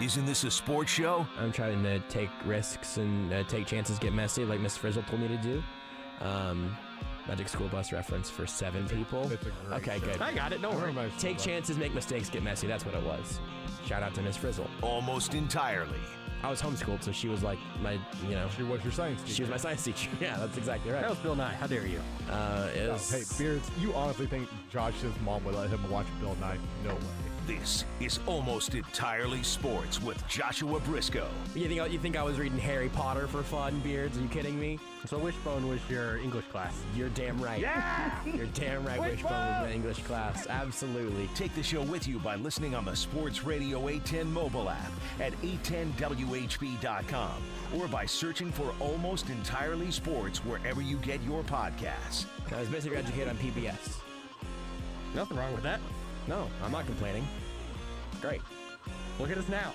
Isn't this a sports show? I'm trying to take risks and take chances, get messy, like Miss Frizzle told me to do. Magic School Bus reference for 7 people. It's a great okay, show. good. I got it. Don't worry. Take chances, make mistakes, get messy. That's what it was. Shout out to Miss Frizzle. Almost entirely. I was homeschooled, so she was like my, She was your science teacher. She was my science teacher. Yeah, that's exactly right. That was Bill Nye. How dare you? Hey, Beards, you honestly think Josh's mom would let him watch Bill Nye? No way. This is Almost Entirely Sports with Joshua Brisco. You think I was reading Harry Potter for fun, Beards? Are you kidding me? So Wishbone was your English class. You're damn right. Yeah! You're damn right, Wishbone was my English class. Absolutely. Take the show with you by listening on the Sports Radio 810 mobile app at 810WHB.com or by searching for Almost Entirely Sports wherever you get your podcasts. I was basically educated on PBS. Nothing wrong with that. No, I'm not complaining. Great. Look at us now.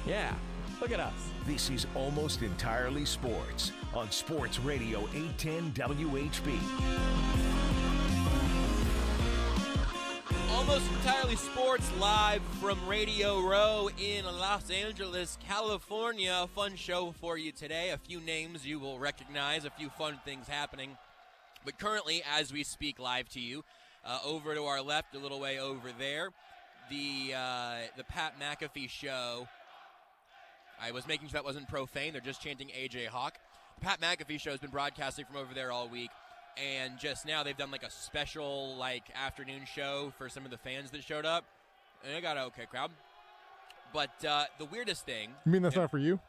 Yeah, look at us. This is Almost Entirely Sports on Sports Radio 810 WHB. Almost Entirely Sports live from Radio Row in Los Angeles, California. A fun show for you today. A few names you will recognize, a few fun things happening. But currently, as we speak live to you, over to our left, a little way over there, the Pat McAfee show. I was making sure that wasn't profane. They're just chanting AJ Hawk. The Pat McAfee show has been broadcasting from over there all week, and just now they've done like a special afternoon show for some of the fans that showed up, and they got an okay crowd. But the weirdest thing. You mean that's not for you?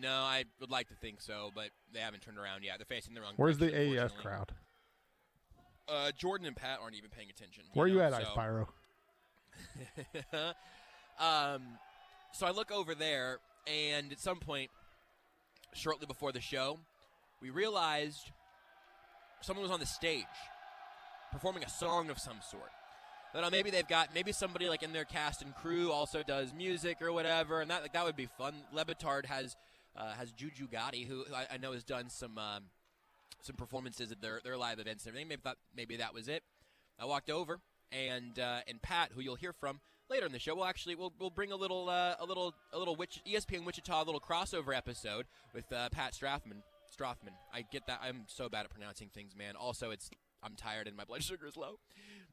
No, I would like to think so, but they haven't turned around yet. They're facing the wrong. Where's the direction, AES crowd? Jordan and Pat aren't even paying attention. Where are you at, Ice Pyro? So I look over there, and at some point, shortly before the show, we realized someone was on the stage performing a song of some sort. But maybe somebody in their cast and crew also does music or whatever, and that would be fun. LeBatard has Juju Gotti, who I know has done some performances at their live events and everything. Maybe that was it. I walked over, and Pat, who you'll hear from later in the show, we'll bring a little ESPN Wichita little crossover episode with Pat Straham. I get that. I'm so bad at pronouncing things, man. Also, I'm tired and my blood sugar is low.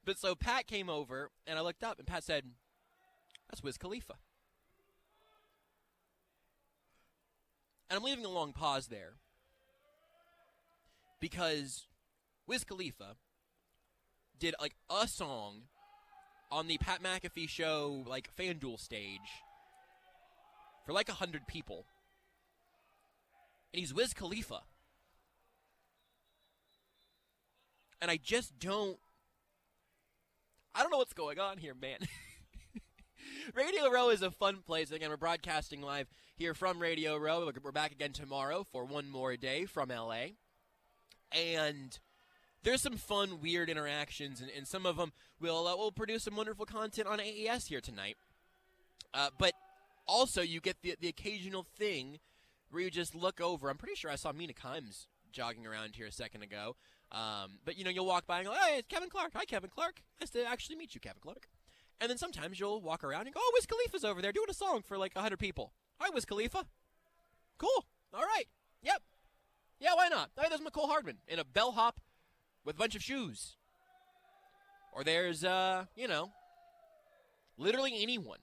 But so Pat came over, and I looked up, and Pat said, "That's Wiz Khalifa." And I'm leaving a long pause there, because Wiz Khalifa did a song on the Pat McAfee show FanDuel stage for 100 people. And he's Wiz Khalifa. And I don't know what's going on here, man. Radio Row is a fun place. Again, we're broadcasting live here from Radio Row. We're back again tomorrow for one more day from L.A., and there's some fun, weird interactions, and some of them will produce some wonderful content on AES here tonight. But also, you get the occasional thing where you just look over. I'm pretty sure I saw Mina Kimes jogging around here a second ago. But, you'll walk by and go, "Hey, it's Kevin Clark. Hi, Kevin Clark. Nice to actually meet you, Kevin Clark." And then sometimes you'll walk around and go, "Oh, Wiz Khalifa's over there doing a song for 100 people. Hi, Wiz Khalifa. Cool. All right. Yep. Yeah, why not? Hey, there's McCole Hardman in a bellhop with a bunch of shoes." Or there's, literally anyone.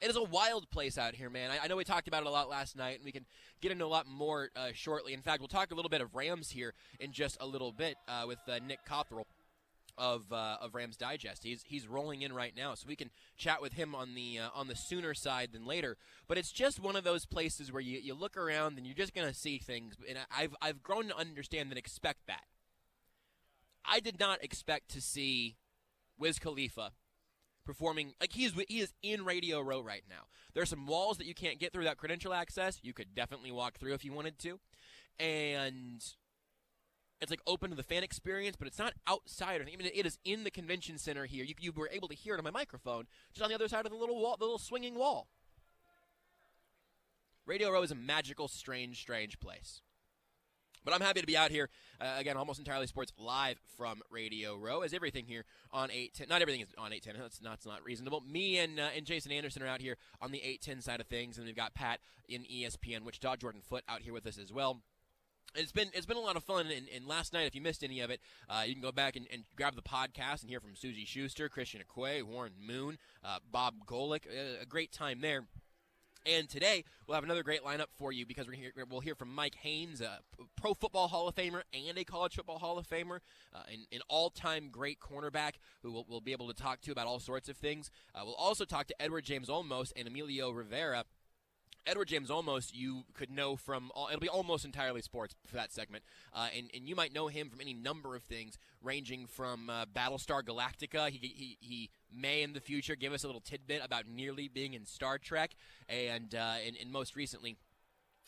It is a wild place out here, man. I know we talked about it a lot last night, and we can get into a lot more shortly. In fact, we'll talk a little bit of Rams here in just a little bit with Nick Cothrel of Rams Digest. He's rolling in right now, so we can chat with him on the sooner side than later. But it's just one of those places where you look around and you're just going to see things. And I've grown to understand and expect that. I did not expect to see Wiz Khalifa performing he is in Radio Row right now. There are some walls that you can't get through without credential access. You could definitely walk through if you wanted to, and it's open to the fan experience, but it's not outside. I mean, it is in the convention center here. You were able to hear it on my microphone, just on the other side of the little wall, the little swinging wall. Radio Row is a magical, strange place. But I'm happy to be out here, again, Almost Entirely Sports, live from Radio Row, as everything here on 810. Not everything is on 810. That's not reasonable. Me and Jason Anderson are out here on the 810 side of things, and we've got Pat in ESPN Wichita, Jordan Foote out here with us as well. It's been a lot of fun, and last night, if you missed any of it, you can go back and grab the podcast and hear from Susie Schuster, Christian Aquay, Warren Moon, Bob Golick. A great time there. And today, we'll have another great lineup for you because we'll hear from Mike Haynes, a Pro Football Hall of Famer and a College Football Hall of Famer, an all-time great cornerback who we'll be able to talk to about all sorts of things. We'll also talk to Edward James Olmos and Emilio Rivera. Edward James Olmos, you could know from it'll be almost entirely sports for that segment, and you might know him from any number of things, ranging from Battlestar Galactica. He may in the future give us a little tidbit about nearly being in Star Trek, and most recently,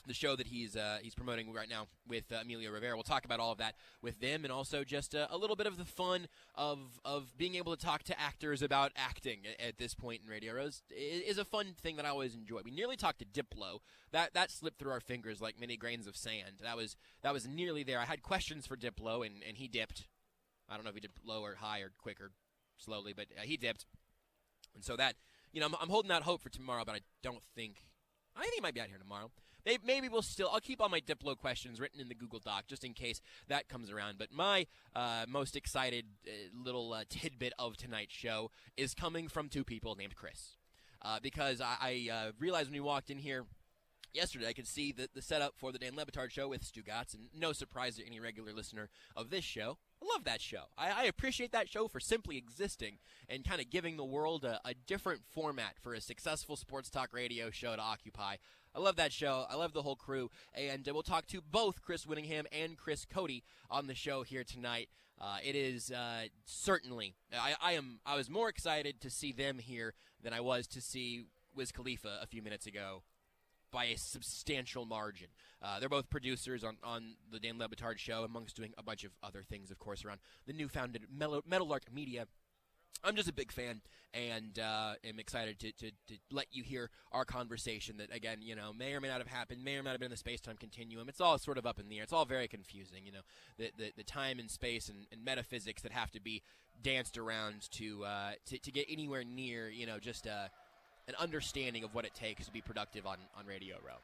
the show that he's promoting right now with Emilio Rivera. We'll talk about all of that with them, and also just a little bit of the fun of being able to talk to actors about acting at this point in Radio Row is a fun thing that I always enjoy. We nearly talked to Diplo. That slipped through our fingers like many grains of sand. That was nearly there. I had questions for Diplo, and he dipped. I don't know if he dipped low or high or quick or slowly, but he dipped. And so that, I'm holding out hope for tomorrow, but I think he might be out here tomorrow. Maybe I'll keep all my Diplo questions written in the Google Doc just in case that comes around. But my most excited little tidbit of tonight's show is coming from two people named Chris. Because I realized when we walked in here yesterday, I could see the setup for the Dan LeBatard Show with Stugatz, and no surprise to any regular listener of this show. I love that show. I appreciate that show for simply existing and kind of giving the world a different format for a successful sports talk radio show to occupy. I love that show. I love the whole crew. And we'll talk to both Chris Wittyngham and Chris Cote on the show here tonight. It is certainly, I was more excited to see them here than I was to see Wiz Khalifa a few minutes ago by a substantial margin. They're both producers on the Dan LeBatard Show, amongst doing a bunch of other things, of course, around the new-founded Meadowlark Media. I'm just a big fan, and am excited to let you hear our conversation that, again, may or may not have happened, may or may not have been in the space-time continuum. It's all sort of up in the air. It's all very confusing, the time and space and metaphysics that have to be danced around to get anywhere near, just an understanding of what it takes to be productive on Radio Row.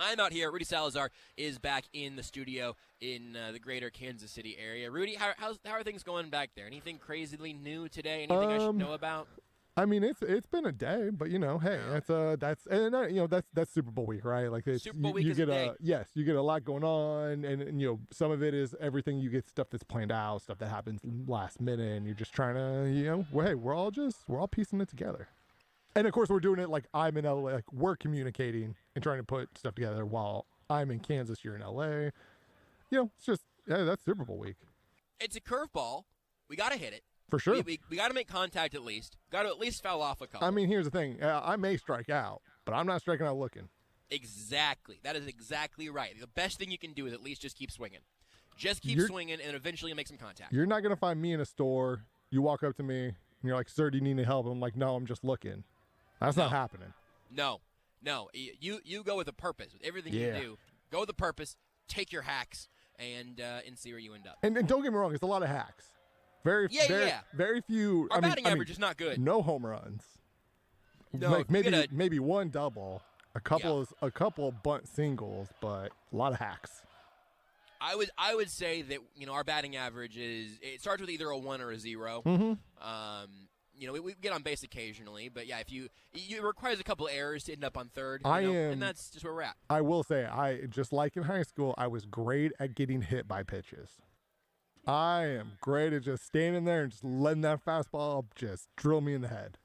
I'm out here. Rudy Salazar is back in the studio in the greater Kansas City area. Rudy, how are things going back there? Anything crazily new today? Anything I should know about? I mean, it's been a day, but hey, that's Super Bowl week, right? Like it's, Super Bowl week you is get a day. Yes, you get a lot going on, and some of it is everything. You get stuff that's planned out, stuff that happens last minute, and you're just trying to, hey, we're all piecing it together. And of course, we're doing it like I'm in LA, like we're communicating and trying to put stuff together while I'm in Kansas, you're in LA. It's just that's Super Bowl week. It's a curveball. We got to hit it. For sure. We got to make contact at least. Got to at least foul off a couple. I mean, here's the thing. I may strike out, but I'm not striking out looking. Exactly. That is exactly right. The best thing you can do is at least just keep swinging. Just keep swinging, and eventually you'll make some contact. You're not going to find me in a store. You walk up to me, and you're like, sir, do you need any help? I'm like, no, I'm just looking. That's not happening. No. You go with a purpose. With everything you do, go with a purpose, take your hacks, and see where you end up. And don't get me wrong, it's a lot of hacks. Very few. Our batting average is not good. No home runs. No, like maybe one double, a couple bunt singles, but a lot of hacks. I would say that our batting average it starts with either a 1 or a 0. Mm-hmm. We get on base occasionally, but yeah, it requires a couple errors to end up on third, and that's just where we're at. I will say, just like in high school, I was great at getting hit by pitches. I am great at just standing there and just letting that fastball just drill me in the head.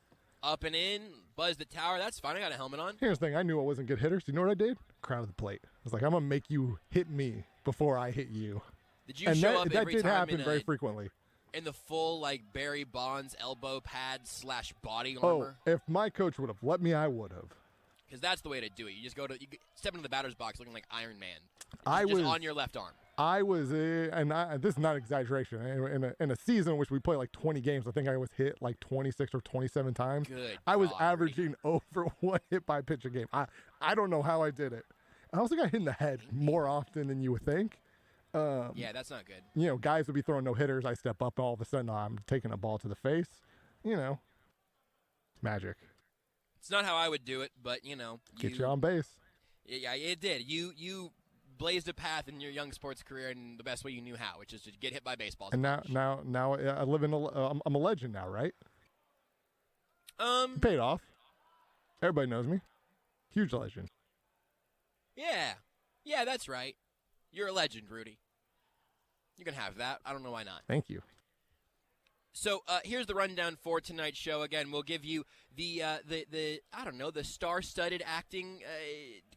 Up and in, buzz the tower, that's fine. I got a helmet on. Here's the thing, I knew I wasn't good hitters. You know what I did? Crown of the plate. I was like, I'm going to make you hit me before I hit you. Did you show up every time? That did happen very frequently. In the full, Barry Bonds elbow pad / body armor? Oh, if my coach would have let me, I would have. Because that's the way to do it. You just step into the batter's box looking like Iron Man. Just on your left arm. I was, this is not exaggeration. In a season in which we play 20 games, I think I was hit 26 or 27 times. Good. I was averaging over 1 hit by pitch a game. I don't know how I did it. I also got hit in the head more often than you would think. Yeah, that's not good. You know, guys would be throwing no hitters. I step up, all of a sudden I'm taking a ball to the face. You know, magic. It's not how I would do it, but you know, Get you on base. Yeah, it did. You blazed a path in your young sports career in the best way you knew how, which is to get hit by baseballs. And now I live in I'm a legend now, right? Paid off. Everybody knows me. Huge legend. Yeah, that's right. You're a legend, Rudy. You can have that. I don't know why not. Thank you. So here's the rundown for tonight's show. Again, we'll give you the I don't know, the star-studded acting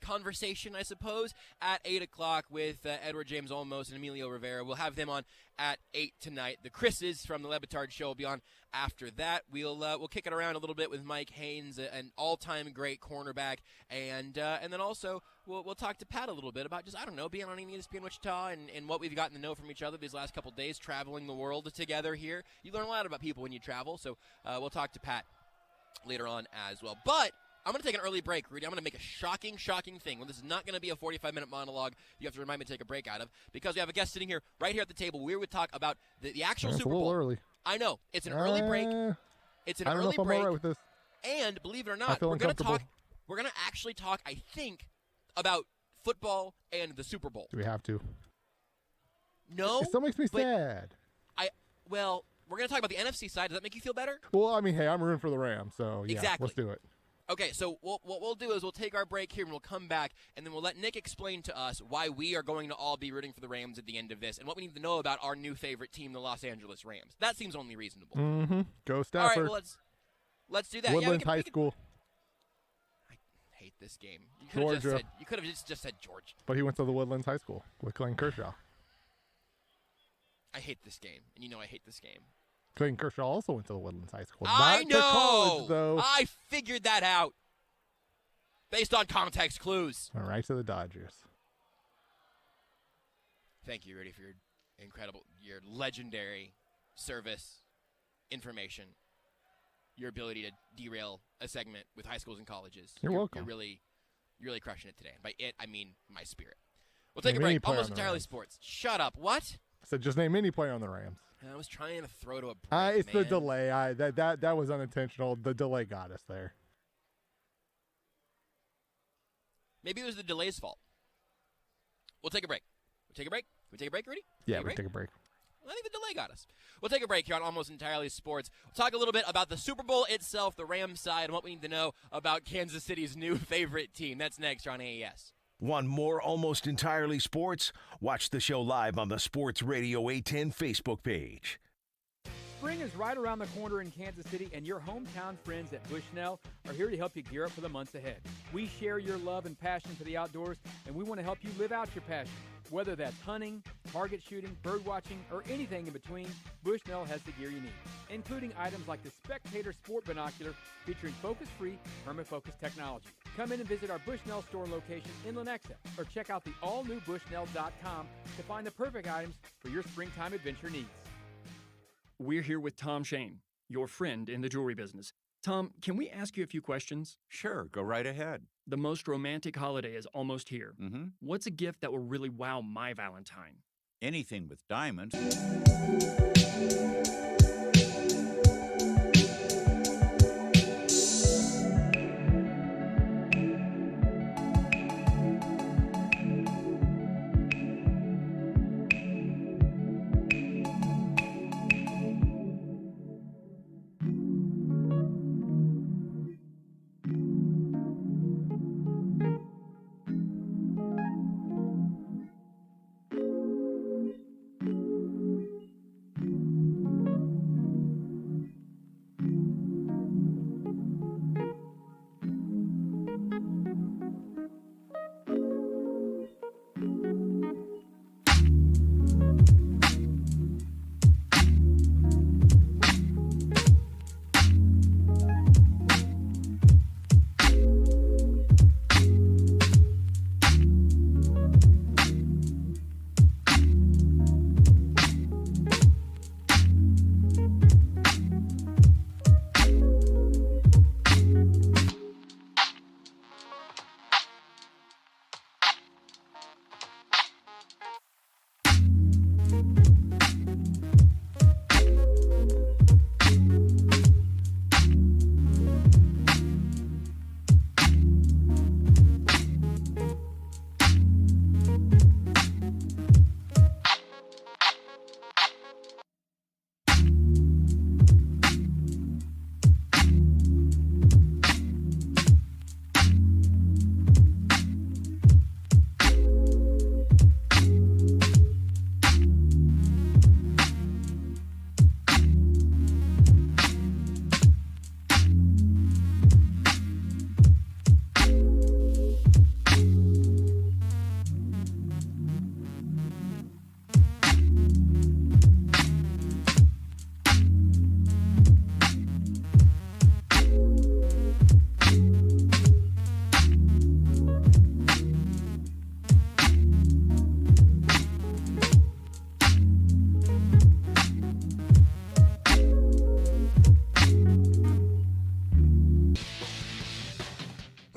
conversation, I suppose, at 8 o'clock with Edward James Olmos and Emilio Rivera. We'll have them on at 8 tonight. The Chris's from the LeBatard Show will be on after that. We'll kick it around a little bit with Mike Haynes, an all-time great cornerback, and then also we'll talk to Pat a little bit about just, I don't know, being on ESPN Wichita and what we've gotten to know from each other these last couple days, traveling the world together here. You learn a lot about people when you travel, so we'll talk to Pat later on as well. But I'm going to take an early break, Rudy. I'm going to make a shocking thing. Well, this is not going to be a 45-minute monologue you have to remind me to take a break out of, because we have a guest sitting here right here at the table. We would talk about the actual Super Bowl. It's a little early. I know. It's an early break. It's an I don't early know if break. I'm all right with this. And believe it or I not, feel we're going to uncomfortable. talk. We're going to actually talk, I think, about football and the Super Bowl. Do we have to? No. It still makes me but sad. Well, we're going to talk about the NFC side. Does that make you feel better? Well, I mean, hey, I'm rooting for the Rams, so yeah, Exactly. let's do it. Okay, so what we'll do is we'll take our break here and we'll come back, and then we'll let Nick explain to us why we are going to all be rooting for the Rams at the end of this and what we need to know about our new favorite team, the Los Angeles Rams. That seems only reasonable. Mm-hmm. Go All right, Stafford. well, let's do that. Woodlands we High can- School. I hate this game. You Georgia. could have just said Georgia. But he went to the Woodlands High School with Clayton Kershaw. I hate this game, and you know I hate this game. Clayton Kershaw also went to the Woodlands High School. I Not know. to college, though. I figured that out based on context clues. All right to the Dodgers. Thank you, Rudy, for your incredible, your legendary service, information, your ability to derail a segment with high schools and colleges. You're welcome. You're really crushing it today. And by it, I mean my spirit. We'll take a Name any break. player Almost on the entirely Rams. sports. Shut up. What? I said just name any player on the Rams. I was trying to throw to a break, It's man. the delay. That was unintentional. The delay got us there. Maybe it was the delay's fault. We'll take a break. We take a break, Rudy? Yeah, we take a break. I think the delay got us. We'll take a break here on Almost Entirely Sports. We'll talk a little bit about the Super Bowl itself, the Rams side, and what we need to know about Kansas City's new favorite team. That's next here on AES. Want more Almost Entirely Sports? Watch the show live on the Sports Radio 810 Facebook page. Spring is right around the corner in Kansas City, and your hometown friends at Bushnell are here to help you gear up for the months ahead. We share your love and passion for the outdoors, and we want to help you live out your passion. Whether that's hunting, target shooting, bird watching, or anything in between, Bushnell has the gear you need, including items like the Spectator Sport Binocular featuring focus-free, perma-focus technology. Come in and visit our Bushnell store location in Lenexa, or check out the all-new Bushnell.com to find the perfect items for your springtime adventure needs. We're here with Tom Shane, your friend in the jewelry business. Tom, can we ask you a few questions? Sure, go right ahead. The most romantic holiday is almost here. Mm-hmm. What's a gift that will really wow my Valentine? Anything with diamonds.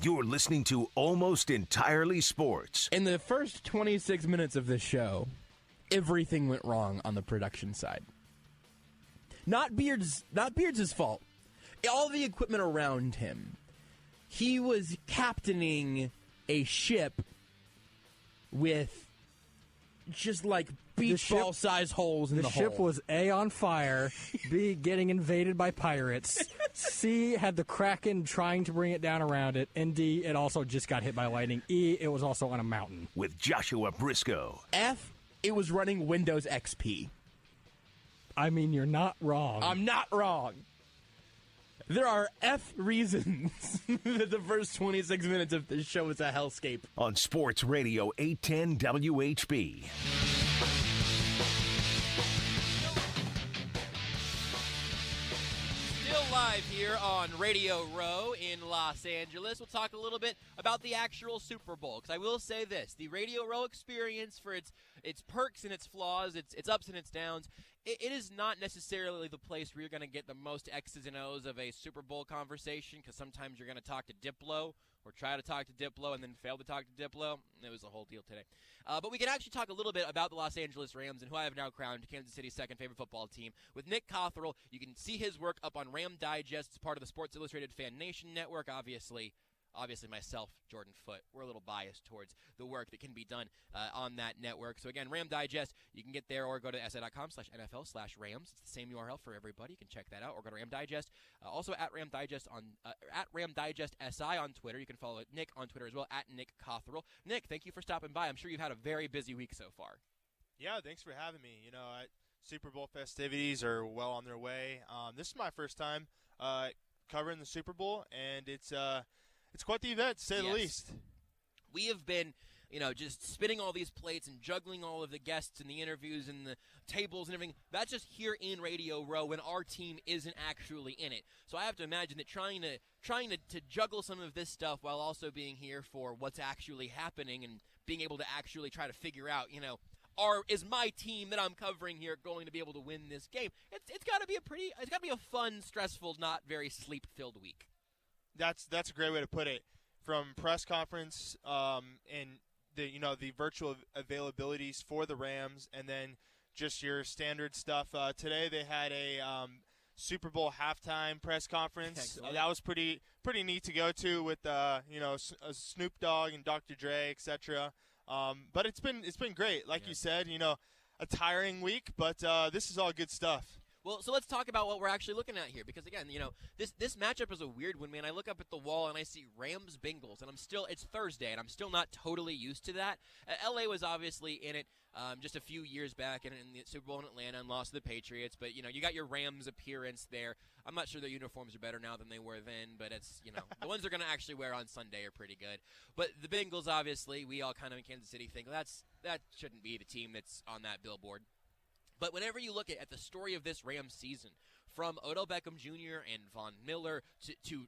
You're listening to Almost Entirely Sports. In the first 26 minutes of this show, everything went wrong on the production side. Not Beards' fault. All the equipment around him. He was captaining a ship with just like beach ball size holes in the The hull. ship was A, on fire, B, getting invaded by pirates, C, had the Kraken trying to bring it down around it, and D, it also just got hit by lightning. E, it was also on a mountain. With Joshua Brisco. F, it was running Windows XP. I mean, you're not wrong. I'm not wrong. There are F reasons that the first 26 minutes of this show is a hellscape. On Sports Radio 810 WHB. Still live here on Radio Row in Los Angeles. We'll talk a little bit about the actual Super Bowl, because I will say this. The Radio Row experience, for its perks and its flaws, its ups and its downs, it is not necessarily the place where you're going to get the most X's and O's of a Super Bowl conversation, because sometimes you're going to talk to Diplo or try to talk to Diplo and then fail to talk to Diplo. It was a whole deal today. But we can actually talk a little bit about the Los Angeles Rams and who I have now crowned Kansas City's second favorite football team with Nick Cothrel. You can see his work up on Ram Digest. It's part of the Sports Illustrated Fan Nation Network, obviously myself, Jordan Foote, we're a little biased towards the work that can be done on that network. So again, Ram Digest, you can get there or go to sa.com/NFL/Rams. It's the same URL for everybody. You can check that out or go to Ram Digest. Also at Ram Digest at Ram Digest SI on Twitter. You can follow Nick on Twitter as well at Nick Cothrel. Nick, thank you for stopping by. I'm sure you've had a very busy week so far. Yeah, thanks for having me. Super Bowl festivities are well on their way. This is my first time covering the Super Bowl, and it's quite the event, to say the least. We have been, just spinning all these plates and juggling all of the guests and the interviews and the tables and everything. That's just here in Radio Row when our team isn't actually in it. So I have to imagine that trying to juggle some of this stuff while also being here for what's actually happening and being able to actually try to figure out, is my team that I'm covering here going to be able to win this game? It's got to be a fun, stressful, not very sleep-filled week. That's a great way to put it. From press conference and the virtual availabilities for the Rams, and then just your standard stuff. Today they had a Super Bowl halftime press conference. That was pretty neat to go to with Snoop Dogg and Dr. Dre, etc. But it's been great. Like you said, a tiring week, but this is all good stuff. Well, so let's talk about what we're actually looking at here, because again, this matchup is a weird one, man. I look up at the wall and I see Rams Bengals, and it's Thursday, and I'm still not totally used to that. LA was obviously in it just a few years back in the Super Bowl in Atlanta and lost to the Patriots, but you got your Rams appearance there. I'm not sure their uniforms are better now than they were then, but it's the ones they're going to actually wear on Sunday are pretty good. But the Bengals, obviously, we all kind of in Kansas City think that shouldn't be the team that's on that billboard. But whenever you look at the story of this Rams season, from Odell Beckham Jr. and Von Miller to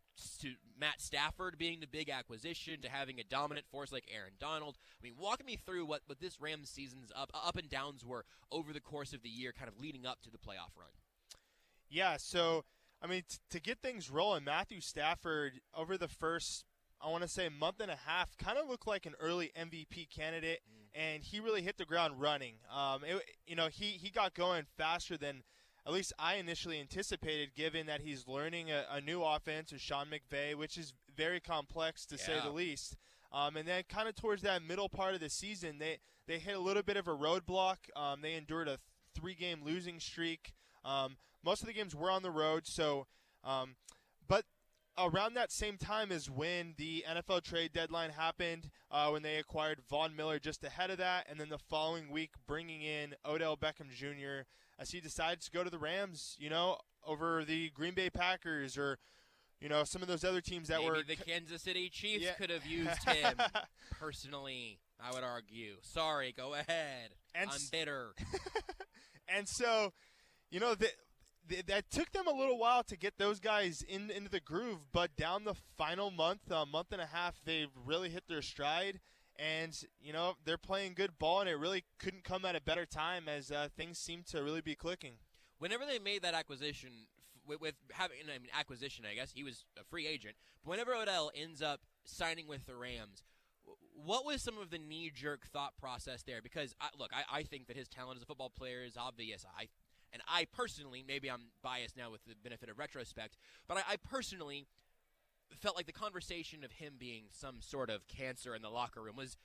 Matt Stafford being the big acquisition to having a dominant force like Aaron Donald, I mean, walk me through what this Rams season's up and downs were over the course of the year, kind of leading up to the playoff run. Yeah, so, I mean, to get things rolling, Matthew Stafford, over the first, I want to say, month and a half, kind of looked like an early MVP candidate, and he really hit the ground running. He got going faster than at least I initially anticipated, given that he's learning a new offense with Sean McVay, which is very complex to say the least. And then kind of towards that middle part of the season, they hit a little bit of a roadblock. They endured a 3-game losing streak. Most of the games were on the road, so but around that same time is when the NFL trade deadline happened, when they acquired Von Miller just ahead of that, and then the following week bringing in Odell Beckham Jr. as he decides to go to the Rams, over the Green Bay Packers or, some of those other teams that Maybe were. the Kansas City Chiefs could have used him. Personally, I would argue. Sorry, go ahead. I'm bitter. And so, that took them a little while to get those guys into the groove, but down the final month and a half, they've really hit their stride, and they're playing good ball, and it really couldn't come at a better time as things seem to really be clicking. Whenever they made that acquisition with having an acquisition, I guess he was a free agent. But whenever Odell ends up signing with the Rams, what was some of the knee-jerk thought process there? Because I think that his talent as a football player is obvious. I personally, maybe I'm biased now with the benefit of retrospect, but I personally felt like the conversation of him being some sort of cancer in the locker room was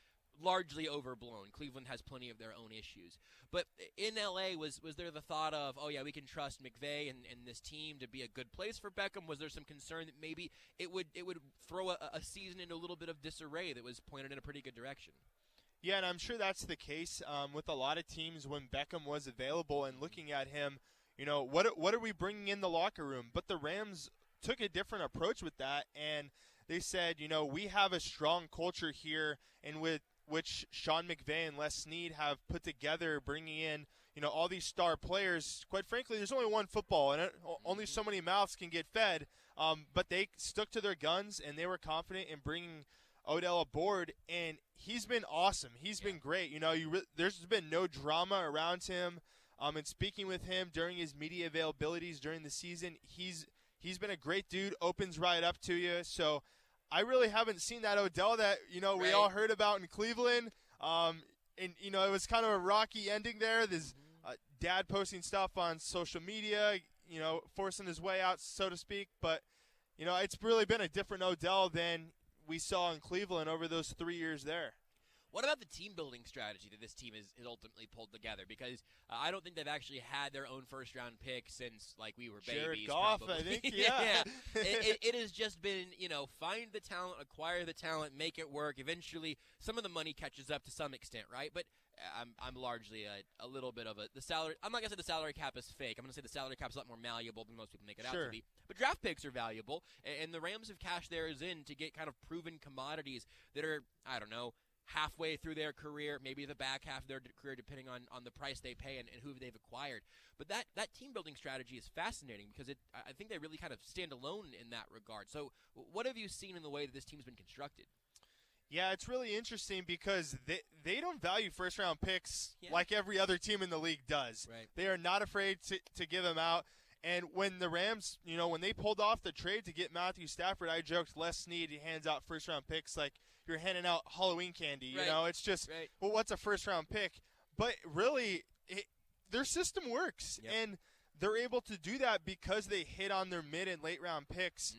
largely overblown. Cleveland has plenty of their own issues. But in L.A., was there the thought of, oh, yeah, we can trust McVay and this team to be a good place for Beckham? Was there some concern that maybe it would throw a season into a little bit of disarray that was pointed in a pretty good direction? Yeah, and I'm sure that's the case with a lot of teams when Beckham was available and looking at him, what are we bringing in the locker room? But the Rams took a different approach with that, and they said, we have a strong culture here, and with which Sean McVay and Les Snead have put together, bringing in, all these star players. Quite frankly, there's only one football, and only so many mouths can get fed. But they stuck to their guns, and they were confident in bringing Odell aboard, and he's been awesome. He's been great. There's been no drama around him. And speaking with him during his media availabilities during the season, he's been a great dude, opens right up to you. So I really haven't seen that Odell that, we all heard about in Cleveland. And, it was kind of a rocky ending there. This dad posting stuff on social media, forcing his way out, so to speak. But, it's really been a different Odell than we saw in Cleveland over those 3 years there. What about the team-building strategy that this team has ultimately pulled together? Because I don't think they've actually had their own first-round pick since, we were babies. Jared Goff, probably. I think, yeah. It has just been, find the talent, acquire the talent, make it work. Eventually, some of the money catches up to some extent, right? But I'm largely a little bit of the salary. I'm not going to say the salary cap is fake. I'm going to say the salary cap is a lot more malleable than most people make it out to be. But draft picks are valuable, and the Rams have cashed theirs in to get kind of proven commodities that are, I don't know, halfway through their career, maybe the back half of their career, depending on the price they pay and who they've acquired. But that team-building strategy is fascinating because I think they really kind of stand alone in that regard. So what have you seen in the way that this team's been constructed? Yeah, it's really interesting because they don't value first-round picks like every other team in the league does. Right. They are not afraid to give them out. And when the Rams, when they pulled off the trade to get Matthew Stafford, I joked Les Snead hands out first-round picks like you're handing out Halloween candy. Right. It's just, well, what's a first-round pick? But really, their system works. Yep. And they're able to do that because they hit on their mid- and late-round picks.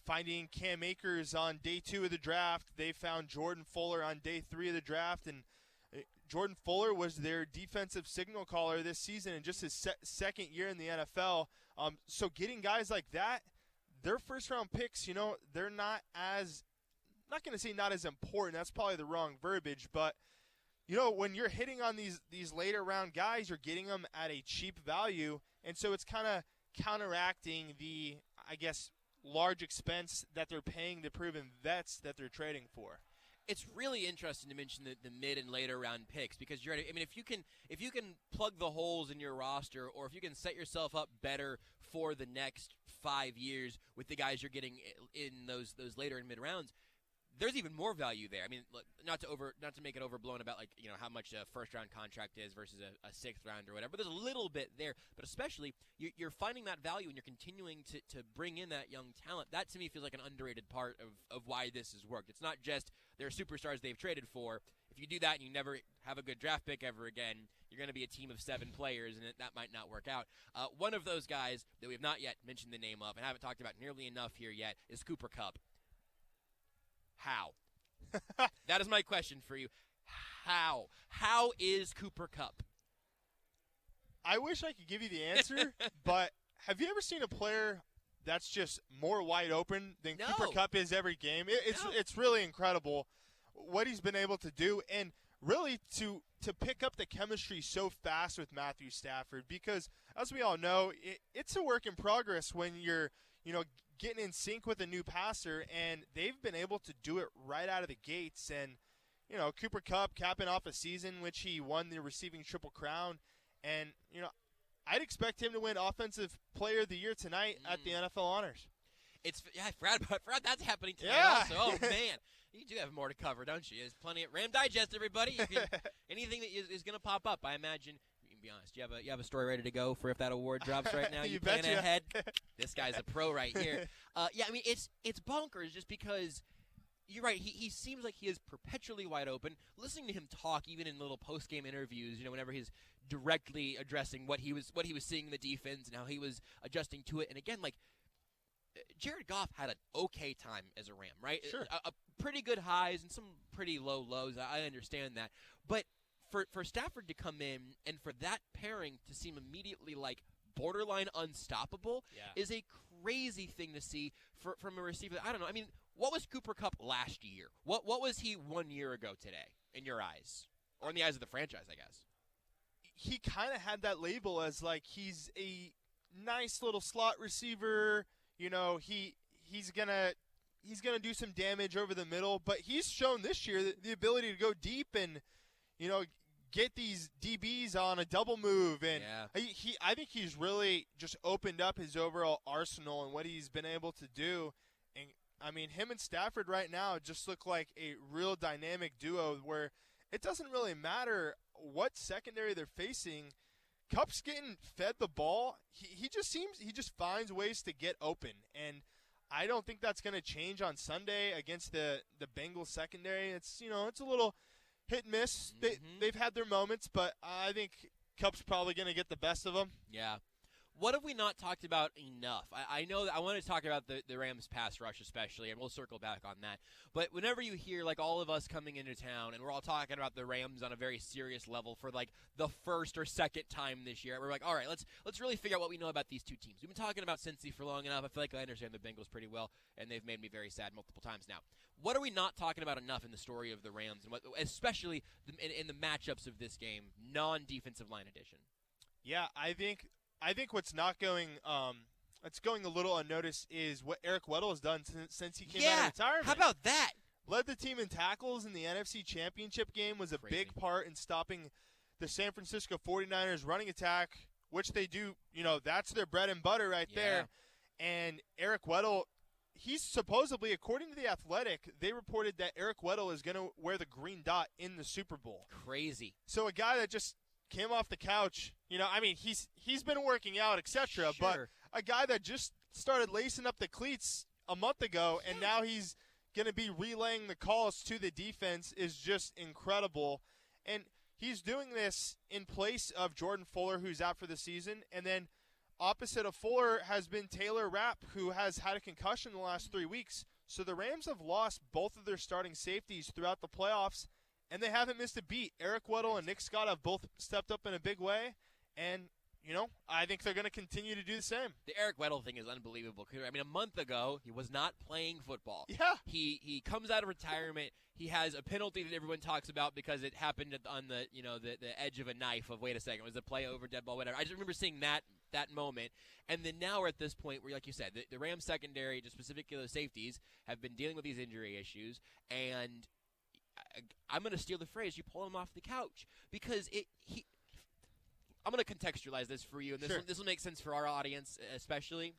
Finding Cam Akers on day 2 of the draft. They found Jordan Fuller on day 3 of the draft. And Jordan Fuller was their defensive signal caller this season in just his second year in the NFL. So getting guys like that, their first-round picks, they're not as – not going to say not as important. That's probably the wrong verbiage. But, when you're hitting on these later-round guys, you're getting them at a cheap value. And so it's kind of counteracting the, I guess, large expense that they're paying the proven vets that they're trading for. It's really interesting to mention the mid and later round picks because if you can plug the holes in your roster, or if you can set yourself up better for the next 5 years with the guys you're getting in those later and mid rounds, there's even more value there. I mean, look, not to make it overblown about how much a first round contract is versus a sixth round or whatever. But there's a little bit there. But especially you're finding that value and you're continuing to bring in that young talent. That to me feels like an underrated part of why this has worked. It's not just they're superstars they've traded for. If you do that and you never have a good draft pick ever again, you're going to be a team of 7 players, and that might not work out. One of those guys that we have not yet mentioned the name of and haven't talked about nearly enough here yet is Cooper Kupp. How? That is my question for you. How? How is Cooper Kupp? I wish I could give you the answer, but have you ever seen a player that's just more wide open than Cooper Kupp is every game? It's really incredible what he's been able to do, and really to pick up the chemistry so fast with Matthew Stafford, because as we all know, it's a work in progress when you're getting in sync with a new passer, and they've been able to do it right out of the gates. And Cooper Kupp capping off a season which he won the receiving triple crown, and I'd expect him to win Offensive Player of the Year tonight at the NFL Honors. I forgot that's happening tonight also. Oh man, you do have more to cover, don't you? There's plenty of Ram Digest, everybody. Anything that is going to pop up, I imagine. can be honest. You have a story ready to go for if that award drops right now. You planning betcha. ahead. This guy's a pro right here. Yeah, I mean it's bonkers just because you're right. He seems like he is perpetually wide open. Listening to him talk, even in little post game interviews, whenever he's directly addressing what he was seeing in the defense and how he was adjusting to it. And again, like Jared Goff had an okay time as a Ram, right? Sure. A pretty good highs and some pretty low lows. I understand that, but for Stafford to come in and for that pairing to seem immediately like borderline unstoppable is a crazy thing to see from a receiver. I don't know. I mean, what was Cooper Kupp last year? What was he 1 year ago today in your eyes, or in the eyes of the franchise, I guess? He kind of had that label as like he's a nice little slot receiver. He's gonna do some damage over the middle, but he's shown this year the ability to go deep and get these DBs on a double move, and I think he's really just opened up his overall arsenal and what he's been able to do. And I mean, him and Stafford right now just look like a real dynamic duo where it doesn't really matter what secondary they're facing. Kupp's getting fed the ball. He just finds ways to get open, and I don't think that's going to change on Sunday against the Bengals secondary. It's a little hit and miss. They've had their moments, but I think Kupp's probably going to get the best of them. Yeah. What have we not talked about enough? I know that I want to talk about the Rams pass rush especially, and we'll circle back on that. But whenever you hear like all of us coming into town and we're all talking about the Rams on a very serious level for like the first or second time this year, we're like, all right, let's really figure out what we know about these two teams. We've been talking about Cincy for long enough. I feel like I understand the Bengals pretty well, and they've made me very sad multiple times now. What are we not talking about enough in the story of the Rams, and especially in the matchups of this game, non-defensive line edition? Yeah, I think what's not going it's going a little unnoticed is what Eric Weddle has done since he came out of retirement. How about that? Led the team in tackles in the NFC Championship game, was a big part in stopping the San Francisco 49ers running attack, which they do, that's their bread and butter right there. And Eric Weddle, he's supposedly, according to The Athletic, they reported that Eric Weddle is going to wear the green dot in the Super Bowl. Crazy. So a guy that just came off the couch, he's been working out, etc. But a guy that just started lacing up the cleats a month ago, and now he's going to be relaying the calls to the defense is just incredible. And he's doing this in place of Jordan Fuller, who's out for the season. And then opposite of Fuller has been Taylor Rapp, who has had a concussion the last 3 weeks. So the Rams have lost both of their starting safeties throughout the playoffs, and they haven't missed a beat. Eric Weddle and Nick Scott have both stepped up in a big way, and I think they're going to continue to do the same. The Eric Weddle thing is unbelievable. I mean, a month ago, he was not playing football. Yeah. He comes out of retirement. He has a penalty that everyone talks about because it happened on the edge of a knife of, wait a second, was it play over, dead ball, whatever. I just remember seeing that moment. And then now we're at this point where, like you said, the Rams secondary, just specifically the safeties, have been dealing with these injury issues. And I'm going to steal the phrase, you pull him off the couch. Because I'm going to contextualize this for you, and this will make sense for our audience especially.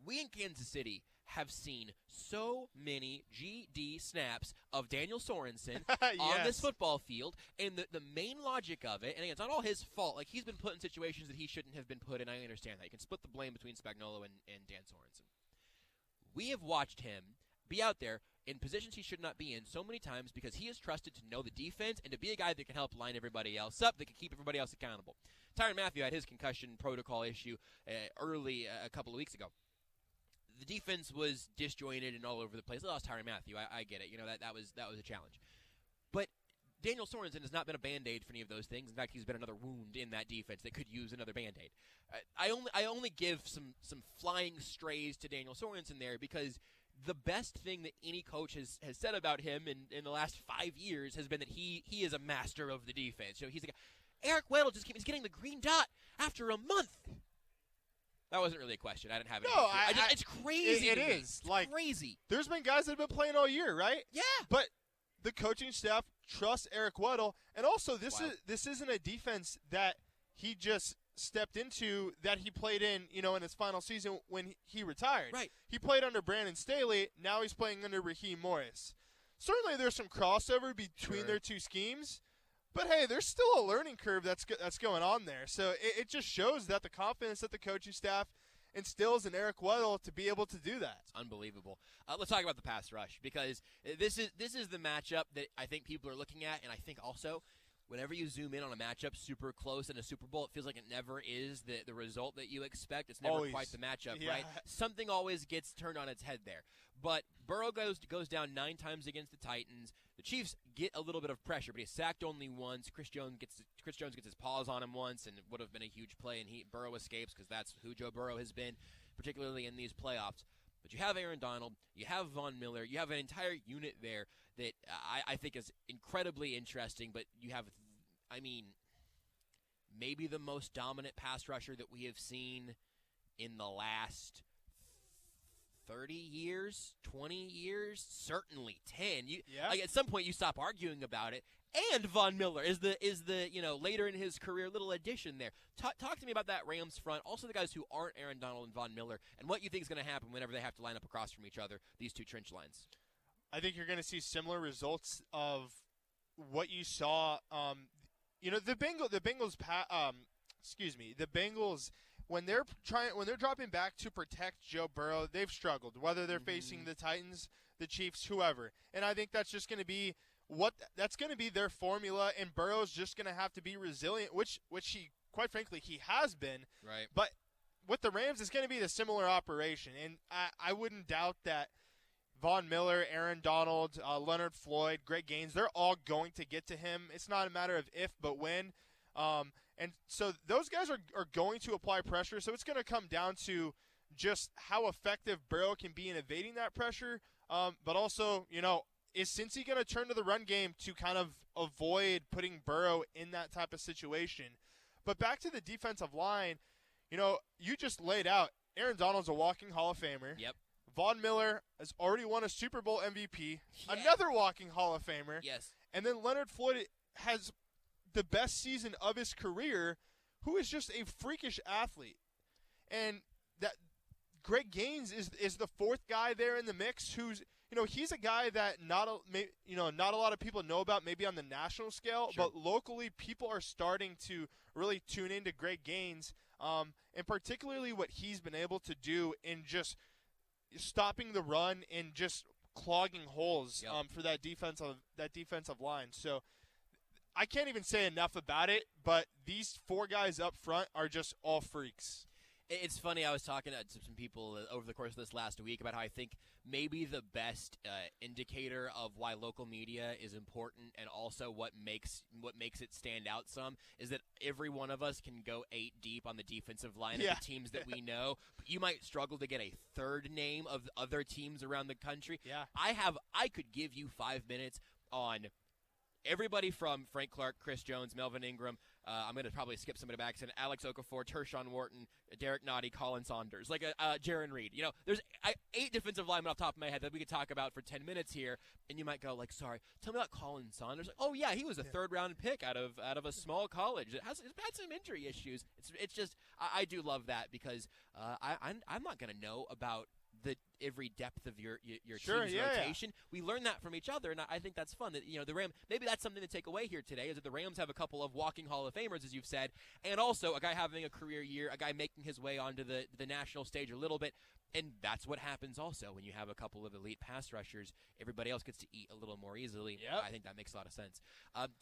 We in Kansas City have seen so many GD snaps of Daniel Sorensen on this football field, and the main logic of it, and again, it's not all his fault. Like, he's been put in situations that he shouldn't have been put in. I understand that. You can split the blame between Spagnuolo and Dan Sorensen. We have watched him be out there in positions he should not be in so many times because he is trusted to know the defense and to be a guy that can help line everybody else up, that can keep everybody else accountable. Tyrann Mathieu had his concussion protocol issue early a couple of weeks ago. The defense was disjointed and all over the place. They lost Tyrann Mathieu. I get it. That was a challenge. But Daniel Sorensen has not been a Band-Aid for any of those things. In fact, he's been another wound in that defense that could use another Band-Aid. I only give some flying strays to Daniel Sorensen there because the best thing that any coach has said about him in the last 5 years has been that he is a master of the defense. He's like, Eric Weddle just keeps getting the green dot after a month. That wasn't really a question. I didn't have it. No, it's crazy. It is. Like, crazy. There's been guys that have been playing all year, right? Yeah. But the coaching staff trusts Eric Weddle, and also this isn't a defense that he just stepped into, that he played in his final season when he retired. Right. He played under Brandon Staley. Now he's playing under Raheem Morris. Certainly there's some crossover between their two schemes, But hey, there's still a learning curve that's going on there. So it just shows that the confidence that the coaching staff instills in Eric Weddle to be able to do that. It's unbelievable. Let's talk about the pass rush, because this is the matchup that I think people are looking at, and I think also whenever you zoom in on a matchup super close in a Super Bowl, it feels like it never is the result that you expect. It's never Always. quite the matchup, Yeah. right? Something always gets turned on its head there. But Burrow goes down 9 times against the Titans. The Chiefs get a little bit of pressure, but he's sacked only once. Chris Jones gets his paws on him once, and it would have been a huge play, and Burrow escapes because that's who Joe Burrow has been, particularly in these playoffs. But you have Aaron Donald, you have Von Miller, you have an entire unit there that I think is incredibly interesting, but you have, maybe the most dominant pass rusher that we have seen in the last 30 years, 20 years, certainly 10. At some point you stop arguing about it. And Von Miller is the later in his career little addition there. Talk to me about that Rams front, also the guys who aren't Aaron Donald and Von Miller, and what you think is going to happen whenever they have to line up across from each other, these two trench lines. I think you're going to see similar results of what you saw. The Bengals. When they're dropping back to protect Joe Burrow, they've struggled. Whether they're facing the Titans, the Chiefs, whoever, and I think that's just going to be their formula. And Burrow's just going to have to be resilient, which he, quite frankly, he has been. Right. But with the Rams, it's going to be the similar operation, and I wouldn't doubt that Von Miller, Aaron Donald, Leonard Floyd, Greg Gaines, they're all going to get to him. It's not a matter of if, but when. And so those guys are going to apply pressure, so it's going to come down to just how effective Burrow can be in evading that pressure. But also, is Cincy going to turn to the run game to kind of avoid putting Burrow in that type of situation? But back to the defensive line, you just laid out Aaron Donald's a walking Hall of Famer. Yep. Von Miller has already won a Super Bowl MVP, another walking Hall of Famer. Yes. And then Leonard Floyd has the best season of his career, who is just a freakish athlete. And that Greg Gaines is the fourth guy there in the mix who's, he's a guy that not a lot of people know about maybe on the national scale, Sure. but locally people are starting to really tune into Greg Gaines, and particularly what he's been able to do in just stopping the run and just clogging holes for that defensive line. So I can't even say enough about it, but these four guys up front are just all freaks. It's funny, I was talking to some people over the course of this last week about how I think maybe the best indicator of why local media is important, and also what makes it stand out some, is that every one of us can go 8 deep on the defensive line of the teams that we know. But you might struggle to get a third name of other teams around the country. Yeah. I could give you 5 minutes on everybody from Frank Clark, Chris Jones, Melvin Ingram. I'm going to probably skip somebody back. Alex Okafor, Tershawn Wharton, Derek Nottie, Colin Saunders, Jaron Reed. There's 8 defensive linemen off the top of my head that we could talk about for 10 minutes here, and you might go sorry, tell me about Colin Saunders. Oh yeah, he was a 3rd round pick out of a small college. It's had some injury issues. It's just I do love that, because I'm not going to know about every depth of your team's rotation. We learn that from each other, and I think that's fun. That the Rams, maybe that's something to take away here today, is that the Rams have a couple of walking Hall of Famers, as you've said, and also a guy having a career year, a guy making his way onto the national stage a little bit, and that's what happens also when you have a couple of elite pass rushers. Everybody else gets to eat a little more easily. Yep. I think that makes a lot of sense.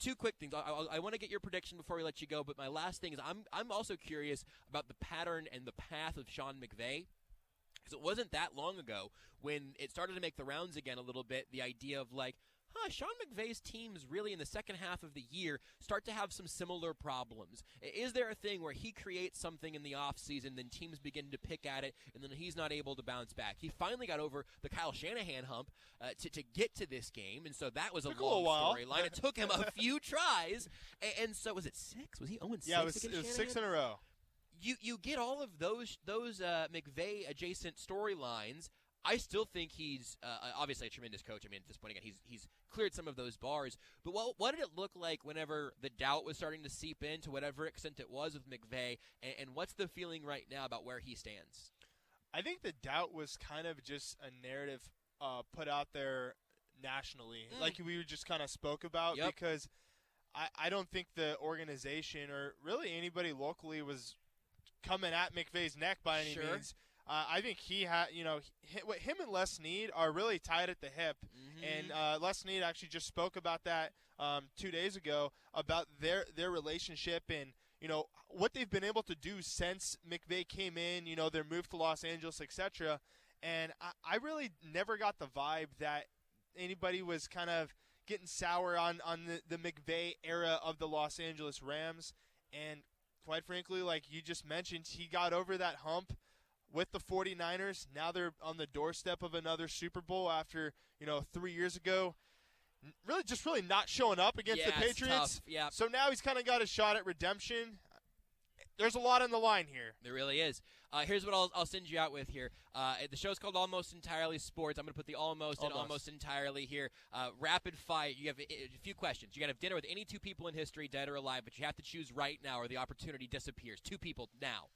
2 quick things. I want to get your prediction before we let you go, but my last thing is I'm also curious about the pattern and the path of Sean McVay. Because it wasn't that long ago when it started to make the rounds again a little bit, the idea of Sean McVay's teams really in the second half of the year start to have some similar problems. Is there a thing where he creates something in the offseason, then teams begin to pick at it, and then he's not able to bounce back? He finally got over the Kyle Shanahan hump to get to this game, and so that was a long storyline. It took him a few tries, and so was it 6? Was he 0-6? Yeah, it was 6 in a row. You get all of those McVay adjacent storylines. I still think he's obviously a tremendous coach. I mean, at this point again, he's cleared some of those bars. But what did it look like whenever the doubt was starting to seep in, to whatever extent it was, with McVay? And what's the feeling right now about where he stands? I think the doubt was kind of just a narrative put out there nationally, like we just kind of spoke about, because I don't think the organization or really anybody locally was coming at McVay's neck by any means. I think he had, him and Les Snead are really tied at the hip. Mm-hmm. And Les Snead actually just spoke about that 2 days ago, about their relationship and, what they've been able to do since McVay came in, their move to Los Angeles, etc. And I really never got the vibe that anybody was kind of getting sour on the McVay era of the Los Angeles Rams. And quite frankly, like you just mentioned, he got over that hump with the 49ers. Now they're on the doorstep of another Super Bowl after, 3 years ago, really not showing up against the Patriots. Yeah. So now he's kind of got a shot at redemption. There's a lot on the line here. There really is. Here's what I'll send you out with here. The show's called Almost Entirely Sports. I'm going to put the almost and almost entirely here. Rapid fire. You have a few questions. You got to have dinner with any two people in history, dead or alive, but you have to choose right now or the opportunity disappears. Two people now.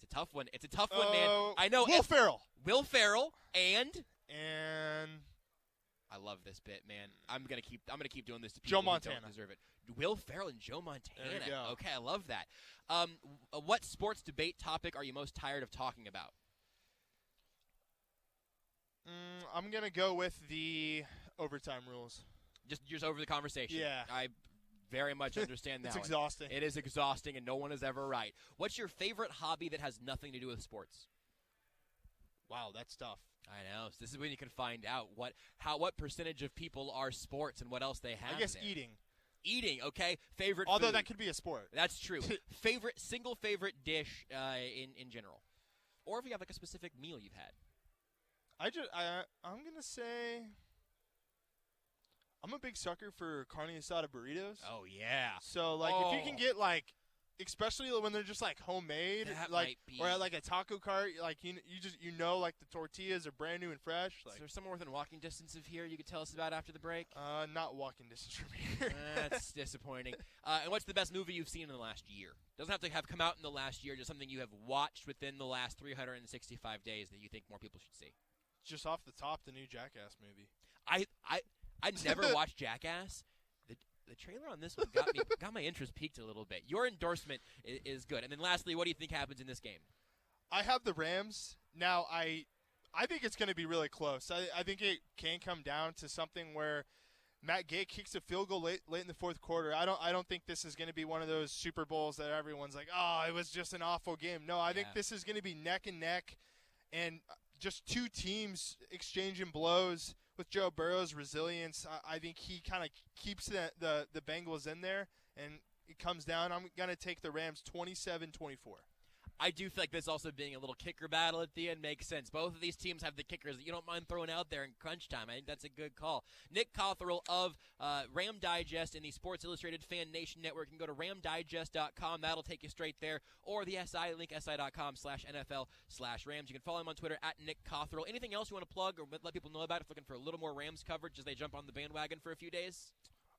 It's a tough one. It's a tough one, man. I know. Will Ferrell. Will Ferrell and I love this bit, man. I'm gonna keep doing this to Joe people Montana. who don't deserve it. Will Ferrell and Joe Montana. There you go. Okay, I love that. What sports debate topic are you most tired of talking about? I'm gonna go with the overtime rules. Just over the conversation. Yeah. I very much understand that. It's one. exhausting. It is exhausting, and no one is ever right. What's your favorite hobby that has nothing to do with sports? Wow, that's tough. I know. So this is when you can find out what percentage of people are sports and what else they have. I guess there. Eating, okay. Favorite although food. that could be a sport. That's true. Single favorite dish in general. Or if you have like a specific meal you've had. I'm going to say I'm a big sucker for carne asada burritos. Oh, yeah. So, if you can get, especially when they're just, homemade, or at, a taco cart, the tortillas are brand new and fresh. Is there somewhere within walking distance of here you could tell us about after the break? Not walking distance from here. That's disappointing. And what's the best movie you've seen in the last year? Doesn't have to have come out in the last year, just something you have watched within the last 365 days that you think more people should see. Just off the top, the new Jackass movie. I never watched Jackass. The trailer on this one got my interest peaked a little bit. Your endorsement is good. And then lastly, what do you think happens in this game? I have the Rams. Now, I think it's going to be really close. I think it can come down to something where Matt Gay kicks a field goal late in the fourth quarter. I don't think this is going to be one of those Super Bowls that everyone's like, oh, it was just an awful game. No, I think this is going to be neck and neck, and just two teams exchanging blows. With Joe Burrow's resilience, I think he kind of keeps the Bengals in there, and it comes down. I'm going to take the Rams 27-24. I do feel like this also being a little kicker battle at the end makes sense. Both of these teams have the kickers that you don't mind throwing out there in crunch time. I think that's a good call. Nick Cothrel of Ram Digest and the Sports Illustrated Fan Nation Network. You can go to ramdigest.com. That'll take you straight there. Or the SI link, si.com/NFL/Rams. You can follow him on Twitter at Nick Cothrel. Anything else you want to plug or let people know about if looking for a little more Rams coverage as they jump on the bandwagon for a few days?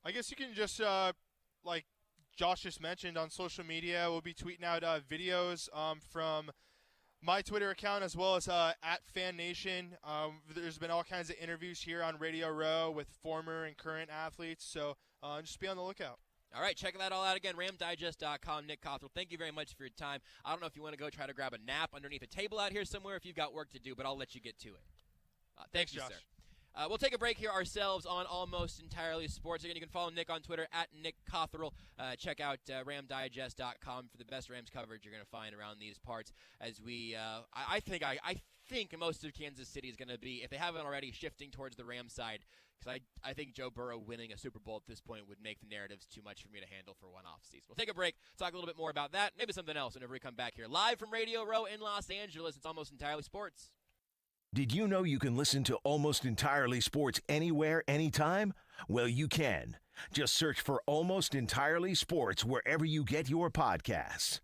I guess you can just, Josh just mentioned, on social media, we'll be tweeting out videos from my Twitter account as well as at Fan Nation. There's been all kinds of interviews here on Radio Row with former and current athletes, so just be on the lookout. All right, check that all out again, ramdigest.com. Nick Cothrel, thank you very much for your time. I don't know if you want to go try to grab a nap underneath a table out here somewhere if you've got work to do, but I'll let you get to it. Thanks, Josh. Sir. We'll take a break here ourselves on Almost Entirely Sports. Again, you can follow Nick on Twitter at Nick Cothrel. Check out ramdigest.com for the best Rams coverage you're going to find around these parts. As we, I think most of Kansas City is going to be, if they haven't already, shifting towards the Rams side. Because I think Joe Burrow winning a Super Bowl at this point would make the narratives too much for me to handle for one off season. We'll take a break, talk a little bit more about that, maybe something else whenever we come back here. Live from Radio Row in Los Angeles, it's Almost Entirely Sports. Did you know you can listen to Almost Entirely Sports anywhere, anytime? Well, you can. Just search for Almost Entirely Sports wherever you get your podcasts.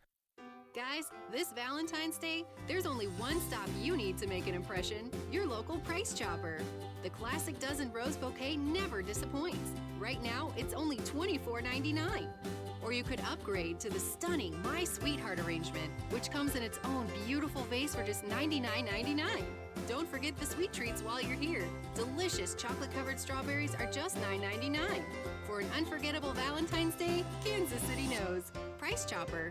Guys, this Valentine's Day, there's only one stop you need to make an impression. Your local Price Chopper. The classic dozen rose bouquet never disappoints. Right now, it's only $24.99. Or you could upgrade to the stunning My Sweetheart arrangement, which comes in its own beautiful vase for just $99.99. Don't forget the sweet treats while you're here. Delicious chocolate-covered strawberries are just $9.99. For an unforgettable Valentine's Day, Kansas City knows. Price Chopper.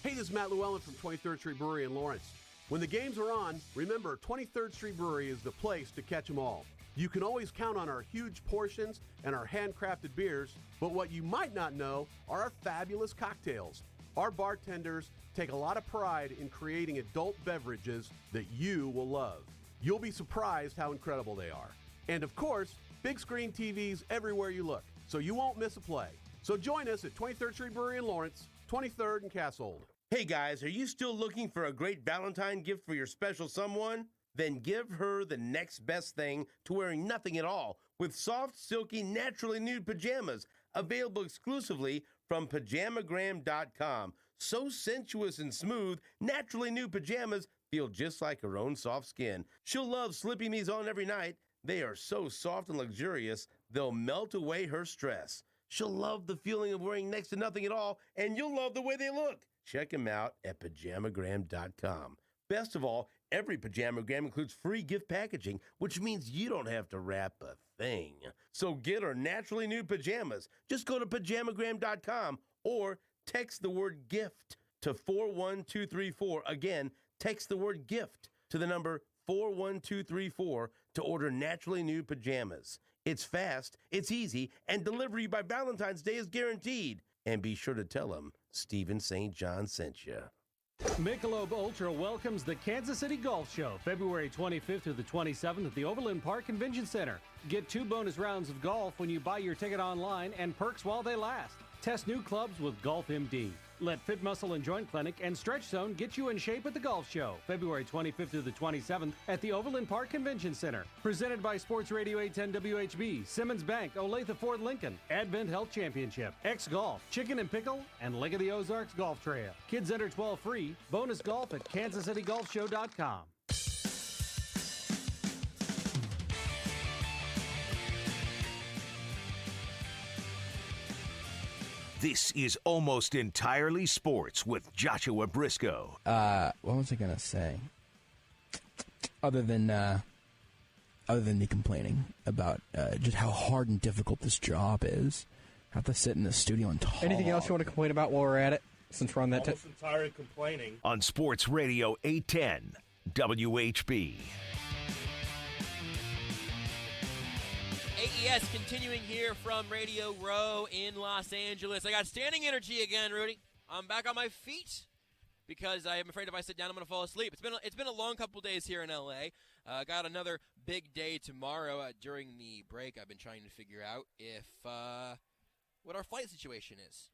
Hey, this is Matt Llewellyn from 23rd Street Brewery in Lawrence. When the games are on, remember 23rd Street Brewery is the place to catch them all. You can always count on our huge portions and our handcrafted beers, but what you might not know are our fabulous cocktails. Our bartenders take a lot of pride in creating adult beverages that you will love. You'll be surprised how incredible they are. And of course, big screen TVs everywhere you look, so you won't miss a play. So join us at 23rd Street Brewery in Lawrence, 23rd and Cassold. Hey guys, are you still looking for a great Valentine gift for your special someone? Then give her the next best thing to wearing nothing at all with soft, silky, naturally nude pajamas available exclusively from pajamagram.com. So sensuous and smooth, naturally nude pajamas feel just like her own soft skin. She'll love slipping these on every night. They are so soft and luxurious, they'll melt away her stress. She'll love the feeling of wearing next to nothing at all, and you'll love the way they look. Check them out at pajamagram.com. Best of all, every Pajamagram includes free gift packaging, which means you don't have to wrap a thing. So get her naturally nude pajamas. Just go to pajamagram.com or text the word GIFT to 41234. Again, text the word GIFT to the number 41234 to order naturally nude pajamas. It's fast, it's easy, and delivery by Valentine's Day is guaranteed. And be sure to tell them Stephen St. John sent you. Michelob Ultra welcomes the Kansas City Golf Show, February 25th through the 27th at the Overland Park Convention Center. Get 2 bonus rounds of golf when you buy your ticket online and perks while they last. Test new clubs with Golf MD. Let Fit Muscle and Joint Clinic and Stretch Zone get you in shape at the Golf Show, February 25th through the 27th at the Overland Park Convention Center. Presented by Sports Radio 810 WHB, Simmons Bank, Olathe Ford Lincoln, Advent Health Championship, X Golf, Chicken and Pickle, and Lake of the Ozarks Golf Trail. Kids under 12 free. Bonus golf at kansascitygolfshow.com. This is Almost Entirely Sports with Joshua Brisco. What was I gonna say? Other than me complaining about just how hard and difficult this job is, I have to sit in the studio and talk. Anything else you want to complain about while we're at it? Since we're on that. Almost entirely complaining. On Sports Radio 810 WHB. AES continuing here from Radio Row in Los Angeles. I got standing energy again, Rudy. I'm back on my feet because I am afraid if I sit down, I'm going to fall asleep. It's been a long couple days here in LA. Got another big day tomorrow. During the break, I've been trying to figure out if what our flight situation is.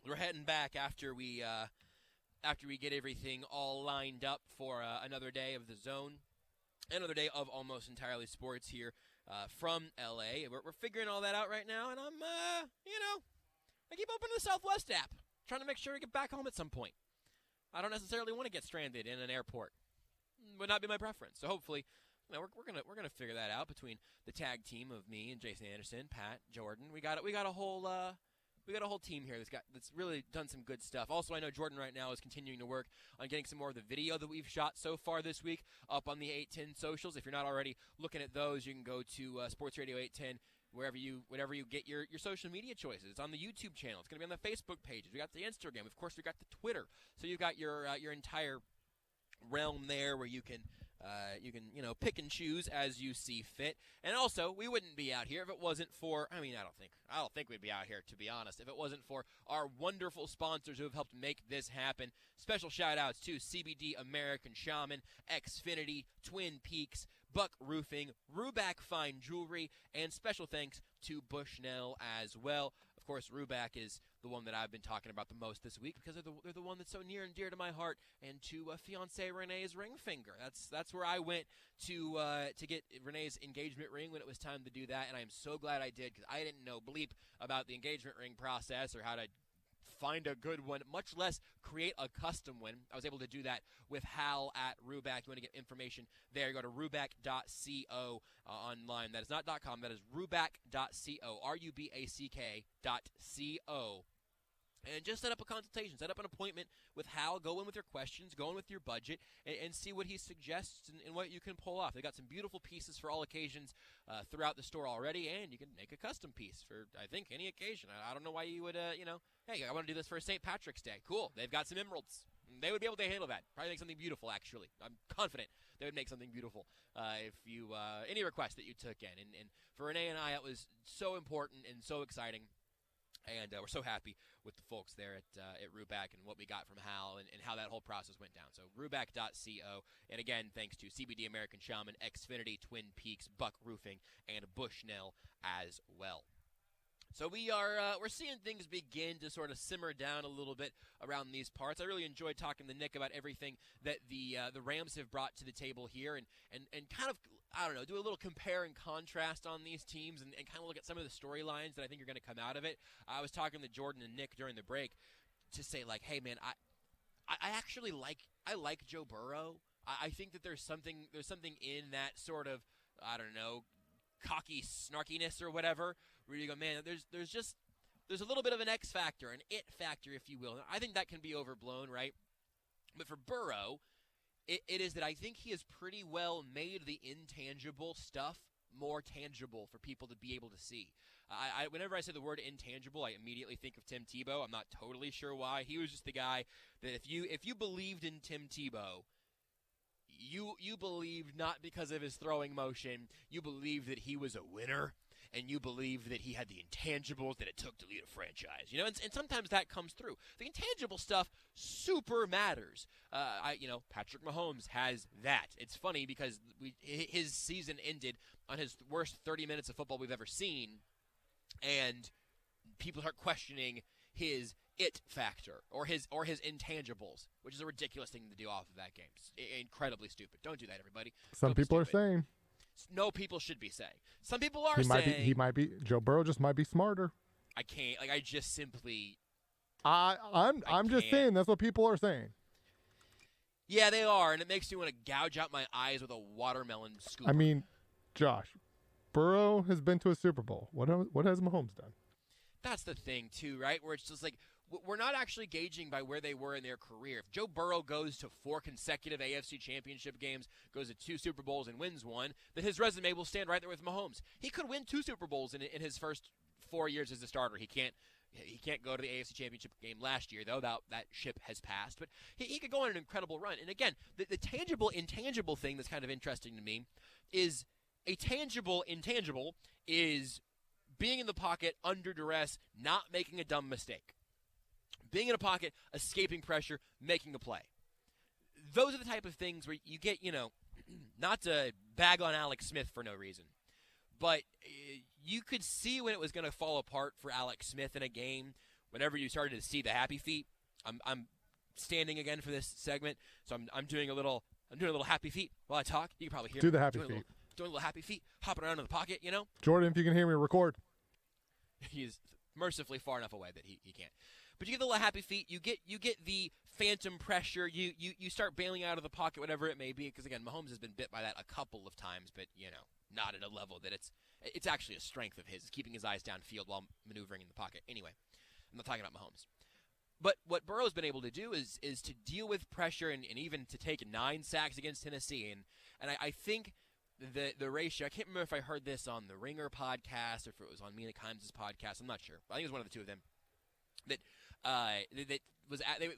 We're heading back after we get everything all lined up for another day of the Zone, another day of Almost Entirely Sports here. From LA. We're figuring all that out right now, and I'm, I keep opening the Southwest app, trying to make sure I get back home at some point. I don't necessarily want to get stranded in an airport. Would not be my preference. So hopefully, we're gonna figure that out between the tag team of me and Jason Anderson, Pat, Jordan. We got a whole team here that's really done some good stuff. Also, I know Jordan right now is continuing to work on getting some more of the video that we've shot so far this week up on the 810 socials. If you're not already looking at those, you can go to Sports Radio 810, whatever you get your social media choices. It's on the YouTube channel. It's going to be on the Facebook pages. We got the Instagram. Of course, we got the Twitter. So you've got your entire realm there where you can pick and choose as you see fit. And also, we wouldn't be out here if it wasn't for, I don't think we'd be out here, to be honest, if it wasn't for our wonderful sponsors who have helped make this happen. Special shout-outs to CBD American Shaman, Xfinity, Twin Peaks, Buck Roofing, Ruback Fine Jewelry, and special thanks to Bushnell as well. Of course, Ruback is the one that I've been talking about the most this week because they're the one that's so near and dear to my heart and to fiancée Renee's ring finger. That's where I went to get Renee's engagement ring when it was time to do that, and I'm so glad I did because I didn't know bleep about the engagement ring process or how to find a good one, much less create a custom one. I was able to do that with Hal at Ruback. You want to get information there, go to ruback.co online. That is not .com, that is ruback.co, ruback.co. And just set up a consultation, set up an appointment with Hal, go in with your questions, go in with your budget, and see what he suggests and what you can pull off. They've got some beautiful pieces for all occasions throughout the store already, and you can make a custom piece for, I think, any occasion. I don't know why you would, hey, I want to do this for St. Patrick's Day. Cool. They've got some emeralds. They would be able to handle that. Probably make something beautiful, actually. I'm confident they would make something beautiful if you, any request that you took in. And for Renee and I, it was so important and so exciting. And we're so happy with the folks there at Ruback and what we got from Hal and how that whole process went down. So ruback.co. And again, thanks to CBD American Shaman, Xfinity, Twin Peaks, Buck Roofing, and Bushnell as well. So we're seeing things begin to sort of simmer down a little bit around these parts. I really enjoyed talking to Nick about everything that the Rams have brought to the table here and kind of, I don't know, do a little compare and contrast on these teams and kind of look at some of the storylines that I think are going to come out of it. I was talking to Jordan and Nick during the break to say, like, hey, man, I actually like Joe Burrow. I think that there's something in that sort of, I don't know, cocky snarkiness or whatever, where you go, man, there's a little bit of an X factor, an it factor, if you will. And I think that can be overblown, right? But for Burrow, it is that I think he has pretty well made the intangible stuff more tangible for people to be able to see. Whenever I say the word intangible, I immediately think of Tim Tebow. I'm not totally sure why. He was just the guy that if you believed in Tim Tebow, you believed not because of his throwing motion, you believed that he was a winner, and you believed that he had the intangibles that it took to lead a franchise. You know, and sometimes that comes through. The intangible stuff super matters. Patrick Mahomes has that. It's funny because his season ended on his worst 30 minutes of football we've ever seen, and people start questioning his it factor or his intangibles, which is a ridiculous thing to do off of that game. It's incredibly stupid. Don't do that, everybody. Some people are saying. No, people should be saying. Some people are saying. Joe Burrow just might be smarter. I can't. I just simply. I'm just saying that's what people are saying. Yeah, they are, and it makes me want to gouge out my eyes with a watermelon scoop. I mean, Josh, Burrow has been to a Super Bowl. What has Mahomes done? That's the thing, too, right? Where it's just like, we're not actually gauging by where they were in their career. If Joe Burrow goes to 4 consecutive AFC championship games, goes to 2 Super Bowls and wins one, then his resume will stand right there with Mahomes. He could win 2 Super Bowls in his first 4 years as a starter. He can't go to the AFC championship game last year, though. That ship has passed. But he could go on an incredible run. And again, the tangible, intangible thing that's kind of interesting to me is a tangible, intangible is being in the pocket under duress, not making a dumb mistake. Being in a pocket, escaping pressure, making a play. Those are the type of things where you get, not to bag on Alex Smith for no reason, but you could see when it was going to fall apart for Alex Smith in a game whenever you started to see the happy feet. I'm standing again for this segment, so I'm doing a little happy feet while I talk. You can probably hear Do me. the happy feet. Doing a little happy feet, hopping around in the pocket, Jordan, if you can hear me, record. He's mercifully far enough away that he can't. But you get the little happy feet. You get the phantom pressure. You start bailing out of the pocket, whatever it may be. Because again, Mahomes has been bit by that a couple of times, but not at a level that it's actually a strength of his. Is keeping his eyes downfield while maneuvering in the pocket. Anyway, I'm not talking about Mahomes. But what Burrow's been able to do is to deal with pressure and even to take 9 sacks against Tennessee. And I think the ratio, I can't remember if I heard this on the Ringer podcast or if it was on Mina Kimes' podcast. I'm not sure. I think it was one of the two of them. They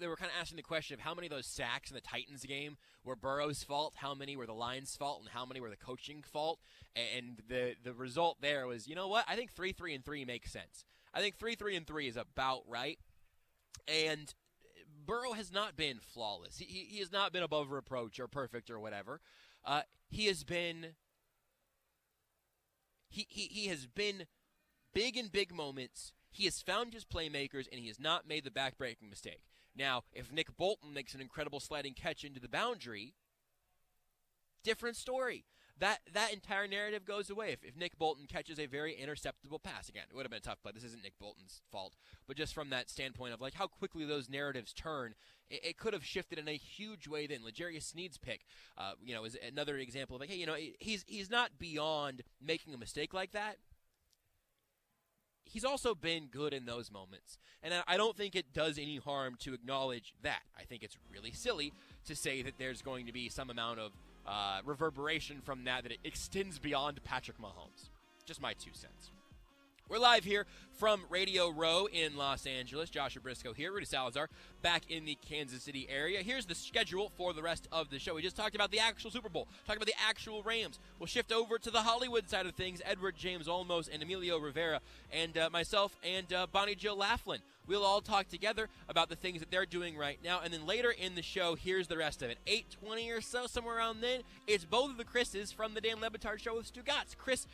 were kind of asking the question of how many of those sacks in the Titans game were Burrow's fault, how many were the Lions' fault, and how many were the coaching fault. And the result there was, you know what? I think 3-3-3 makes sense. I think 3-3-3 is about right. And Burrow has not been flawless. He has not been above reproach or perfect or whatever. He has been big in big moments. He has found his playmakers, and he has not made the back-breaking mistake. Now, if Nick Bolton makes an incredible sliding catch into the boundary, different story. That entire narrative goes away. If Nick Bolton catches a very interceptable pass, again, it would have been a tough play. This isn't Nick Bolton's fault. But just from that standpoint of how quickly those narratives turn, it could have shifted in a huge way then. L'Jarius Sneed's pick, is another example of he's not beyond making a mistake like that. he's also been good in those moments. And I don't think it does any harm to acknowledge that. I think it's really silly to say that there's going to be some amount of reverberation from that it extends beyond Patrick Mahomes. Just my 2 cents. We're live here from Radio Row in Los Angeles. Joshua Brisco here, Rudy Salazar back in the Kansas City area. Here's the schedule for the rest of the show. We just talked about the actual Super Bowl, talked about the actual Rams. We'll shift over to the Hollywood side of things. Edward James Olmos and Emilio Rivera and myself and Bonnie Jill Laughlin. We'll all talk together about the things that they're doing right now. And then later in the show, here's the rest of it. 8:20 or so, somewhere around then, it's both of the Chris's from the Dan LeBatard Show with Stu Gatz. Chris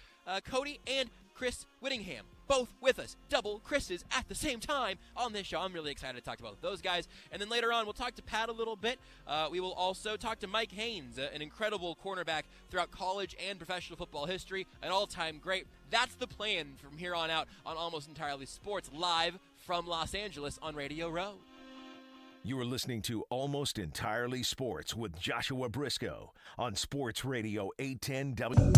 Cote and Chris Wittyngham, both with us. Double Chris's at the same time on this show. I'm really excited to talk about those guys. And then later on, we'll talk to Pat a little bit. We will also talk to Mike Haynes, an incredible cornerback throughout college and professional football history, an all-time great. That's the plan from here on out on Almost Entirely Sports, live from Los Angeles on Radio Row. You are listening to Almost Entirely Sports with Joshua Brisco on Sports Radio 810 W.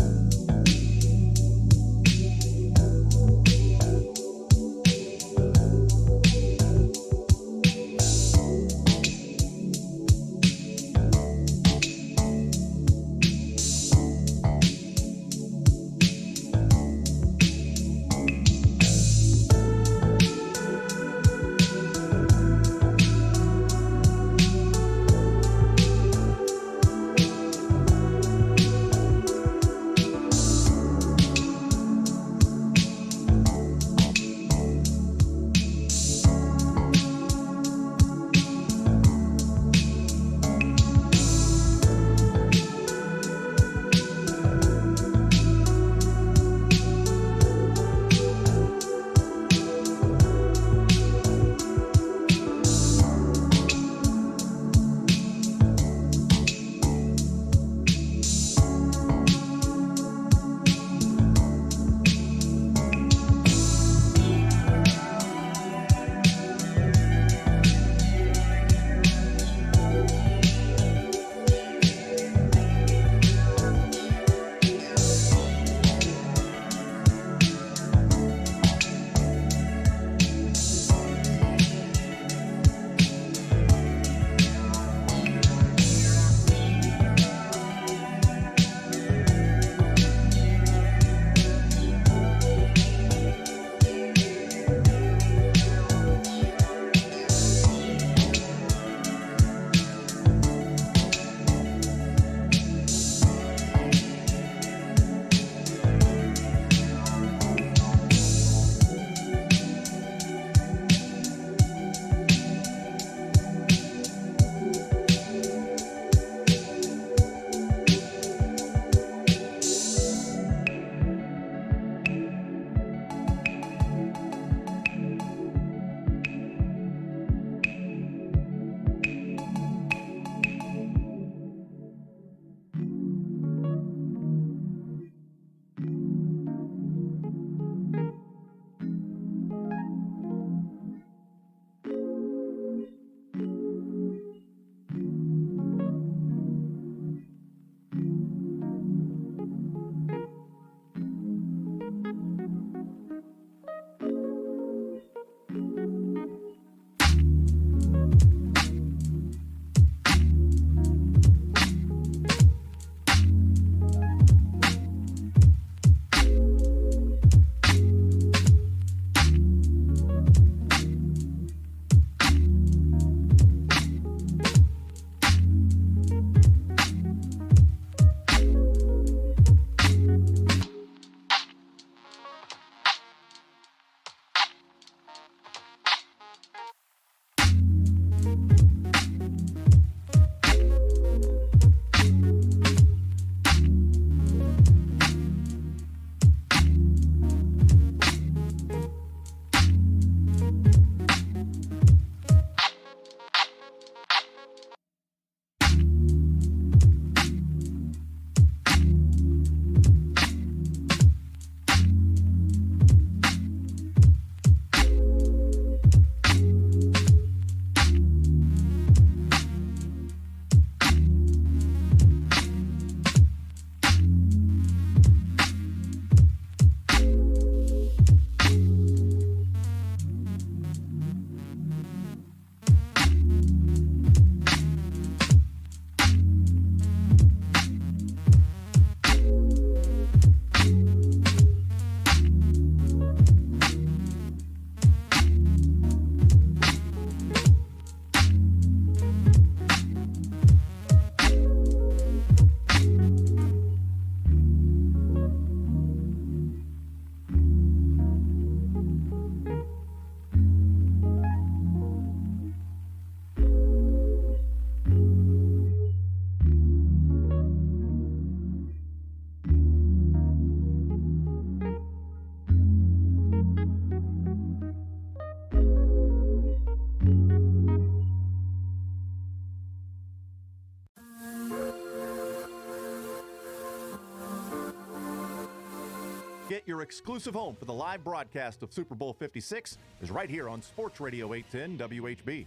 Get your exclusive home for the live broadcast of Super Bowl 56 is right here on Sports Radio 810 WHB.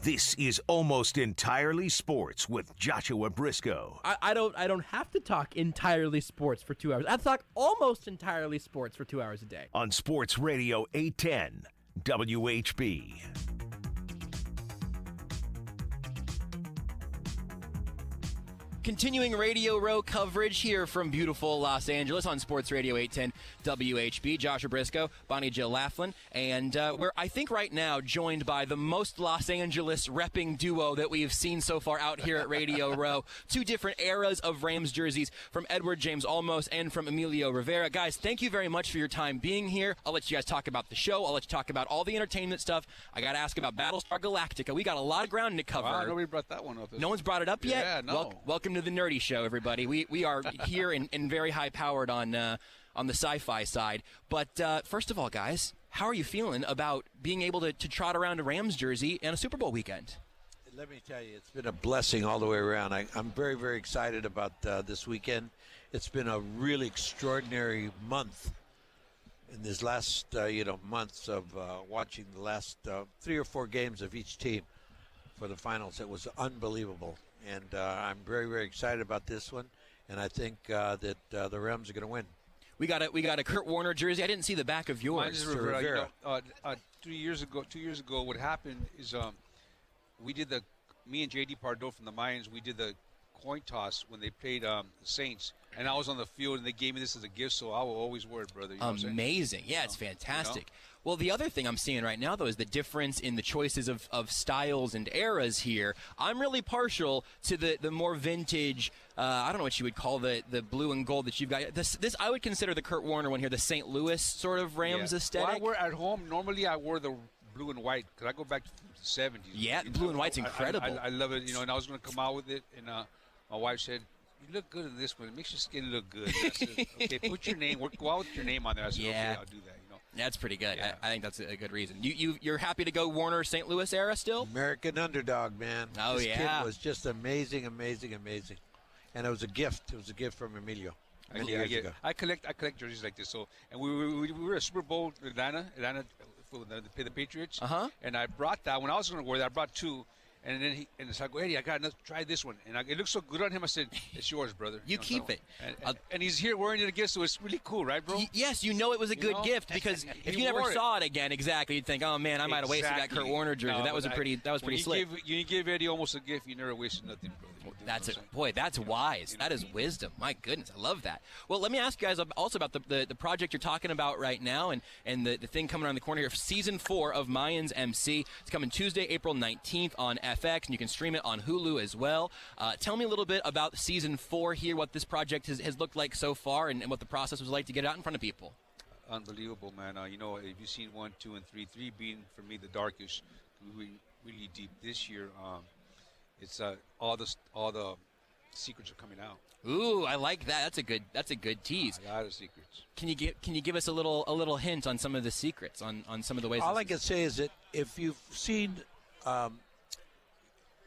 This is Almost Entirely Sports with Joshua Brisco. I don't have to talk entirely sports for 2 hours. I have to talk almost entirely sports for 2 hours a day. On Sports Radio 810 WHB. Continuing Radio Row coverage here from beautiful Los Angeles on Sports Radio 810 WHB. Joshua Brisco, Bonnie Jill Laughlin, and we're, I think right now, joined by the most Los Angeles repping duo that we have seen so far out here at Radio Row. Two different eras of Rams jerseys from Edward James Olmos and from Emilio Rivera. Guys, thank you very much for your time being here. I'll let you guys talk about the show. I'll let you talk about all the entertainment stuff. I got to ask about Battlestar Galactica. We got a lot of ground to cover. Wow, nobody brought that one up. No one's brought it up yet? Yeah, no. Welcome to the Nerdy Show, everybody. We are here and very high-powered on the sci-fi side. But first of all, guys, how are you feeling about being able to trot around a Rams jersey in a Super Bowl weekend? Let me tell you, it's been a blessing all the way around. I'm very, very excited about this weekend. It's been a really extraordinary month in this last, months of watching the last 3 or 4 games of each team for the finals. It was unbelievable. And I'm very, very excited about this one, and I think that the Rams are going to win. We got a Kurt Warner jersey. I didn't see the back of yours. Mine is Rivera. You know, 2 years ago, what happened is me and J.D. Pardo from the Mayans, we did the coin toss when they played the Saints, and I was on the field, and they gave me this as a gift, so I will always wear it, brother. You know Amazing. Yeah, it's fantastic. Well, the other thing I'm seeing right now, though, is the difference in the choices of styles and eras here. I'm really partial to the more vintage, I don't know what you would call the blue and gold that you've got. This I would consider the Kurt Warner one here, the St. Louis sort of Rams aesthetic. Well, I wear at home, normally I wore the blue and white, because I go back to the 70s. Yeah, blue and white's incredible. I love it, and I was going to come out with it, and my wife said, "You look good in this one. It makes your skin look good." I said, "Okay, put your name. Go out with your name on there." I said, "Okay, I'll do that." That's pretty good. Yeah. I think that's a good reason. You're happy to go Warner St. Louis era still? American underdog, man. Oh, this yeah. kid was just amazing, amazing, amazing. And it was a gift. It was a gift from Emilio. I collect jerseys like this. So, and we were at Super Bowl in Atlanta for the Patriots. And I brought that. When I was going to wear that, I brought 2. And then so I go, Eddie, I got another. Try this one. And it looks so good on him. I said, "It's yours, brother. You keep it." And he's here wearing it again, so it's really cool, right, bro? Yes, it was a good gift because if you never saw it again, exactly, you'd think, "Oh man, I might have wasted that Kurt Warner jersey." No, that was pretty slick. You give Eddie almost a gift. You never wasted nothing, brother. That's it, boy. That's wise. That is wisdom. My goodness, I love that. Well, let me ask you guys also about the project you're talking about right now, and the thing coming around the corner here. Season 4 of Mayans MC. It's coming Tuesday, April 19th on FX, and you can stream it on Hulu as well. Tell me a little bit about Season 4 here, what this project has looked like so far, and what the process was like to get it out in front of people. Unbelievable, man. If you've seen 1, 2, and 3 being for me the darkest, really deep this year. It's all the secrets are coming out. Ooh, I like that. That's a good tease. A lot of secrets. Can you give us a little hint on some of the secrets on some of the ways? All I can say is that if you've seen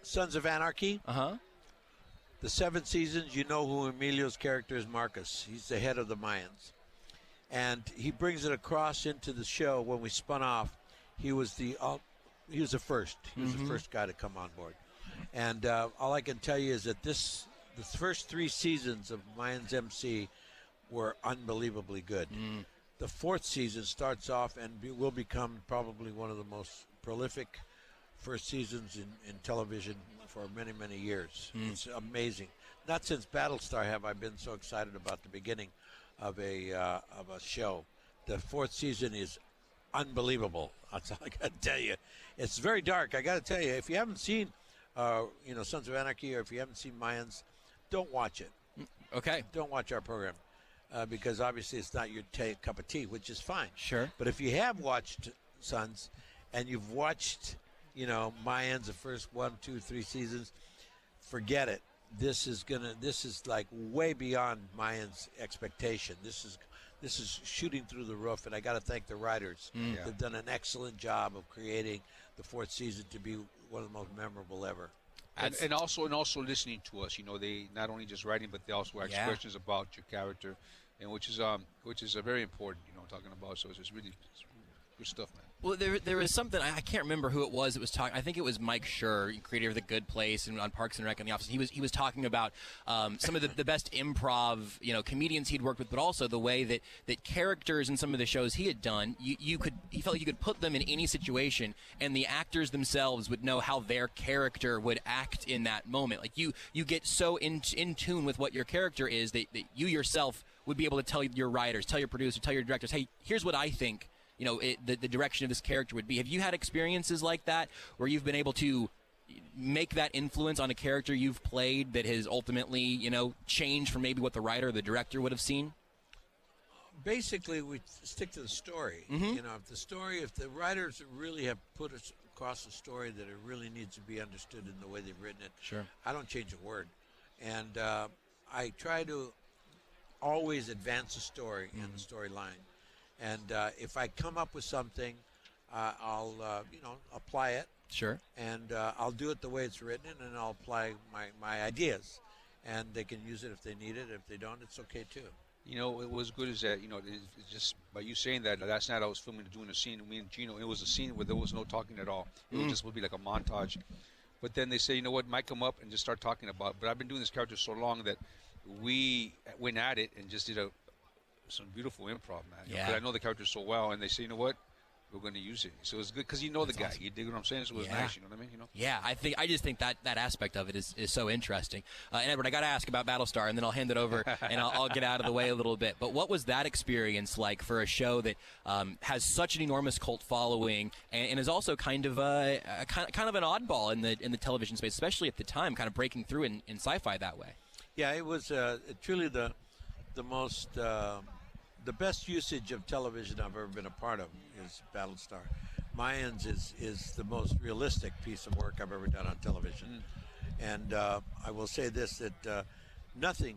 Sons of Anarchy, the 7 seasons, you know who Emilio's character is. Marcus. He's the head of the Mayans, and he brings it across into the show. When we spun off, he was the first. He was the first guy to come on board. And all I can tell you is that the first 3 seasons of Mayans MC were unbelievably good. The 4th season starts off and will become probably one of the most prolific first seasons in television for many, many years. It's amazing. Not since Battlestar have I been so excited about the beginning of a show. The 4th season is unbelievable. That's all I got to tell you. It's very dark. I got to tell you, if you haven't seen Sons of Anarchy, or if you haven't seen Mayans, don't watch it. Okay. Don't watch our program because obviously it's not your cup of tea, which is fine. Sure. But if you have watched Sons and you've watched, Mayans the first 1, 2, 3 seasons, forget it. This is like way beyond Mayans' expectation. This is shooting through the roof, and I got to thank the writers. They've done an excellent job of creating the 4th season to be one of the most memorable ever. And also listening to us. They not only just writing, but they also ask questions about your character, and which is very important. Talking about. So it's really good stuff, man. Well, there was something, I can't remember who it was that was talking. I think it was Mike Schur, creator of The Good Place and on Parks and Rec and The Office. He was talking about some of the best improv comedians he'd worked with, but also the way that characters in some of the shows he had done, he felt like you could put them in any situation, and the actors themselves would know how their character would act in that moment. Like you get so in tune with what your character is that you yourself would be able to tell your writers, tell your producers, tell your directors, hey, here's what I think the direction of this character would be. Have you had experiences like that where you've been able to make that influence on a character you've played that has ultimately, changed from maybe what the writer or the director would have seen? Basically, we stick to the story. If the writers really have put us across a story that it really needs to be understood in the way they've written it, sure, I don't change a word. And I try to always advance the story and the storyline. And if I come up with something, I'll apply it. Sure. And I'll do it the way it's written, and then I'll apply my ideas. And they can use it if they need it. If they don't, it's okay too. It was good is that, it's just by you saying that, last night I was doing a scene with me and Gino, and it was a scene where there was no talking at all. It would be like a montage. But then they say, might come up and just start talking about it. But I've been doing this character so long that we went at it and just did some beautiful improv, man. Yeah. But I know the character so well, and they say, we're going to use it. So it's good because the guy. Awesome. You dig what I'm saying? So it was nice. You know what I mean? Yeah, I just think that aspect of it is so interesting. And Edward, I got to ask about Battlestar, and then I'll hand it over, and I'll get out of the way a little bit. But what was that experience like for a show that has such an enormous cult following and is also kind of an oddball in the television space, especially at the time, kind of breaking through in sci-fi that way? Yeah, it was truly the most. The best usage of television I've ever been a part of is Battlestar. Mayans is the most realistic piece of work I've ever done on television. And I will say this, that nothing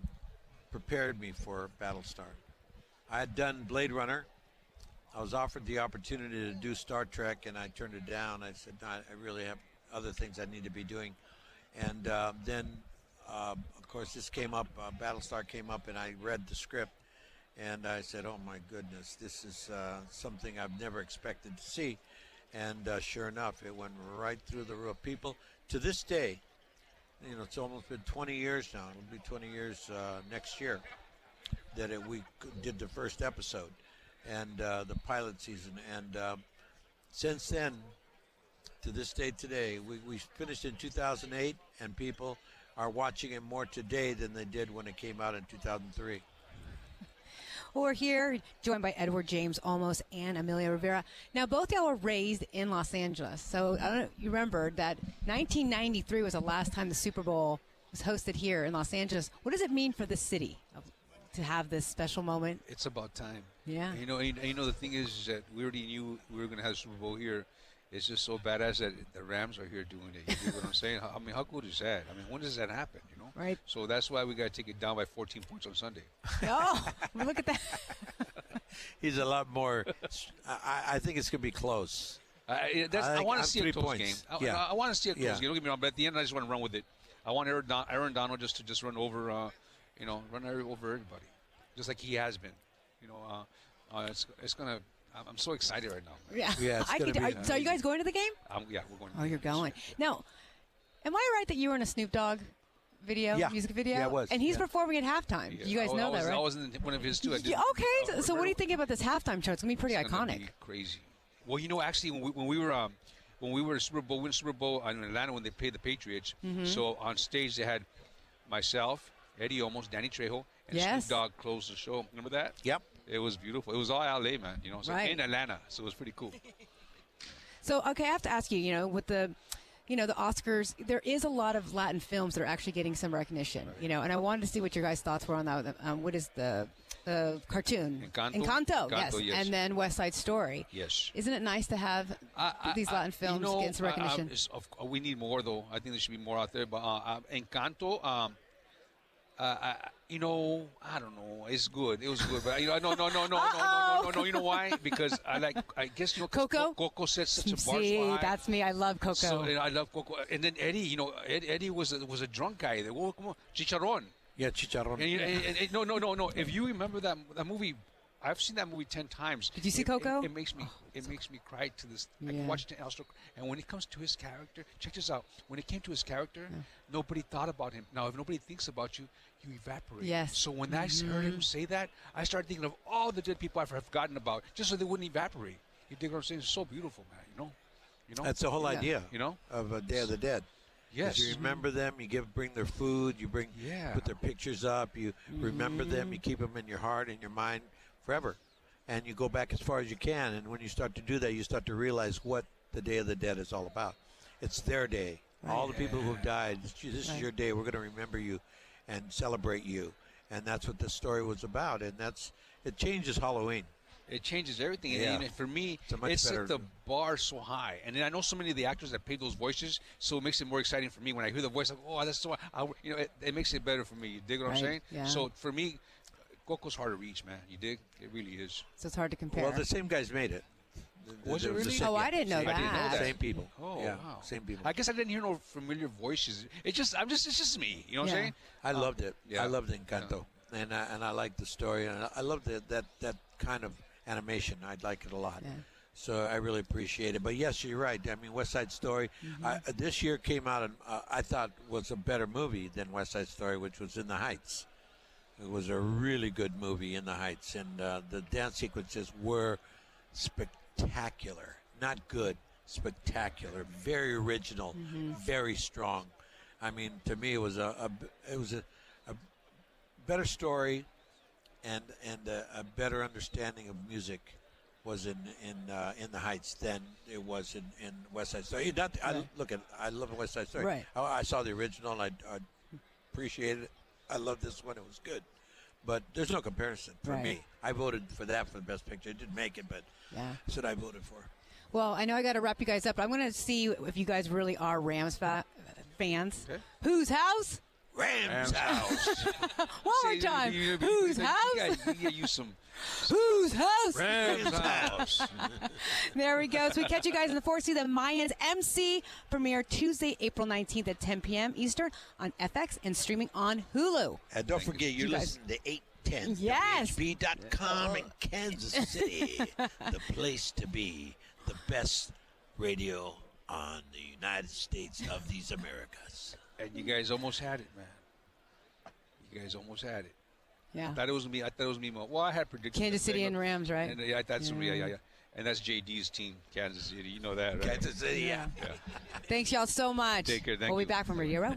prepared me for Battlestar. I had done Blade Runner. I was offered the opportunity to do Star Trek, and I turned it down. I said, no, I really have other things I need to be doing. And then, of course, this came up, Battlestar came up, and I read the script. And I said, oh, my goodness, this is something I've never expected to see. And sure enough, it went right through the roof. People, to this day, it's almost been 20 years now. It'll be 20 years next year that we did the first episode and the pilot season. And since then, to this day today, we finished in 2008, and people are watching it more today than they did when it came out in 2003. We're here, joined by Edward James Olmos and Emilio Rivera. Now, both y'all were raised in Los Angeles. So, I don't know if you remember that 1993 was the last time the Super Bowl was hosted here in Los Angeles. What does it mean for the city to have this special moment? It's about time. Yeah. The thing is that we already knew we were going to have the Super Bowl here. It's just so badass that the Rams are here doing it. You know what I'm saying? I mean, how cool is that? I mean, when does that happen, Right. So that's why we got to take it down by 14 points on Sunday. Oh, look at that. He's a lot more. I think it's going to be close. I want to see a close game. I want to see a close game. Don't get me wrong, but at the end, I just want to run with it. I want Aaron Donald just to run over, run over everybody, just like he has been. It's going to. I'm so excited right now. Yeah. So are you guys going to the game? Yeah, we're going. Oh, you're going. Now, am I right that you were in a Snoop Dogg music video? Yeah, I was. And he's performing at halftime. Yeah. You guys know that, right? I was in one of his too. Okay, so what do you think about this halftime show? It's going to be pretty iconic. Be crazy. Well, actually, when we were in Super Bowl in Atlanta when they played the Patriots, so on stage they had myself, Eddie Olmos, Danny Trejo, and Snoop Dogg closed the show. Remember that? Yep. It was beautiful. It was all LA, man. So right. In Atlanta, so it was pretty cool. So, okay, I have to ask you, with the Oscars, there is a lot of Latin films that are actually getting some recognition, and I wanted to see what your guys' thoughts were on that. What is the cartoon? Encanto, yes. And then West Side Story. Yes. Isn't it nice to have these Latin films getting some recognition? We need more, though. I think there should be more out there. But Encanto, You know, I don't know. It's good. It was good, but no. You know why? Because I guess Coco. Coco set such a bar so See, high. that's me. I love Coco. So I love Coco. And then Eddie, Eddie was a drunk guy. Come on, Chicharron. Yeah, Chicharron. And no. If you remember that movie, I've seen that movie 10 times. Did you see Coco? It makes me cry to this. I can watch it and and when it comes to his character, check this out. When it came to his character, nobody thought about him. Now, if nobody thinks about you, you evaporate. Yes. So when I heard him say that, I started thinking of all the dead people I've forgotten about, just so they wouldn't evaporate. You dig what I'm saying? It's so beautiful, man. You know. That's the whole idea. You know, of a Day of the Dead. Yes. You remember them. You bring their food. You put their pictures up. You remember them. You keep them in your heart and your mind forever. And you go back as far as you can. And when you start to do that, you start to realize what the Day of the Dead is all about. It's their day. Right. All the people who have died, this is your day. We're going to remember you and celebrate you. And that's what this story was about. And it changes Halloween. It changes everything. Yeah. And for me, it set the bar so high. And then I know so many of the actors that paid those voices, so it makes it more exciting for me. When I hear the voice, that's so. It makes it better for me. You dig what I'm saying? Yeah. So for me, Coco's hard to reach, man. You dig? It really is. So it's hard to compare. Well, the same guys made it. Was it really? I didn't know that. I didn't know that. Same people. Oh, yeah, wow. Same people. I guess I didn't hear no familiar voices. It's just me. You know what I'm saying? I loved it. Yeah. I loved Encanto, and I liked the story, and I loved that kind of animation. I like it a lot. Yeah. So I really appreciate it. But yes, you're right. I mean, West Side Story. This year came out, and I thought was a better movie than West Side Story, which was In the Heights. It was a really good movie, In the Heights, and the dance sequences were spectacular. Not good, spectacular. Very original, very strong. I mean, to me, it was a better story, and a better understanding of music was in the Heights than it was in West Side Story. I love West Side Story. Right. I saw the original, and I appreciated it. I love this one. It was good. But there's no comparison for me. I voted for that for the best picture. It didn't make it, but that's what I voted for. Well, I know I got to wrap you guys up, but I'm going to see if you guys really are Rams fans. Okay. Whose house? Rams house. One more time. Whose house? You use some. Whose house? Rams house. There we go. So we catch you guys in the 4C, the Mayans MC premiere Tuesday, April 19th at 10 p.m. Eastern on FX and streaming on Hulu. And don't forget, you're listening to 810 Yes. WHB.com in Kansas City. The place to be. The best radio on the United States of these Americas. And you guys almost had it, man. You guys almost had it. Yeah. I thought it was me. Well, I had predicted Kansas City and Rams, right? And I thought yeah. And that's JD's team, Kansas City. You know that, right? Kansas City, yeah. Thanks, y'all, so much. Take care. Thank we'll you. be back from Radio Row.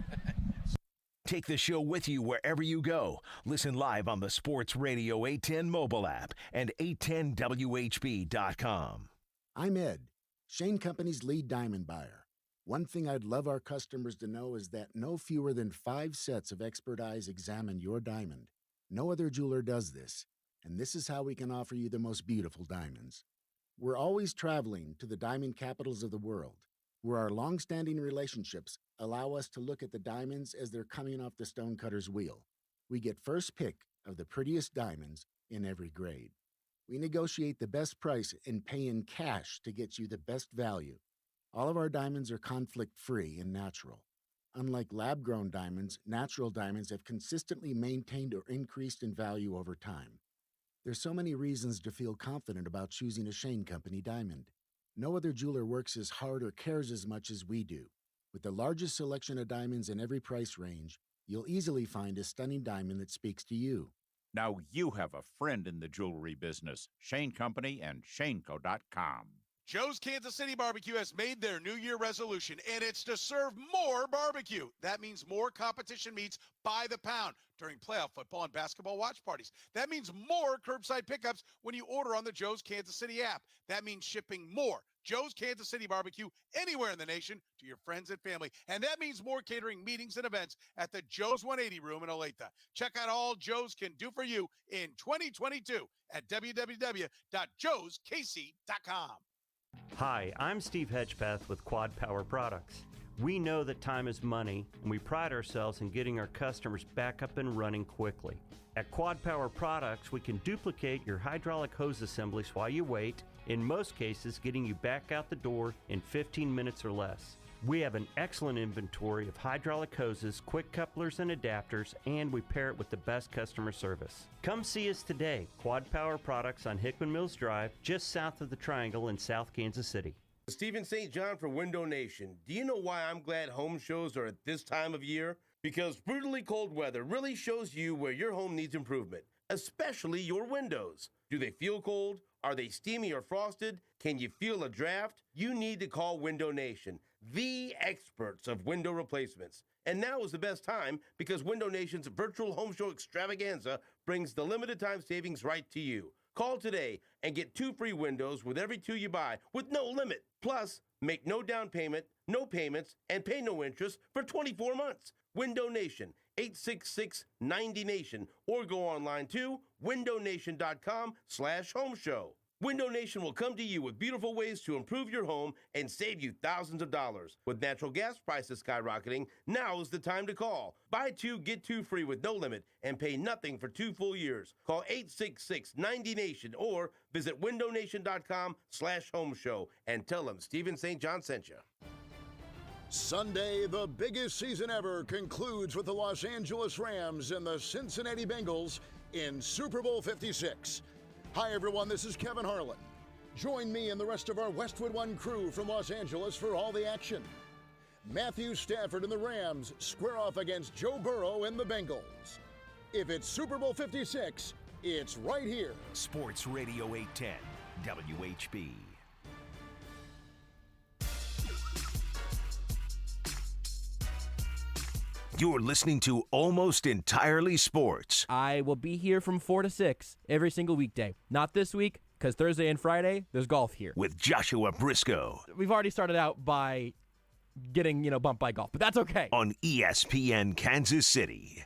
Take the show with you wherever you go. Listen live on the Sports Radio 810 mobile app and 810WHB.com. I'm Ed, Shane Company's lead diamond buyer. One thing I'd love our customers to know is that no fewer than 5 sets of expert eyes examine your diamond. No other jeweler does this, and this is how we can offer you the most beautiful diamonds. We're always traveling to the diamond capitals of the world, where our long-standing relationships allow us to look at the diamonds as they're coming off the stonecutter's wheel. We get first pick of the prettiest diamonds in every grade. We negotiate the best price and pay in cash to get you the best value. All of our diamonds are conflict-free and natural. Unlike lab-grown diamonds, natural diamonds have consistently maintained or increased in value over time. There's so many reasons to feel confident about choosing a Shane Company diamond. No other jeweler works as hard or cares as much as we do. With the largest selection of diamonds in every price range, you'll easily find a stunning diamond that speaks to you. Now you have a friend in the jewelry business. Shane Company and ShaneCo.com. Joe's Kansas City Barbecue has made their New Year resolution, and it's to serve more barbecue. That means more competition meats by the pound during playoff football and basketball watch parties. That means more curbside pickups when you order on the Joe's Kansas City app. That means shipping more Joe's Kansas City Barbecue anywhere in the nation to your friends and family. And that means more catering meetings and events at the Joe's 180 room in Olathe. Check out all Joe's can do for you in 2022 at www.joeskc.com. Hi, I'm Steve Hedgepeth with Quad Power Products. We know that time is money, and we pride ourselves in getting our customers back up and running quickly. At Quad Power Products, we can duplicate your hydraulic hose assemblies while you wait, in most cases getting you back out the door in 15 minutes or less. We have an excellent inventory of hydraulic hoses, quick couplers, and adapters, and we pair it with the best customer service. Come see us today, Quad Power Products on Hickman Mills Drive, just south of the Triangle in South Kansas City. Stephen St. John for Window Nation. Do you know why I'm glad home shows are at this time of year? Because brutally cold weather really shows you where your home needs improvement, especially your windows. Do they feel cold? Are they steamy or frosted? Can you feel a draft? You need to call Window Nation, the experts of window replacements. And now is the best time because Window Nation's virtual home show extravaganza brings the limited time savings right to you. Call today and get 2 free windows with every 2 you buy with no limit. Plus, make no down payment, no payments, and pay no interest for 24 months. Window Nation, 866-90NATION, or go online to windownation.com/home show. Window Nation will come to you with beautiful ways to improve your home and save you thousands of dollars. With natural gas prices skyrocketing, now is the time to call. Buy 2, get 2 free with no limit and pay nothing for 2 full years. Call 866-90NATION or visit windownation.com/home show and tell them Stephen St. John sent you. Sunday, the biggest season ever, concludes with the Los Angeles Rams and the Cincinnati Bengals in Super Bowl 56. Hi, everyone. This is Kevin Harlan. Join me and the rest of our Westwood One crew from Los Angeles for all the action. Matthew Stafford and the Rams square off against Joe Burrow and the Bengals. If it's Super Bowl 56, it's right here. Sports Radio 810, WHB. You're listening to Almost Entirely Sports. I will be here from 4 to 6 every single weekday. Not this week, because Thursday and Friday, there's golf here. With Joshua Brisco. We've already started out by getting, bumped by golf, but that's okay. On ESPN Kansas City.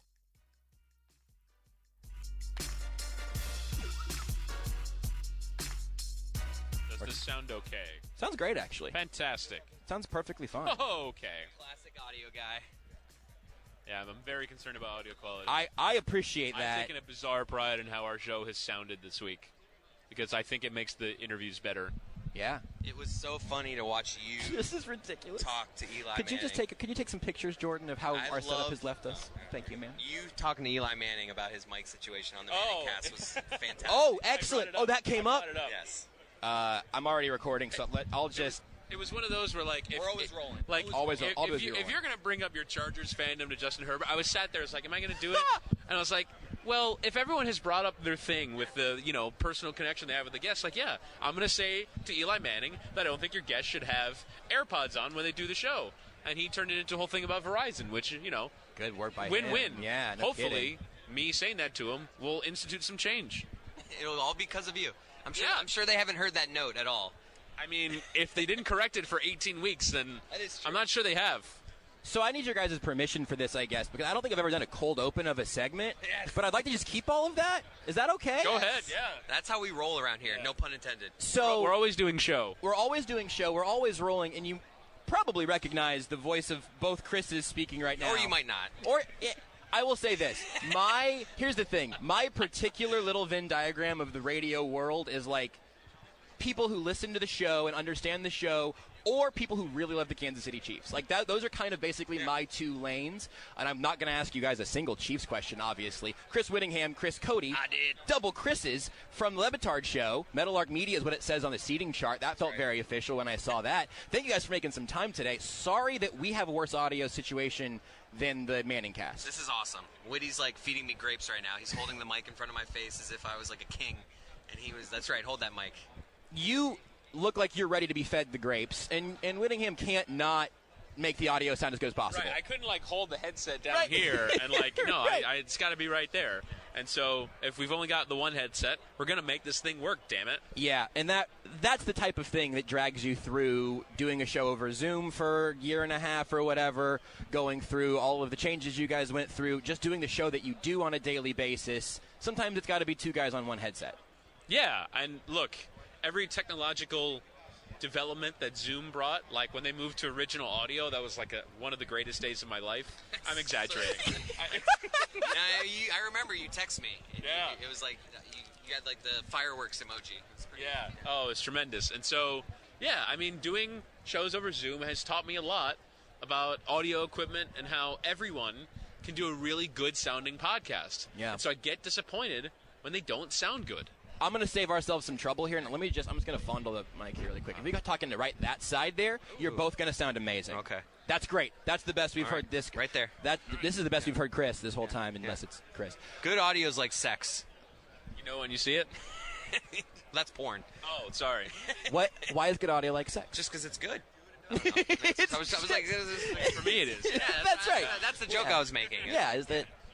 Does this sound okay? Sounds great, actually. Fantastic. Sounds perfectly fine. Oh, okay. Classic audio guy. Yeah, I'm very concerned about audio quality. I appreciate that. I've taken a bizarre pride in how our show has sounded this week because I think it makes the interviews better. Yeah. It was so funny to watch you. This is ridiculous. Talk to Eli Could you Manning. could you take some pictures, Jordan, of how our setup has left us? Thank you, man. You talking to Eli Manning about his mic situation on the Manning cast was fantastic. Oh, excellent. Oh, that came up? Yes. I'm already recording, so I'll just... It was one of those where, like, we're always rolling. Like, always if rolling. you're going to bring up your Chargers fandom to Justin Herbert, I was sat there, it's like, am I going to do it? And I was like, well, if everyone has brought up their thing with the, personal connection they have with the guests, like, yeah, I'm going to say to Eli Manning that I don't think your guests should have AirPods on when they do the show. And he turned it into a whole thing about Verizon, which, good work by win-win. him. Yeah, no Hopefully, kidding. me saying that to him will institute some change. It'll all be because of you. I'm sure they haven't heard that note at all. I mean, if they didn't correct it for 18 weeks, then I'm not sure they have. So I need your guys' permission for this, I guess, because I don't think I've ever done a cold open of a segment. Yes. But I'd like to just keep all of that. Is that okay? Go ahead, yeah. That's how we roll around here, no pun intended. So we're always doing show. We're always doing show. We're always rolling, and you probably recognize the voice of both Chris's speaking right now. Or you might not. I will say this. Here's the thing. My particular little Venn diagram of the radio world is like people who listen to the show and understand the show, or people who really love the Kansas City Chiefs. Like that, those are kind of basically my 2 lanes. And I'm not going to ask you guys a single Chiefs question, obviously. Chris Wittyngham, Chris Cote. I did. Double Chris's from the LeBatard Show. Meadowlark Media is what it says on the seating chart. That felt very official when I saw that. Thank you guys for making some time today. Sorry that we have a worse audio situation than the Manning cast. This is awesome. Whitty's like feeding me grapes right now. He's holding the mic in front of my face as if I was like a king. And he was, that's right, hold that mic. You look like you're ready to be fed the grapes, and Wittyngham can't not make the audio sound as good as possible. Right, I couldn't hold the headset down here and no, right. It's got to be right there. And so if we've only got the one headset, we're going to make this thing work, damn it. Yeah, and that's the type of thing that drags you through doing a show over Zoom for a year and a half or whatever, going through all of the changes you guys went through, just doing the show that you do on a daily basis. Sometimes it's got to be 2 guys on one headset. Yeah, and look, every technological development that Zoom brought. Like when they moved to original audio, that was like one of the greatest days of my life. I'm exaggerating. I remember you text me. Yeah. It was like you had like the fireworks emoji. Yeah. Oh, it's tremendous. And so, yeah, I mean, doing shows over Zoom has taught me a lot about audio equipment and how everyone can do a really good sounding podcast. Yeah. And so I get disappointed when they don't sound good. I'm going to save ourselves some trouble here, and I'm just going to fondle the mic here really quick. If we got talking to that side there, you're both going to sound amazing. Okay. That's great. That's the best we've heard this. Right there. This is the best we've heard Chris this whole time, unless it's Chris. Good audio is like sex. You know when you see it? That's porn. Oh, sorry. Why is good audio like sex? Just because it's good. I was like, for me it is. Yeah, that's right. That's the joke I was making.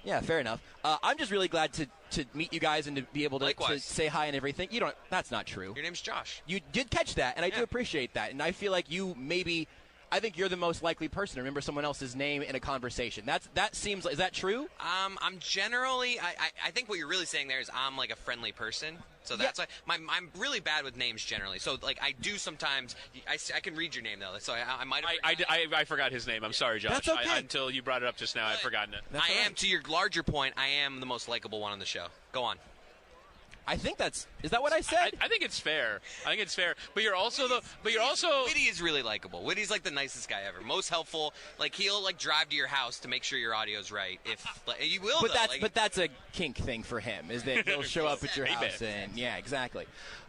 Yeah, fair enough. I'm just really glad to meet you guys and to be able to say hi and everything. That's not true. Your name's Josh. You did catch that, and I do appreciate that. And I feel like I think you're the most likely person to remember someone else's name in a conversation. That seems like, is that true? I'm generally, I think what you're really saying there is I'm like a friendly person. So that's why I'm really bad with names generally. So like I do sometimes, I can read your name though. So I might have. I forgot his name. I'm sorry, Josh. That's okay. Until you brought it up just now, I'd forgotten it. To your larger point, I am the most likable one on the show. Go on. I think is that what I said? I think it's fair. But you're also Witty is really likable. Witty's like the nicest guy ever. Most helpful. Like he'll like drive to your house to make sure your audio's right. If you will, but that's a kink thing for him. Is that he'll show up at your house and yeah, exactly.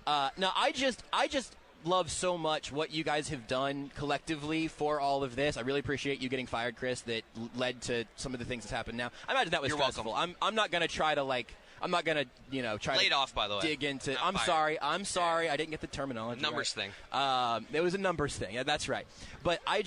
Now I just love so much what you guys have done collectively for all of this. I really appreciate you getting fired, Chris. That led to some of the things that's happened now. I imagine that was stressful. Welcome. I'm not going to try to I'm not going to, try laid to off, by the way. dig into. Not I'm fired. sorry. I didn't get the terminology. Numbers right. thing. It was a numbers thing. Yeah, that's right. But I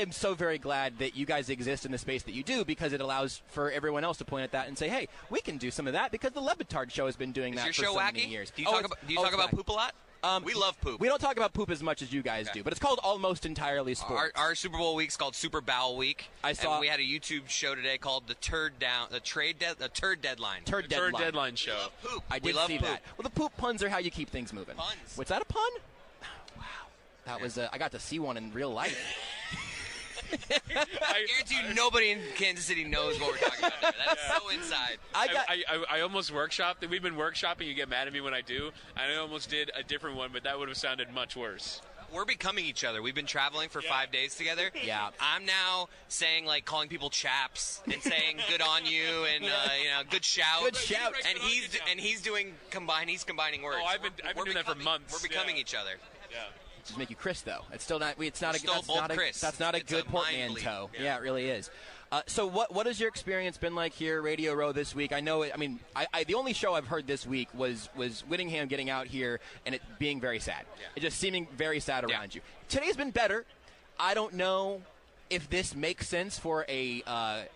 am so very glad that you guys exist in the space that you do, because it allows for everyone else to point at that and say, hey, we can do some of that, because the LeBatard Show has been doing that your for show so wacky? many years. Do you talk about poop a lot? We love poop. We don't talk about poop as much as you guys do, but it's called Almost Entirely Sports. Our Super Bowl week's called Super Bowel Week. And we had a YouTube show today called the Turd Deadline. Turd Deadline Show. We love poop. I did see that. Well, the poop puns are how you keep things moving. Puns. Was that a pun? Wow. That was I got to see one in real life. I guarantee you nobody in Kansas City knows what we're talking about there. That's so inside. I almost workshopped. We've been workshopping. You get mad at me when I do. And I almost did a different one, but that would have sounded much worse. We're becoming each other. We've been traveling for 5 days together. Yeah. I'm now saying, calling people chaps and saying good on you and, good shout. Good shout. And he's combining words. Oh, I've been doing that for months. We're becoming each other. Yeah. Just make you Chris, though. It's still not. That's not Chris. That's not a good portmanteau. Yeah, it really is. So what has your experience been like here, Radio Row, this week? I know. The only show I've heard this week was Wittyngham getting out here and it being very sad. Yeah. It just seeming very sad around you. Today's been better. I don't know if this makes sense for a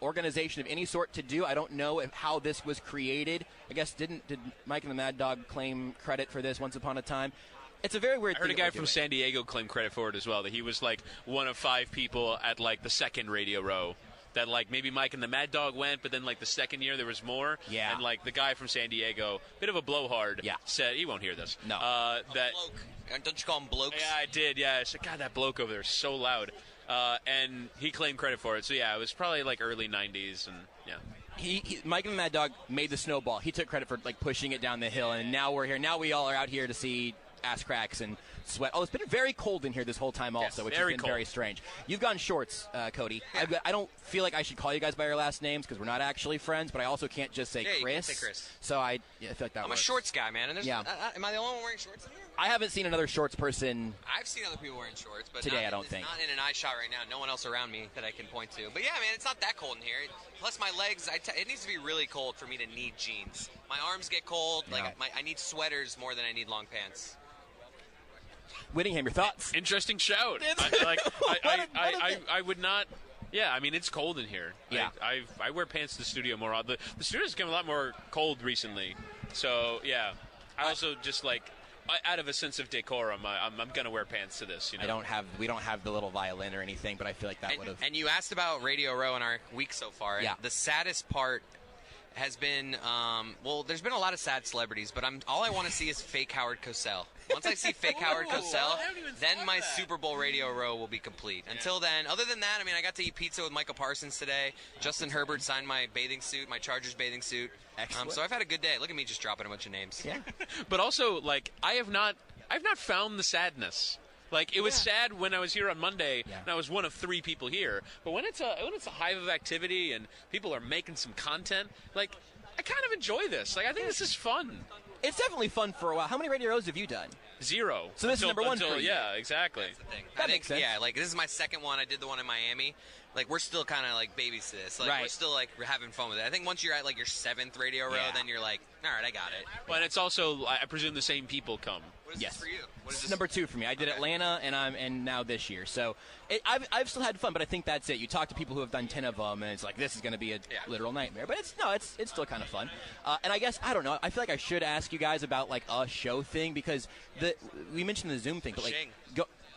organization of any sort to do. I don't know how this was created. I guess did Mike and the Mad Dog claim credit for this once upon a time? It's a very weird thing. I heard a guy from San Diego claim credit for it as well, that he was one of 5 people at the second Radio Row. That maybe Mike and the Mad Dog went, but then the second year there was more. Yeah. And the guy from San Diego, bit of a blowhard, said, he won't hear this. No. That bloke. Don't you call them blokes? Yeah, I did. Yeah, I said, God, that bloke over there is so loud. And he claimed credit for it. So yeah, it was probably early 90s, and yeah. Mike and the Mad Dog made the snowball. He took credit for pushing it down the hill, and now we're here. Now we all are out here to see ass cracks and sweat. Oh, it's been very cold in here this whole time also, which has been very strange. You've gone shorts, Cody. Yeah. I don't feel like I should call you guys by your last names because we're not actually friends, but I also can't just say Chris. You can't say Chris. So I feel like that I'm works. a shorts guy, man. And yeah. Am I the only one wearing shorts in here? I haven't seen another shorts person. I've seen other people wearing shorts, but today I don't think. Not in an eye shot right now. No one else around me that I can point to. But yeah, man, it's not that cold in here. Plus my legs, it needs to be really cold for me to need jeans. My arms get cold. Yeah. I need sweaters more than I need long pants. Whittingham, your thoughts? Interesting shout. I would not. Yeah, it's cold in here. Yeah. I wear pants to the studio more often. The studio's become a lot more cold recently. So, yeah. I also just out of a sense of decorum, I'm going to wear pants to this. We don't have the little violin or anything, but I feel like that would have. And you asked about Radio Row in our week so far. Yeah. The saddest part has been, well, there's been a lot of sad celebrities, but all I want to see is fake Howard Cosell. Once I see fake Howard Cosell, then my Super Bowl radio row will be complete. Until then, other than that, I mean, I got to eat pizza with Michael Parsons today. Justin Herbert signed my bathing suit, my Chargers bathing suit. Excellent. So I've had a good day. Look at me just dropping a bunch of names. Yeah. But also, like, I've not found the sadness. Like, it was sad when I was here on Monday, and I was one of 3 people here. But when it's a hive of activity and people are making some content, like, I kind of enjoy this. Like, I think this is fun. It's definitely fun for a while. How many radio rows have you done? 0. So this is number 1 for you. Yeah, exactly. That's the thing. That makes sense. Yeah, like, this is my second one. I did the one in Miami. Like, we're still kind of, like, babies to this. Like, Right. we're still, like, we're having fun with it. I think once you're at, like, your 7th radio row, then you're like, all right, I got it. But it's also, I presume the same people come. What is Yes. this for you? What is this? Number 2 for me. I did Atlanta and now this year. So I've still had fun, but I think that's it. You talk to people who have done 10 of them, and it's like this is going to be a literal nightmare. But it's still kind of fun. And I guess I don't know. I feel like I should ask you guys about like a show thing because we mentioned the Zoom thing, but like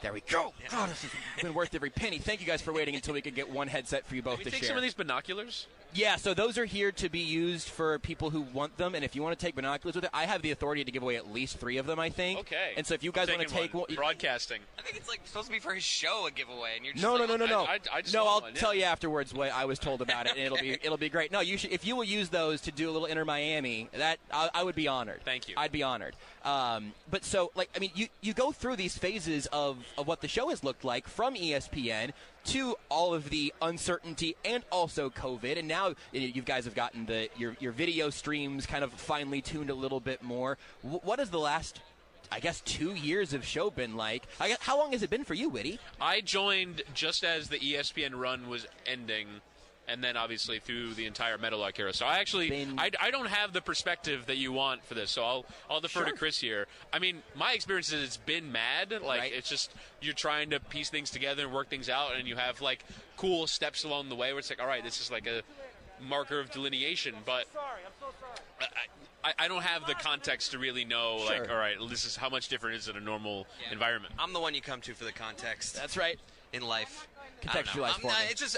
there we go. Yeah. God, this has been worth every penny. Thank you guys for waiting until we could get one headset for you both Can to we take share. some of these binoculars? Yeah, so those are here to be used for people who want them, and if you want to take binoculars with it, I have the authority to give away at least 3 of them, I think. Okay. And so if you guys want to take one, broadcasting. I think it's like supposed to be for his show a giveaway, and you're just No. I just no, want I'll one, tell you afterwards what I was told about it, and it'll be great. No, you should. If you will use those to do a little Inter Miami, that I would be honored. Thank you. I'd be honored. But so, like, I mean, you go through these phases of what the show has looked like from ESPN to all of the uncertainty and also COVID, and now you guys have gotten your video streams kind of finely tuned a little bit more. What has the last, I guess, 2 years of show been like? How long has it been for you, Witty? I joined just as the ESPN run was ending, and then obviously through the entire Meadowlark era. So I don't have the perspective that you want for this. So I'll defer to Chris here. I mean, my experience is it's been mad. Like it's just you're trying to piece things together and work things out, and you have like cool steps along the way where it's like, all right, this is like a marker of delineation, but I don't have the context to really know, like, all right, this is how much different is it a normal environment. I'm the one you come to for the context. That's right. In life. Contextualize for me. It's just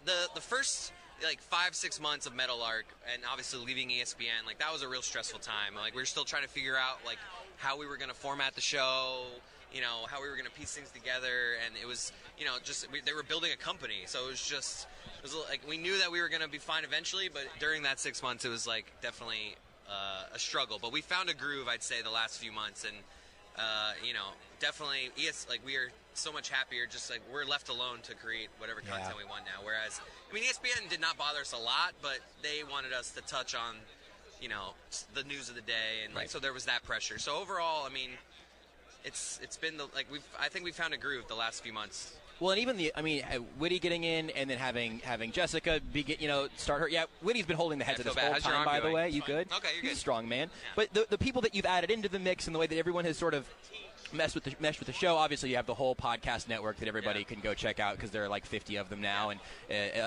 the first like 5-6 months of Meadowlark, and obviously leaving ESPN, like that was a real stressful time. Like we were still trying to figure out like how we were going to format the show, you know, how we were going to piece things together, and it was, you know, just they were building a company, so it was like we knew that we were going to be fine eventually, but during that 6 months, it was like definitely a struggle. But we found a groove, I'd say, the last few months, and you know, definitely like we are so much happier, just like we're left alone to create whatever content we want now. Whereas, I mean, ESPN did not bother us a lot, but they wanted us to touch on, you know, the news of the day, and like so there was that pressure. So overall, I mean, it's been I think we found a groove the last few months. Well, and even Witty getting in and then having Jessica start her. Yeah, Witty's been holding the headset this whole time, by the way. You good? Okay, you're good. He's a strong man. Yeah. But the people that you've added into the mix and the way that everyone has sort of meshed with the show. Obviously, you have the whole podcast network that everybody can go check out because there are like 50 of them now, and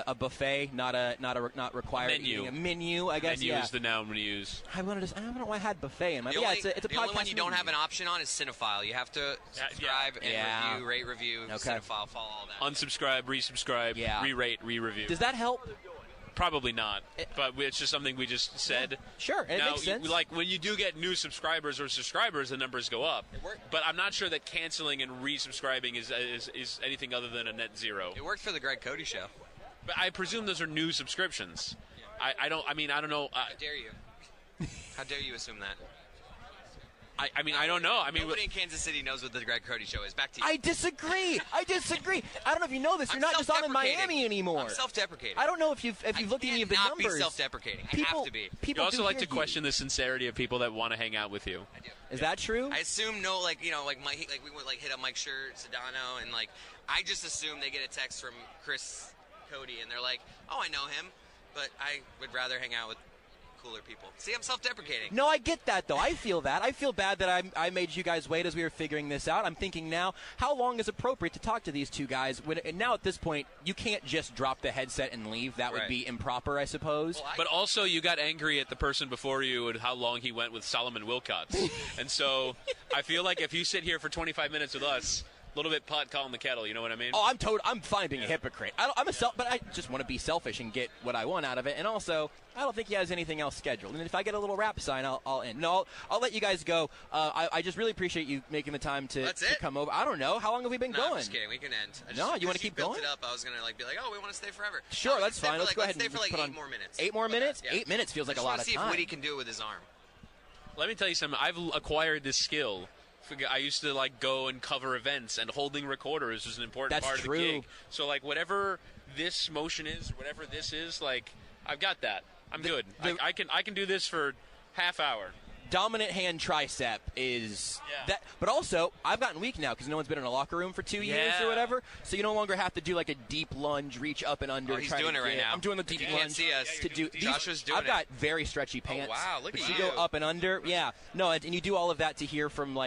a buffet, not required. Menu. A menu, I guess. Menu is the noun we use. I don't know why I had buffet in my. It's a podcast. The only one you don't have an option on is Cinephile. You have to subscribe and review. Cinephile, follow all that. Unsubscribe, resubscribe, re-rate, re-review. Does that help? Probably not, but it's just something we just said. Yeah, sure, it makes sense. Like when you do get new subscribers or subscribers, the numbers go up. But I'm not sure that canceling and resubscribing is anything other than a net zero. It worked for the Greg Cote Show. But I presume those are new subscriptions. Yeah. I don't know. How dare you? How dare you assume that? I don't know. I mean, nobody in Kansas City knows what the Greg Cote Show is. Back to you. I disagree. I don't know if you know this. You're not just on in Miami anymore. I'm self-deprecating. I don't know if you've looked at any of the numbers. Be self-deprecating. I have to be. You also like to question the sincerity of people that want to hang out with you. I do. Is that true? I assume we went hit up Mike Sedano, and like I just assume they get a text from Chris Cote, and they're like, "Oh, I know him," but I would rather hang out with cooler people. See, I'm self-deprecating. No, I get that, though. I feel that. I feel bad that I made you guys wait as we were figuring this out. I'm thinking now, how long is appropriate to talk to these two guys? And now at this point, you can't just drop the headset and leave. That would be improper, I suppose. But also, you got angry at the person before you and how long he went with Solomon Wilcots. And so I feel like if you sit here for 25 minutes with us, little bit pot calling the kettle. You know what I mean? Oh, I'm fine being a hypocrite. But I just want to be selfish and get what I want out of it. And also, I don't think he has anything else scheduled. And if I get a little rap sign, I'll end. No, I'll let you guys go. I just really appreciate you making the time to come over. I don't know. How long have we been going? I'm just kidding. We can end. You want to keep built going? It up. I was gonna be like, oh, we want to stay forever. Sure, that's fine. Let's go ahead and stay for like put 8 more minutes. 8 more minutes? Yeah. 8 minutes feels like a lot of see time. if Witty can do it with his arm. Let me tell you something. I've acquired this skill. I used to go and cover events, and holding recorders was an important part of the gig. So whatever this motion is, whatever this is, I've got that. I'm good. I can do this for half hour. Dominant hand tricep is that, but also I've gotten weak now because no one's been in a locker room for 2 years or whatever. So you no longer have to do a deep lunge, reach up and under. Oh, he's doing it right now. I'm doing the deep lunge. Can't see us. Joshua's doing I've got very stretchy pants. Oh, wow, look at you. You Go up and under. Yeah, no, and you do all of that to hear from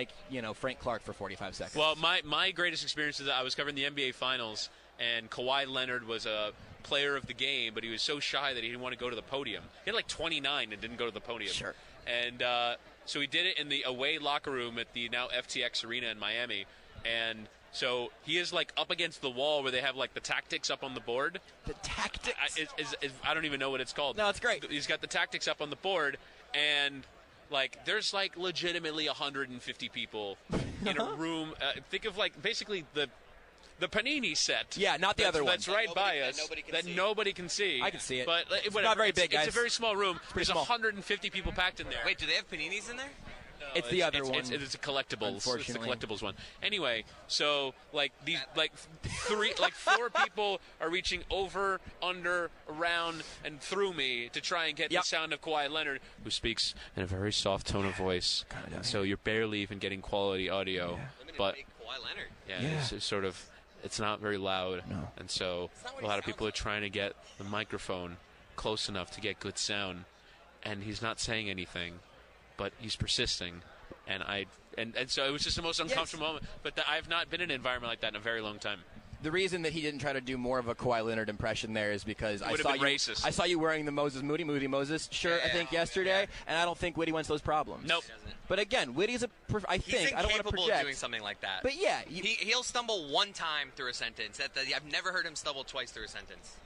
Frank Clark for 45 seconds. Well, my greatest experience is that I was covering the NBA Finals, and Kawhi Leonard was a player of the game, but he was so shy that he didn't want to go to the podium. He had 29 and didn't go to the podium. Sure. And so he did it in the away locker room at the now FTX Arena in Miami. And so he is up against the wall where they have the tactics up on the board. The tactics? I don't even know what it's called. No, it's great. He's got the tactics up on the board, and there's legitimately 150 people in a room. Think of basically the Panini set. Yeah, not the other one. That's right by us. That nobody can see. I can see it. But it's not very big, guys. It's a very small room. There's small. 150 people packed in there. Wait, do they have paninis in there? No, it's the other one. It's a collectibles. Unfortunately. It's the collectibles one. Anyway, so these 4 people are reaching over, under, around, and through me to try and get the sound of Kawhi Leonard, who speaks in a very soft tone of voice. And so you're barely even getting quality audio. Yeah. But Kawhi Leonard. yeah. It's sort of. It's not very loud, and so a lot of people are trying to get the microphone close enough to get good sound, and he's not saying anything, but he's persisting, and so it was just the most uncomfortable moment. But I've not been in an environment like that in a very long time. The reason that he didn't try to do more of a Kawhi Leonard impression there is because I saw you wearing the Moody Moses shirt, I think, yesterday, and I don't think Witty wants those problems. Nope. But again, Witty's I don't want to project. Of doing something like that. But yeah. He'll stumble one time through a sentence. I've never heard him stumble twice through a sentence.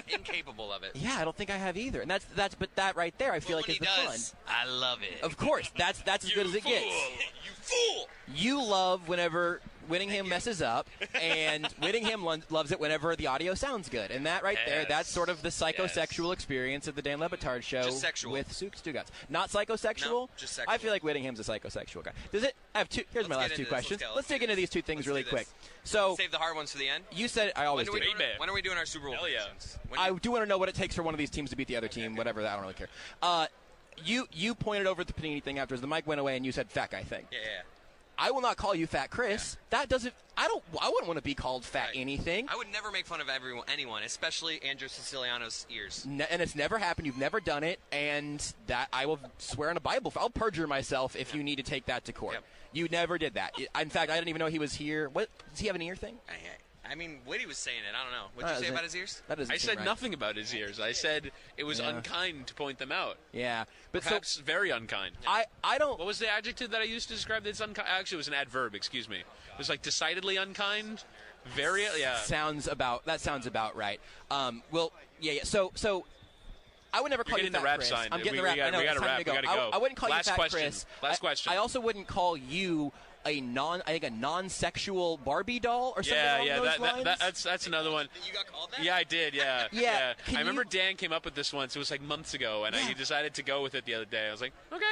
Incapable of it. Yeah, I don't think I have either. And but that right there I feel like is the fun. I love it. Of course. That's as good as it gets. You fool! You love whenever Wittyngham messes up, and Wittyngham loves it whenever the audio sounds good. And that right there, that's sort of the psychosexual experience of the Dan LeBatard Show just sexual. With Stugotz. Not psychosexual? No, just sexual. I feel like Wittynham's a psychosexual guy. Does it? I have two. Here's my last two questions. Let's dig into these two things really quick. So save the hard ones for the end. You said I always do. When are we doing our Super Bowl predictions? I do want to know what it takes for one of these teams to beat the other team. Whatever. I don't really care. You pointed over at the Panini thing afterwards. The mic went away, and you said fat guy thing. Yeah. I will not call you Fat Chris. Yeah. That doesn't. I wouldn't want to be called fat anything. I would never make fun of anyone, especially Andrew Siciliano's ears. And it's never happened. You've never done it, and that I will swear on a Bible. I'll perjure myself if you need to take that to court. Yep. You never did that. In fact, I didn't even know he was here. What does he have an ear thing? I mean, Witty was saying it. I don't know. What did you say about his ears? I said nothing about his ears. I said it was unkind to point them out. Yeah, but perhaps very unkind. I don't. What was the adjective that I used to describe this unkind? Actually, it was an adverb. Excuse me. It was decidedly unkind. Very Sounds about right. Well, yeah. So. I would never call you Fat Chris. Sign, I'm getting the rap. We got to wrap. We got to go. I wouldn't call you Fat Chris. Last question. I also wouldn't call you a non-sexual Barbie doll or something along those lines. That's another one. You got called that? Yeah, I did. Yeah. Yeah. I remember Dan came up with this once. It was months ago, and he decided to go with it the other day. I was like, okay.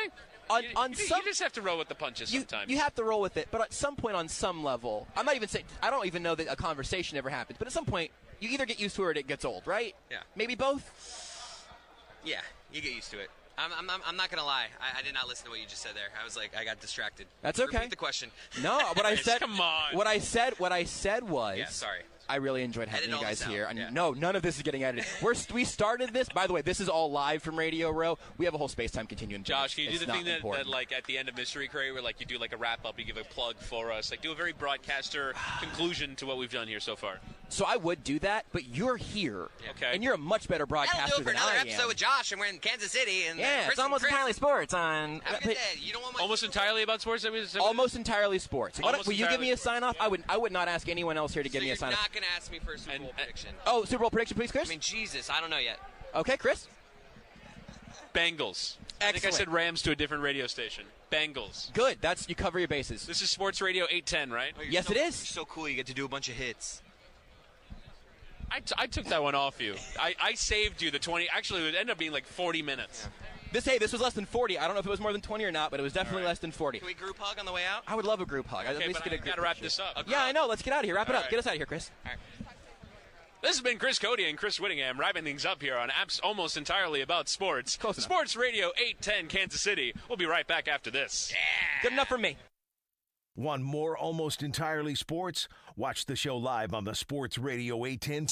You just have to roll with the punches sometimes. You have to roll with it, but at some point, on some level, I'm not even saying. I don't even know that a conversation ever happens. But at some point, you either get used to it or it gets old, right? Yeah. Maybe both. Yeah, you get used to it. I'm not gonna lie. I did not listen to what you just said there. I was I got distracted. That's okay. Repeat the question. No, what I said. Come on. What I said was. Yeah, sorry. I really enjoyed having you guys here. Yeah. No, none of this is getting edited. We started this. By the way, this is all live from Radio Row. We have a whole Space-Time Continuum. Josh, can you do the thing that at the end of Mystery Crate where you do a wrap-up, you give a plug for us, do a very broadcaster conclusion to what we've done here so far? So I would do that, but you're here. Okay. And you're a much better broadcaster That'll do it for than another I episode am. with Josh, and we're in Kansas City. And Yeah, Chris it's Almost and Chris. Entirely Sports on... Have a good day. You don't want my Almost entirely about sports? Almost entirely sports. Almost Will you give me a entirely sign-off? I would not ask anyone else here to give me a You're sign-off. not going to ask me for a Super Bowl prediction. Oh, Super Bowl prediction, please, Chris? I mean, Jesus, I don't know yet. Okay, Chris? Bengals. I think I said Rams to a different radio station. Bengals. Good. You cover your bases. This is Sports Radio 810, right? Yes, it is. You're so cool. You get to do a bunch of hits. I took that one off you. I saved you the 20. Actually, it would end up being like 40 minutes. Yeah. This was less than 40. I don't know if it was more than 20 or not, but it was definitely less than 40. Can we group hug on the way out? I would love a group hug. Okay, but I got to wrap this up. Yeah, I know. Let's get out of here. Wrap it All up. right. Get us out of here, Chris. All right. This has been Chris Cote and Chris Wittyngham wrapping things up here on Almost Entirely About Sports. Sports Radio 810 Kansas City. We'll be right back after this. Yeah. Good enough for me. Want more Almost Entirely Sports? Watch the show live on the Sports Radio 810.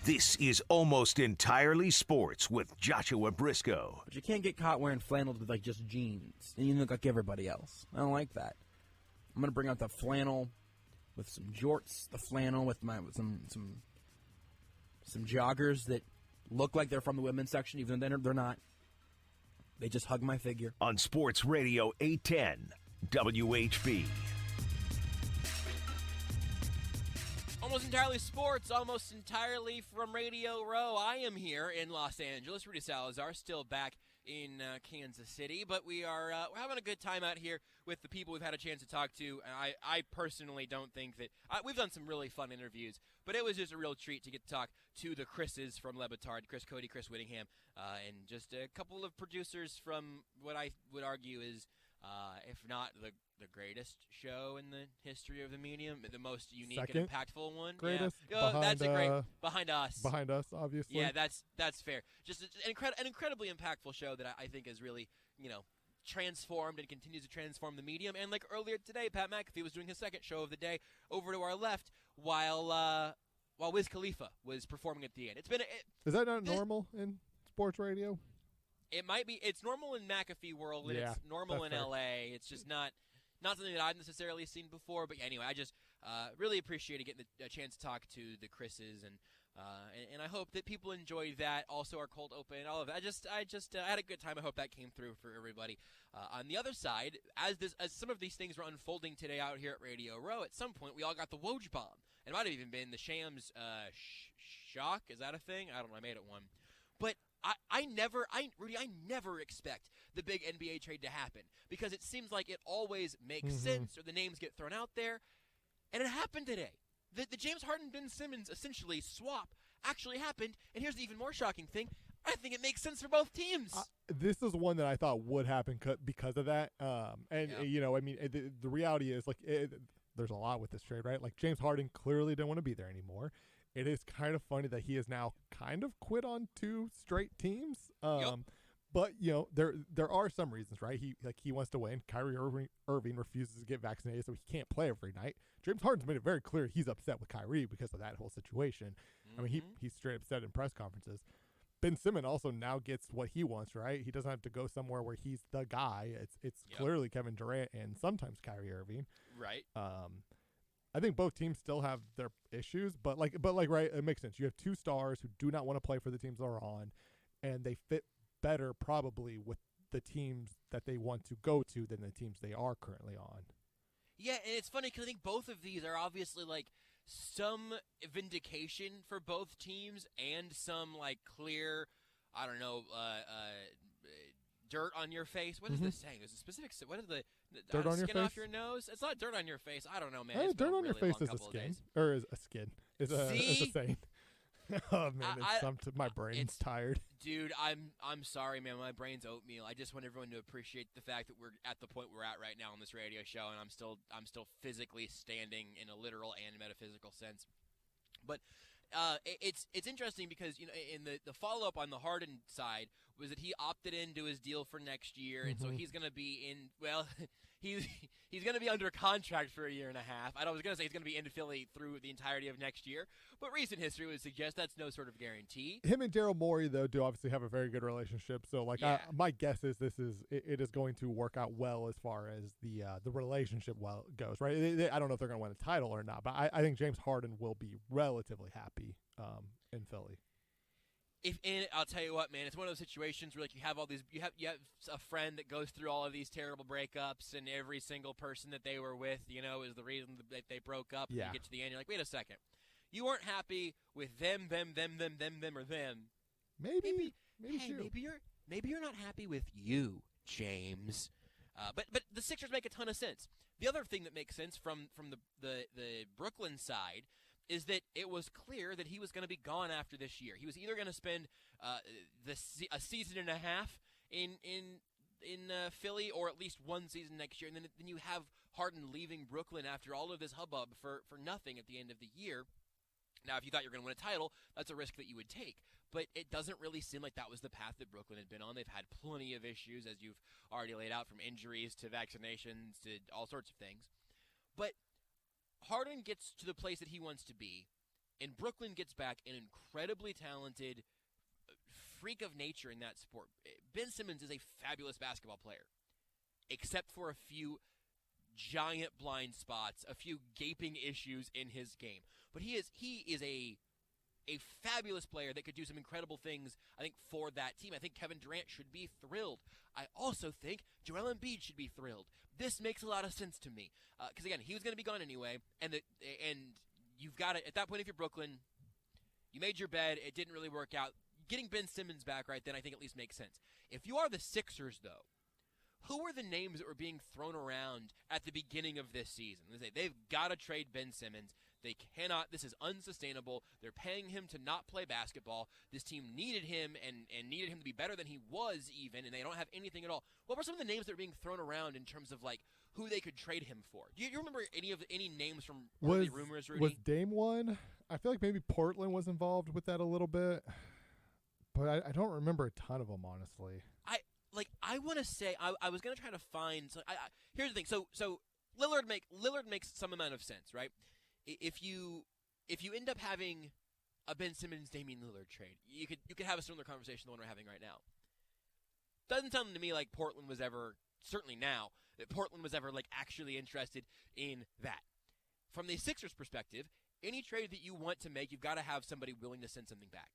This is Almost Entirely Sports with Joshua Brisco. But you can't get caught wearing flannels with, like, just jeans. And you look like everybody else. I don't like that. I'm going to bring out the flannel with some jorts, the flannel with some joggers that look like they're from the women's section, even though they're not. They just hug my figure. On Sports Radio 810 WHB. Almost entirely sports, almost entirely from Radio Row. I am here in Los Angeles. Rudy Salazar still back in Kansas City, but we're having a good time out here with the people we've had a chance to talk to. And I personally don't think that we've done some really fun interviews, but it was just a real treat to get to talk to the Chris's from LeBatard, Chris Cote, Chris Wittyngham, and just a couple of producers from what I would argue is, if not the greatest show in the history of the medium, the most unique Second and impactful one. Greatest. Yeah. That's a great behind us. Behind us, obviously. Yeah, that's fair. Just an incredibly impactful show that I think has really, transformed and continues to transform the medium. And like earlier today, Pat McAfee was doing his second show of the day over to our left while Wiz Khalifa was performing at the end. Is that not normal in sports radio? It might be. It's normal in McAfee world, and it's normal in LA. It's just not something that I've necessarily seen before. But anyway, I just really appreciated getting a chance to talk to the Chris's, and I hope that people enjoyed that. Also, our cold open, all of that. I had a good time. I hope that came through for everybody. On the other side, as some of these things were unfolding today out here at Radio Row, at some point we all got the Woj bomb. It might have even been the Shams shock. Is that a thing? I don't know. I made it one, but. I never expect the big NBA trade to happen because it seems like it always makes sense or the names get thrown out there, and it happened today. The James Harden-Ben Simmons essentially swap actually happened, and here's the even more shocking thing. I think it makes sense for both teams. This is one that I thought would happen because of that. The reality is, there's a lot with this trade, right? Like, James Harden clearly didn't want to be there anymore. It is kind of funny that he has now kind of quit on 2 straight teams. But, there are some reasons, right? He wants to win. Kyrie Irving refuses to get vaccinated, so he can't play every night. James Harden's made it very clear he's upset with Kyrie because of that whole situation. I mean, he's straight up said in press conferences. Ben Simmons also now gets what he wants, right? He doesn't have to go somewhere where he's the guy. It's clearly Kevin Durant and sometimes Kyrie Irving. Right. I think both teams still have their issues, but right, it makes sense. You have 2 stars who do not want to play for the teams they're on, and they fit better probably with the teams that they want to go to than the teams they are currently on. Yeah, and it's funny because I think both of these are obviously some vindication for both teams and some clear, I don't know, dirt on your face. What is this saying? Is a specific? What is the dirt on your skin face? off your nose? It's not dirt on your face. I don't know, man. Hey, dirt on your face is a skin, or is a skin. Is a saying. Oh man, my brain's tired. Dude, I'm sorry, man. My brain's oatmeal. I just want everyone to appreciate the fact that we're at the point we're at right now on this radio show, and I'm still physically standing in a literal and metaphysical sense. But it's interesting because in the follow up on the Harden side was that he opted into his deal for next year, and so he's going to be in. Well, he's going to be under contract for a year and a half. I was going to say he's going to be in Philly through the entirety of next year, but recent history would suggest that's no sort of guarantee. Him and Daryl Morey though do obviously have a very good relationship, so my guess is it is going to work out well as far as the relationship goes. Right? I don't know if they're going to win a title or not, but I think James Harden will be relatively happy in Philly. I'll tell you what, man, it's one of those situations where you have all these, you have a friend that goes through all of these terrible breakups, and every single person that they were with, is the reason that they broke up. Yeah. And you get to the end, you're like, wait a second, you weren't happy with them, or them. Maybe you're not happy with you, James. But the Sixers make a ton of sense. The other thing that makes sense from the Brooklyn side is that it was clear that he was going to be gone after this year. He was either going to spend a season and a half in Philly, or at least one season next year, and then you have Harden leaving Brooklyn after all of this hubbub for nothing at the end of the year. Now, if you thought you were going to win a title, that's a risk that you would take. But it doesn't really seem like that was the path that Brooklyn had been on. They've had plenty of issues, as you've already laid out, from injuries to vaccinations to all sorts of things. But Harden gets to the place that he wants to be, and Brooklyn gets back an incredibly talented freak of nature in that sport. Ben Simmons is a fabulous basketball player, except for a few giant blind spots, a few gaping issues in his game. But he is a fabulous player that could do some incredible things, I think, for that team. I think Kevin Durant should be thrilled. I also think Joel Embiid should be thrilled. This makes a lot of sense to me. Because, again, he was going to be gone anyway, and you've got to, at that point, if you're Brooklyn, you made your bed, it didn't really work out. Getting Ben Simmons back right then, I think at least makes sense. If you are the Sixers, though, who are the names that were being thrown around at the beginning of this season? They say they've got to trade Ben Simmons. They cannot. This is unsustainable. They're paying him to not play basketball. This team needed him and needed him to be better than he was even, and they don't have anything at all. What were some of the names that were being thrown around in terms of, like, who they could trade him for? Do you remember any names from early rumors, Rudy? Was Dame one? I feel like maybe Portland was involved with that a little bit, but I don't remember a ton of them, honestly. I want to say I was going to try to find. So here's the thing. So Lillard makes some amount of sense, right? If you end up having a Ben Simmons Damian Lillard trade, you could have a similar conversation to the one we're having right now. Doesn't sound to me like Portland was ever, certainly now, that Portland was ever like actually interested in that. From the Sixers' perspective, any trade that you want to make, you've got to have somebody willing to send something back.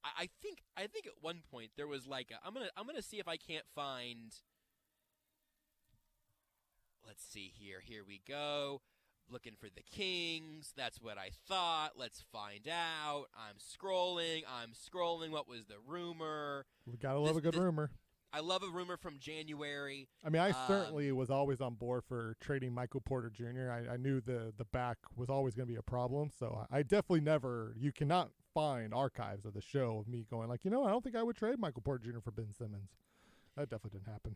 I think at one point there was like I'm gonna see if I can't find. Let's see here. Here we go. Looking for the Kings. That's what I thought. Let's find out. I'm scrolling. What was the rumor? We gotta love a good rumor. I love a rumor from January. I mean, I certainly was always on board for trading Michael Porter Jr. I knew the back was always going to be a problem, so I definitely never. You cannot find archives of the show of me going like, I don't think I would trade Michael Porter Jr. for Ben Simmons. That definitely didn't happen.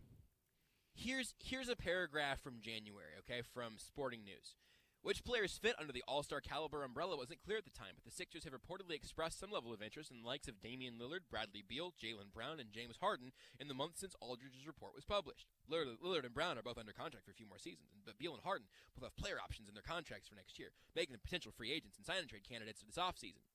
Here's a paragraph from January, okay, from Sporting News. Which players fit under the all-star caliber umbrella wasn't clear at the time, but the Sixers have reportedly expressed some level of interest in the likes of Damian Lillard, Bradley Beal, Jaylen Brown, and James Harden in the months since Aldridge's report was published. Lillard and Brown are both under contract for a few more seasons, but Beal and Harden both have player options in their contracts for next year, making them potential free agents and sign-and-trade candidates for this offseason.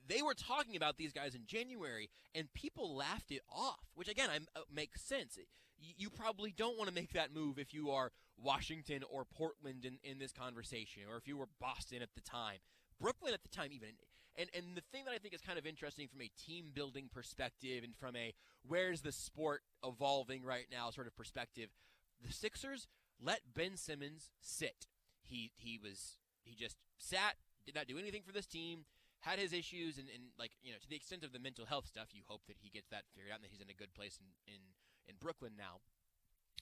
They were talking about these guys in January, and people laughed it off, which, again, makes sense. You probably don't want to make that move if you are Washington or Portland in this conversation, or if you were Boston at the time. Brooklyn at the time even. And the thing that I think is kind of interesting from a team-building perspective and from a where's the sport evolving right now sort of perspective, the Sixers let Ben Simmons sit. He just sat, did not do anything for this team, had his issues, and to the extent of the mental health stuff, you hope that he gets that figured out and that he's in a good place in Brooklyn now.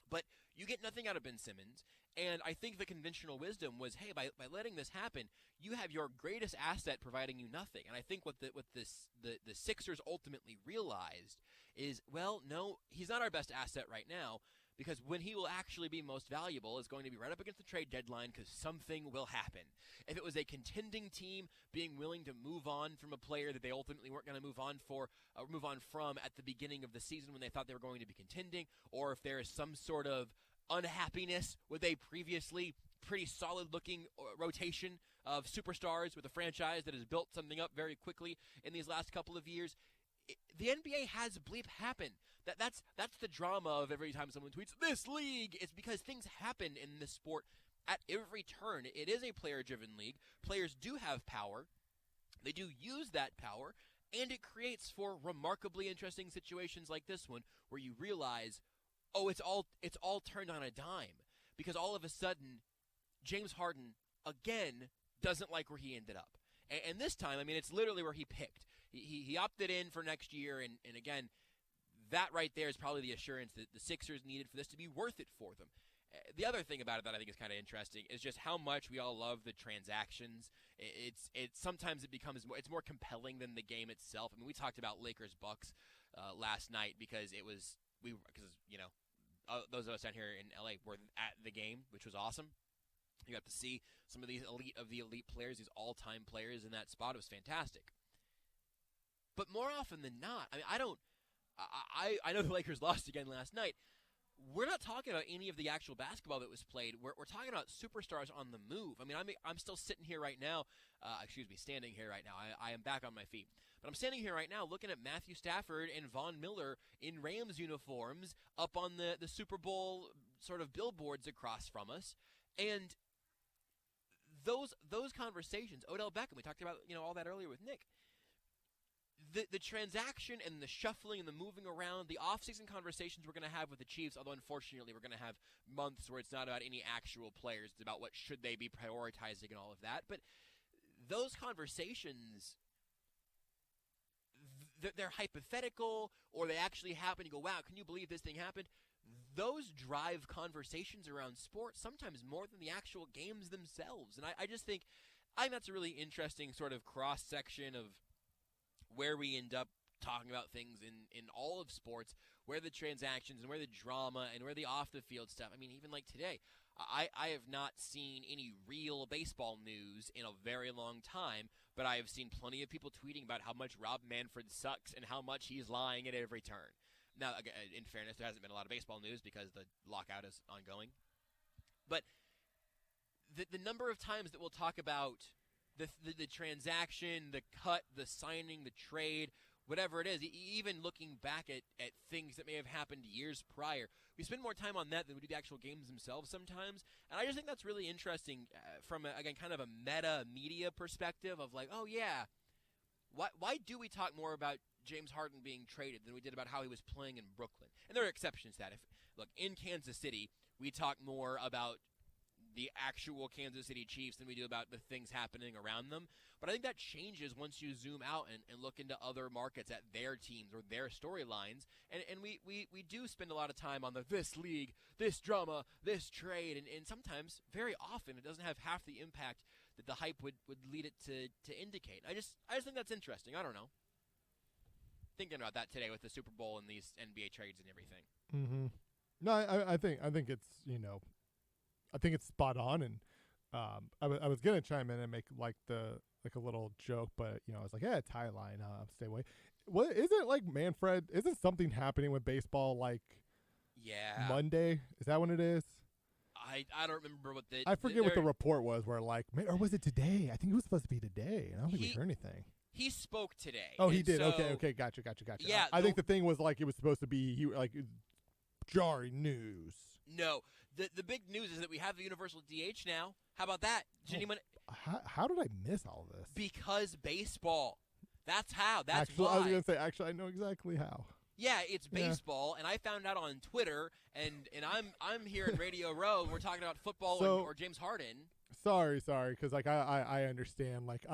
But you get nothing out of Ben Simmons, and I think the conventional wisdom was, hey, by letting this happen, you have your greatest asset providing you nothing. And I think what the Sixers ultimately realized is, well, no, he's not our best asset right now, because when he will actually be most valuable is going to be right up against the trade deadline, because something will happen. If it was a contending team being willing to move on from a player that they ultimately weren't going to move on from at the beginning of the season when they thought they were going to be contending, or if there is some sort of unhappiness with a previously pretty solid-looking rotation of superstars with a franchise that has built something up very quickly in these last couple of years, the NBA has bleep happen. That's the drama of every time someone tweets, this league. It's because things happen in this sport at every turn. It is a player-driven league. Players do have power. They do use that power, and it creates for remarkably interesting situations like this one where you realize, oh, it's all turned on a dime, because all of a sudden James Harden again doesn't like where he ended up. And this time, I mean, it's literally where he picked. He opted in for next year, and again, that right there is probably the assurance that the Sixers needed for this to be worth it for them. The other thing about it that I think is kind of interesting is just how much we all love the transactions. Sometimes it becomes more compelling than the game itself. I mean, we talked about Lakers-Bucks last night because those of us down here in LA were at the game, which was awesome. You got to see some of these elite players, these all-time players in that spot. It was fantastic. But more often than not, I mean, I know the Lakers lost again last night. We're not talking about any of the actual basketball that was played. We're talking about superstars on the move. I mean, I'm still sitting here right now. Standing here right now. I am back on my feet. But I'm standing here right now looking at Matthew Stafford and Von Miller in Rams uniforms up on the Super Bowl sort of billboards across from us. And those conversations, Odell Beckham, we talked about all that earlier with Nick. The transaction and the shuffling and the moving around, the offseason conversations we're going to have with the Chiefs, although unfortunately we're going to have months where it's not about any actual players, it's about what should they be prioritizing and all of that. But those conversations, they're hypothetical, or they actually happen. You go, wow, can you believe this thing happened? Those drive conversations around sports sometimes more than the actual games themselves. And I just think that's a really interesting sort of cross-section of where we end up talking about things in all of sports, where the transactions and where the drama and where the off-the-field stuff. I mean, even like today, I have not seen any real baseball news in a very long time, but I have seen plenty of people tweeting about how much Rob Manfred sucks and how much he's lying at every turn. Now, in fairness, there hasn't been a lot of baseball news because the lockout is ongoing. But the number of times that we'll talk about the transaction, the cut, the signing, the trade, whatever it is, even looking back at things that may have happened years prior, we spend more time on that than we do the actual games themselves sometimes. And I just think that's really interesting from, again, kind of a meta media perspective of like, oh, yeah, why do we talk more about James Harden being traded than we did about how he was playing in Brooklyn? And there are exceptions to that. Look, in Kansas City, we talk more about the actual Kansas City Chiefs than we do about the things happening around them. But I think that changes once you zoom out and look into other markets at their teams or their storylines. And we do spend a lot of time on this league, this drama, this trade, and sometimes, very often, it doesn't have half the impact that the hype would lead it to indicate. I just think that's interesting. I don't know. Thinking about that today with the Super Bowl and these NBA trades and everything. Mm-hmm. No, I think it's I think it's spot on, and I was gonna chime in and make a little joke, but I was like, yeah, tie line, stay away. What isn't like Manfred? Isn't something happening with baseball like? Yeah. Monday, is that when it is? I don't remember what I forget what the report was. Where like, or was it today? I think it was supposed to be today. I don't think we heard anything. He spoke today. Oh, he did. So, okay, gotcha. Yeah, I think the thing was like it was supposed to be jarring news. No, the big news is that we have the universal DH now. How about that? How did I miss all this? Because baseball. That's how. That's actually, why. I was going to say, actually, I know exactly how. Yeah, it's baseball, and I found out on Twitter, and I'm here in Radio Row, and we're talking about football or James Harden. Sorry, because like I understand, like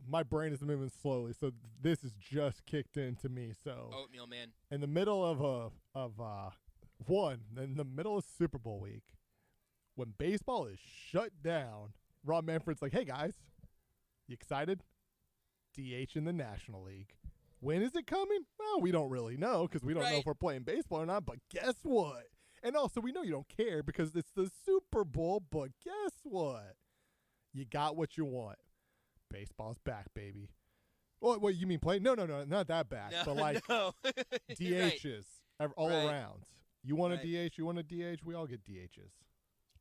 my brain is moving slowly, so this is just kicked into me. So oatmeal man. In the middle in the middle of Super Bowl week, when baseball is shut down, Rob Manfred's like, "Hey guys, you excited? DH in the National League. When is it coming? Well, we don't really know because we don't know if we're playing baseball or not. But guess what? And also, we know you don't care because it's the Super Bowl. But guess what? You got what you want. Baseball's back, baby. What you mean play? No, not that back. No, but like DHs all around. You want a DH? You want a DH? We all get DHs.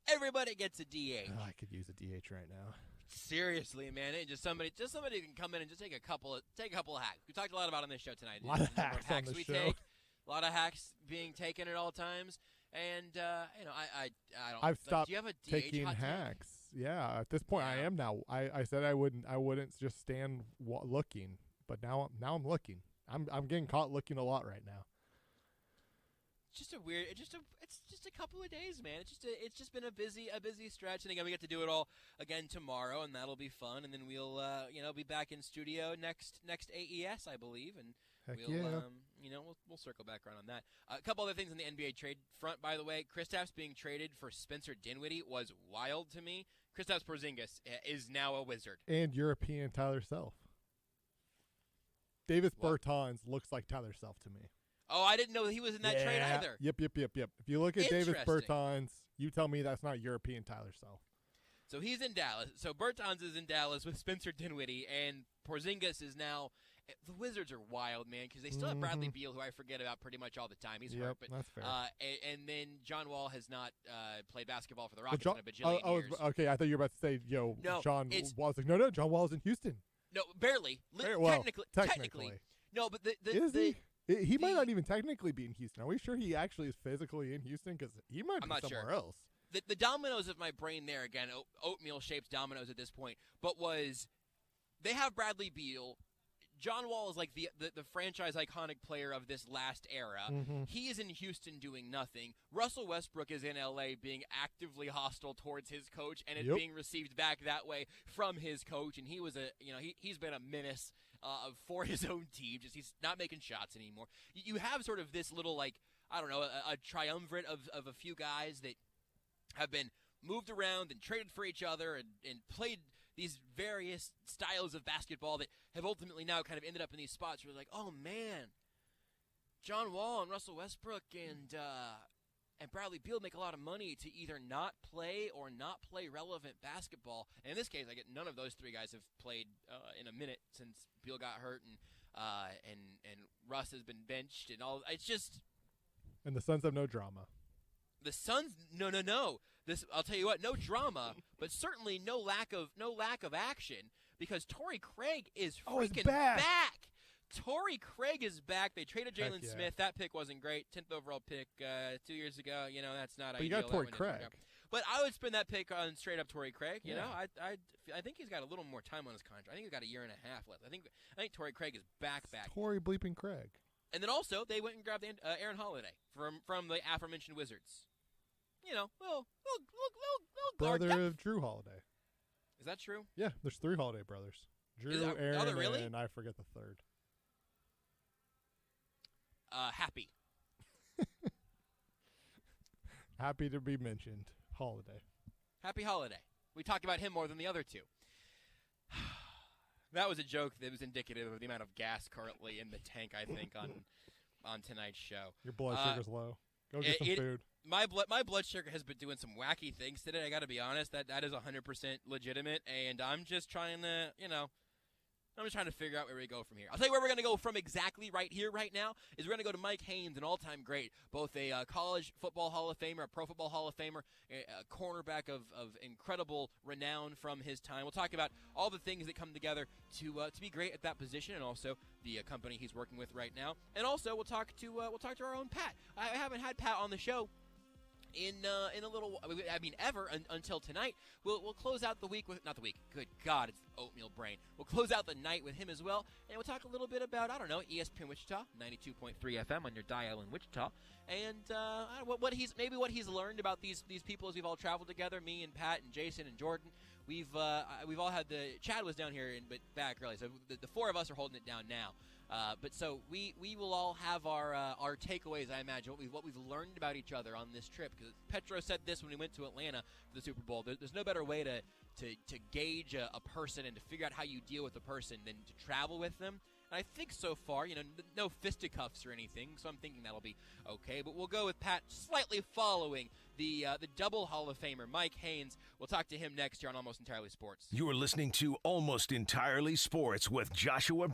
Everybody gets a DH. Oh, I could use a DH right now. Seriously, man, just somebody who can come in and just take a couple of hacks. We talked a lot about on this show tonight. A lot of hacks on the show. Take, a lot of hacks being taken at all times, and I don't. I've stopped do you have a DH taking hot hacks. Yeah, at this point I am now. I said I wouldn't just stand looking, but now I'm looking. I'm getting caught looking a lot right now. It's just a couple of days, man. It's just been a busy stretch, and again we get to do it all again tomorrow, and that'll be fun. And then we'll be back in studio next AES, I believe, and we'll circle back around on that. A couple other things on the NBA trade front, by the way. Kristaps being traded for Spencer Dinwiddie was wild to me. Kristaps Porzingis is now a Wizard. And European Tyler Self. Davis Bertans looks like Tyler Self to me. Oh, I didn't know he was in that trade either. Yep. If you look at Davis Bertans, you tell me that's not European Tyler Self. So he's in Dallas. So Bertans is in Dallas with Spencer Dinwiddie, and Porzingis is now. The Wizards are wild, man, because they still have Bradley Beal, who I forget about pretty much all the time. He's hurt, but that's fair. And then John Wall has not played basketball for the Rockets in a bajillion years. Okay, I thought you were about to say, no, John Wall's like, no, John Wall's in Houston. No, barely. Technically. No, but is he? He might not even technically be in Houston. Are we sure he actually is physically in Houston? Because he might be somewhere else. the dominoes of my brain there, again, oatmeal-shaped dominoes at this point, but was they have Bradley Beal. John Wall is like the franchise iconic player of this last era. Mm-hmm. He is in Houston doing nothing. Russell Westbrook is in L.A. being actively hostile towards his coach, and it's being received back that way from his coach. And he was he's been a menace for his own team. Just he's not making shots anymore. You have sort of this little a triumvirate of a few guys that have been moved around and traded for each other and played these various styles of basketball that have ultimately now kind of ended up in these spots where you're like, oh man, John Wall and Russell Westbrook and Bradley Beal make a lot of money to either not play or not play relevant basketball. And in this case, none of those three guys have played in a minute since Beal got hurt and Russ has been benched and all. It's just. And the Suns have no drama. The Suns, no. I'll tell you what, no drama, but certainly no lack of action because Torrey Craig is freaking back. Torrey Craig is back. They traded Jalen Smith. That pick wasn't great. 10th overall pick 2 years ago. That's not ideal. But you got Torrey Craig. But I would spend that pick on straight up Torrey Craig. You know, I think he's got a little more time on his contract. I think he's got a year and a half left. I think Torrey Craig is back. Torrey bleeping Craig. And then also they went and grabbed Aaron Holiday from the aforementioned Wizards. Little brother of Drew Holiday. Is that true? Yeah, there's 3 Holiday brothers. Drew, Aaron, really? And I forget the third. Happy. Happy to be mentioned. Holiday. Happy Holiday. We talked about him more than the other two. That was a joke that was indicative of the amount of gas currently in the tank, I think, on tonight's show. Your blood sugar's low. Go get some food. My blood sugar has been doing some wacky things today. I got to be honest. That is 100% legitimate, and I'm just trying to, I'm just trying to figure out where we go from here. I'll tell you where we're going to go from exactly right here, right now, is we're going to go to Mike Haynes, an all-time great, both a college football Hall of Famer, a pro football Hall of Famer, a cornerback of incredible renown from his time. We'll talk about all the things that come together to be great at that position, and also the company he's working with right now. And also we'll talk to our own Pat. I haven't had Pat on the show in a little, ever until tonight. We'll close out the week with, not the week, good God, it's oatmeal brain. We'll close out the night with him as well, and we'll talk a little bit about, ESPN Wichita, 92.3 FM on your dial in Wichita, and what he's learned about these people as we've all traveled together, me and Pat and Jason and Jordan. We've all had Chad was down here, but back early, so the 4 of us are holding it down now. But so we will all have our takeaways, I imagine, what we've learned about each other on this trip. Because Petro said this when we went to Atlanta for the Super Bowl. There's no better way to gauge a person and to figure out how you deal with a person than to travel with them. And I think so far, no fisticuffs or anything, so I'm thinking that'll be okay. But we'll go with Pat slightly following the double Hall of Famer, Mike Haynes. We'll talk to him next year on Almost Entirely Sports. You are listening to Almost Entirely Sports with Joshua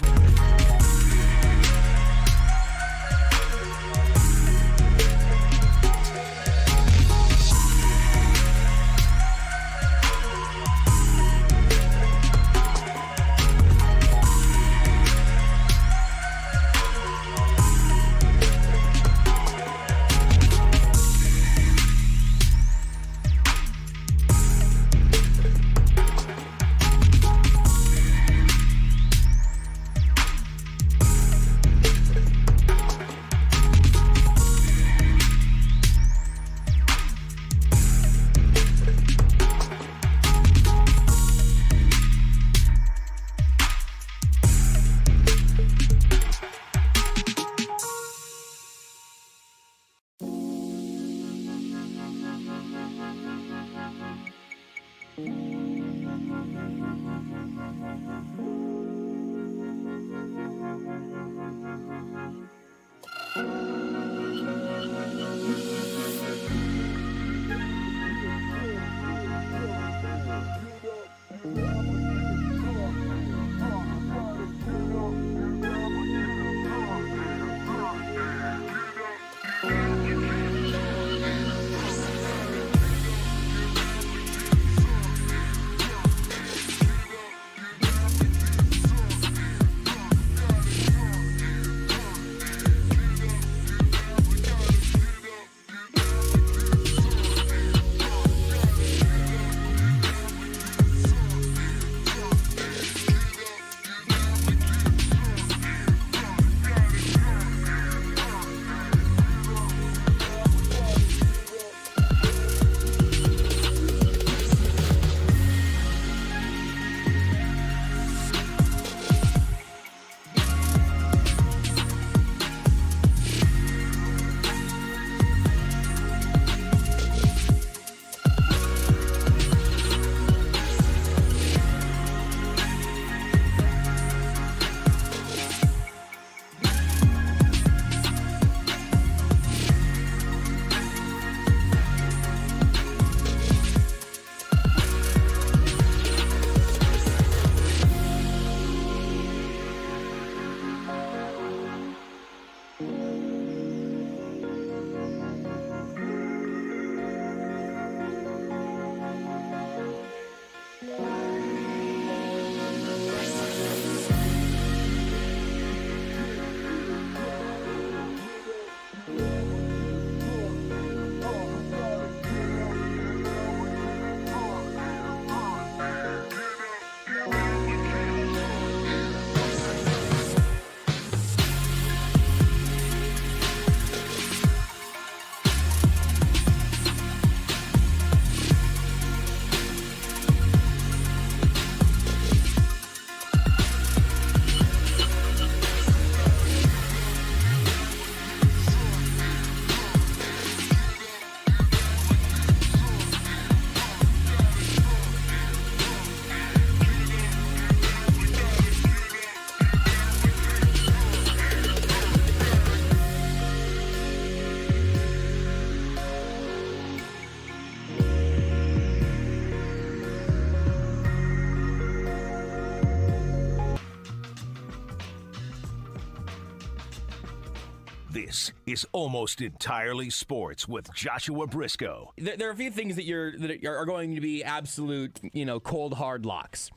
This is Almost Entirely Sports with Joshua Brisco. There are a few things that are going to be absolute, cold hard locks.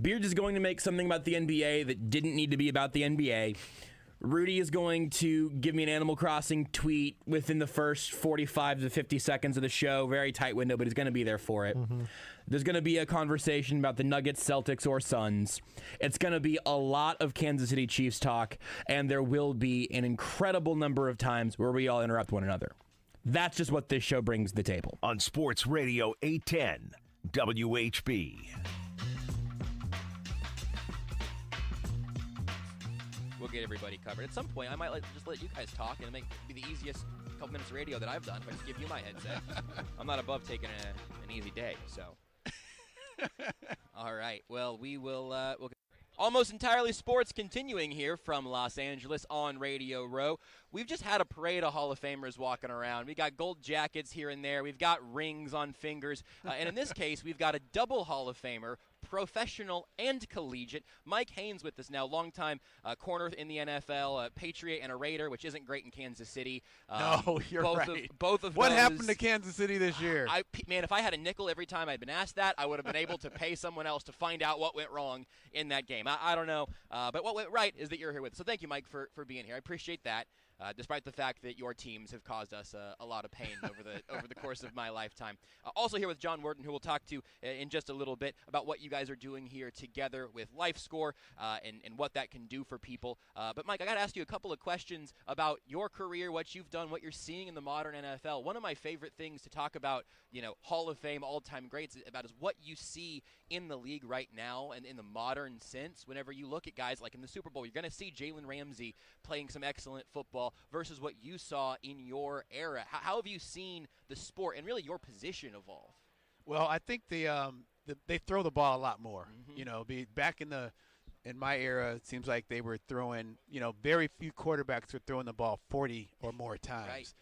Beards is going to make something about the NBA that didn't need to be about the NBA. Rudy is going to give me an Animal Crossing tweet within the first 45 to 50 seconds of the show. Very tight window, but he's going to be there for it. Mm-hmm. There's going to be a conversation about the Nuggets, Celtics, or Suns. It's going to be a lot of Kansas City Chiefs talk, and there will be an incredible number of times where we all interrupt one another. That's just what this show brings to the table. On Sports Radio 810 WHB. We'll get everybody covered. At some point, I might just let you guys talk, and it be the easiest couple minutes of radio that I've done if I just give you my headset. I'm not above taking an easy day, so. All right. Well, we'll Almost Entirely Sports continuing here from Los Angeles on Radio Row. We've just had a parade of Hall of Famers walking around. We got gold jackets here and there. We've got rings on fingers. And in this case, we've got a double Hall of Famer, professional and collegiate. Mike Haynes with us now, longtime corner in the NFL, a Patriot and a Raider, which isn't great in Kansas City. No, you're right. Both of what those, happened to Kansas City this year? Man, if I had a nickel every time I'd been asked that, I would have been able to pay someone else to find out what went wrong in that game. I don't know, but what went right is that you're here with us. So thank you, Mike, for being here. I appreciate that. Despite the fact that your teams have caused us a lot of pain over the course of my lifetime. Also here with John Wharton, who we'll talk to in just a little bit about what you guys are doing here together with LifeScore and what that can do for people. But Mike, I got to ask you a couple of questions about your career, what you've done, what you're seeing in the modern NFL. One of my favorite things to talk about, Hall of Fame, all-time greats about is what you see in the league right now and in the modern sense. Whenever you look at guys like in the Super Bowl, you're going to see Jalen Ramsey playing some excellent football versus what you saw in your era. How have you seen the sport and really your position evolve? Well, I think they throw the ball a lot more. Mm-hmm. Back in my era, it seems like they were throwing, very few quarterbacks were throwing the ball 40 or more times. Right.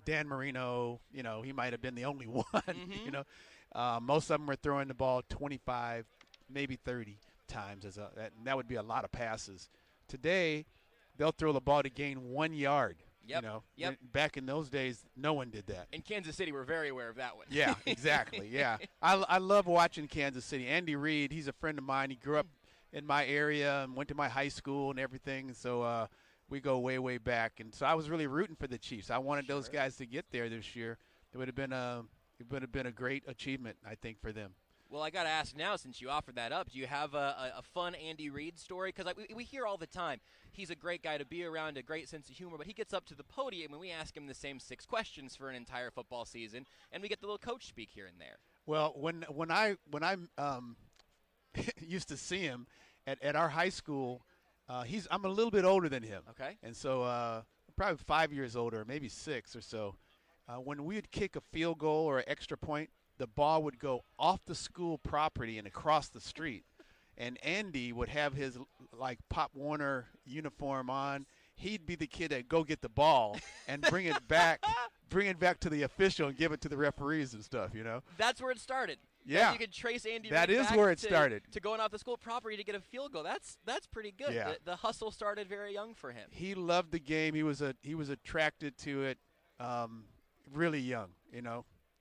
Dan Marino, he might have been the only one. Mm-hmm. Most of them were throwing the ball 25, maybe 30 times, and that would be a lot of passes. Today, they'll throw the ball to gain 1 yard. Yep. Back in those days, no one did that. In Kansas City, we're very aware of that one. Yeah, exactly. Yeah, I love watching Kansas City. Andy Reid, he's a friend of mine. He grew up in my area and went to my high school and everything. So we go way, way back. And so I was really rooting for the Chiefs. I wanted those guys to get there this year. It would have been a great achievement, I think, for them. Well, I got to ask now, since you offered that up, do you have a fun Andy Reid story? Because we hear all the time, he's a great guy to be around, a great sense of humor, but he gets up to the podium and we ask him the same 6 questions for an entire football season, and we get the little coach speak here and there. Well, when I used to see him at our high school, I'm a little bit older than him. Okay. And so probably 5 years older, maybe 6 or so. When we would kick a field goal or an extra point, the ball would go off the school property and across the street. And Andy would have his, Pop Warner uniform on. He'd be the kid that go get the ball and bring it back to the official and give it to the referees and stuff, That's where it started. Yeah. You could trace Andy That Reid is back where it started. To going off the school property to get a field goal. That's pretty good. Yeah. The hustle started very young for him. He loved the game. He was attracted to it really young,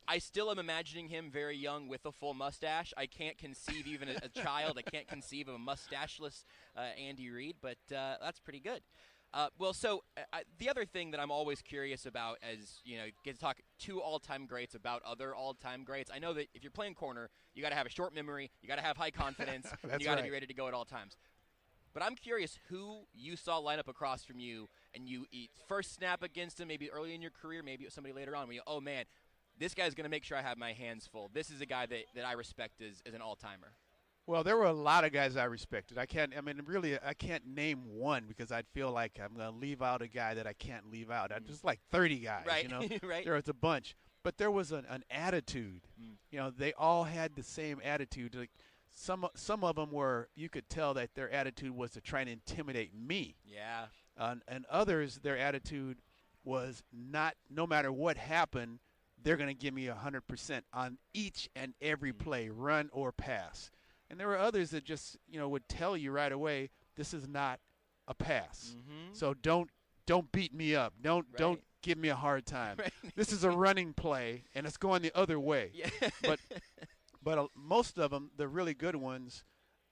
I still am imagining him very young with a full mustache. I can't conceive even a child. I can't conceive of a mustacheless Andy Reid, but that's pretty good. The other thing that I'm always curious about as, get to talk 2 all-time greats about other all-time greats. I know that if you're playing corner, you got to have a short memory, you got to have high confidence, and you got to be ready to go at all times. But I'm curious who you saw line up across from you and you first snap against him, maybe early in your career, maybe it was somebody later on, where oh man, this guy's going to make sure I have my hands full. This is a guy that I respect as an all-timer. Well, there were a lot of guys I respected. I can't name one because I'd feel like I'm going to leave out a guy that I can't leave out. Just like 30 guys, right. Right. There was a bunch. But there was an attitude. They all had the same attitude. Like some of them were, you could tell that their attitude was to try and intimidate me. Yeah. And others, their attitude was not, no matter what happened, they're going to give me 100% on each and every play, run or pass. And there were others that just, would tell you right away, this is not a pass. Mm-hmm. So don't don't beat me up. Don't give me a hard time. Right. This is a running play, and it's going the other way. Yeah. But most of them, the really good ones,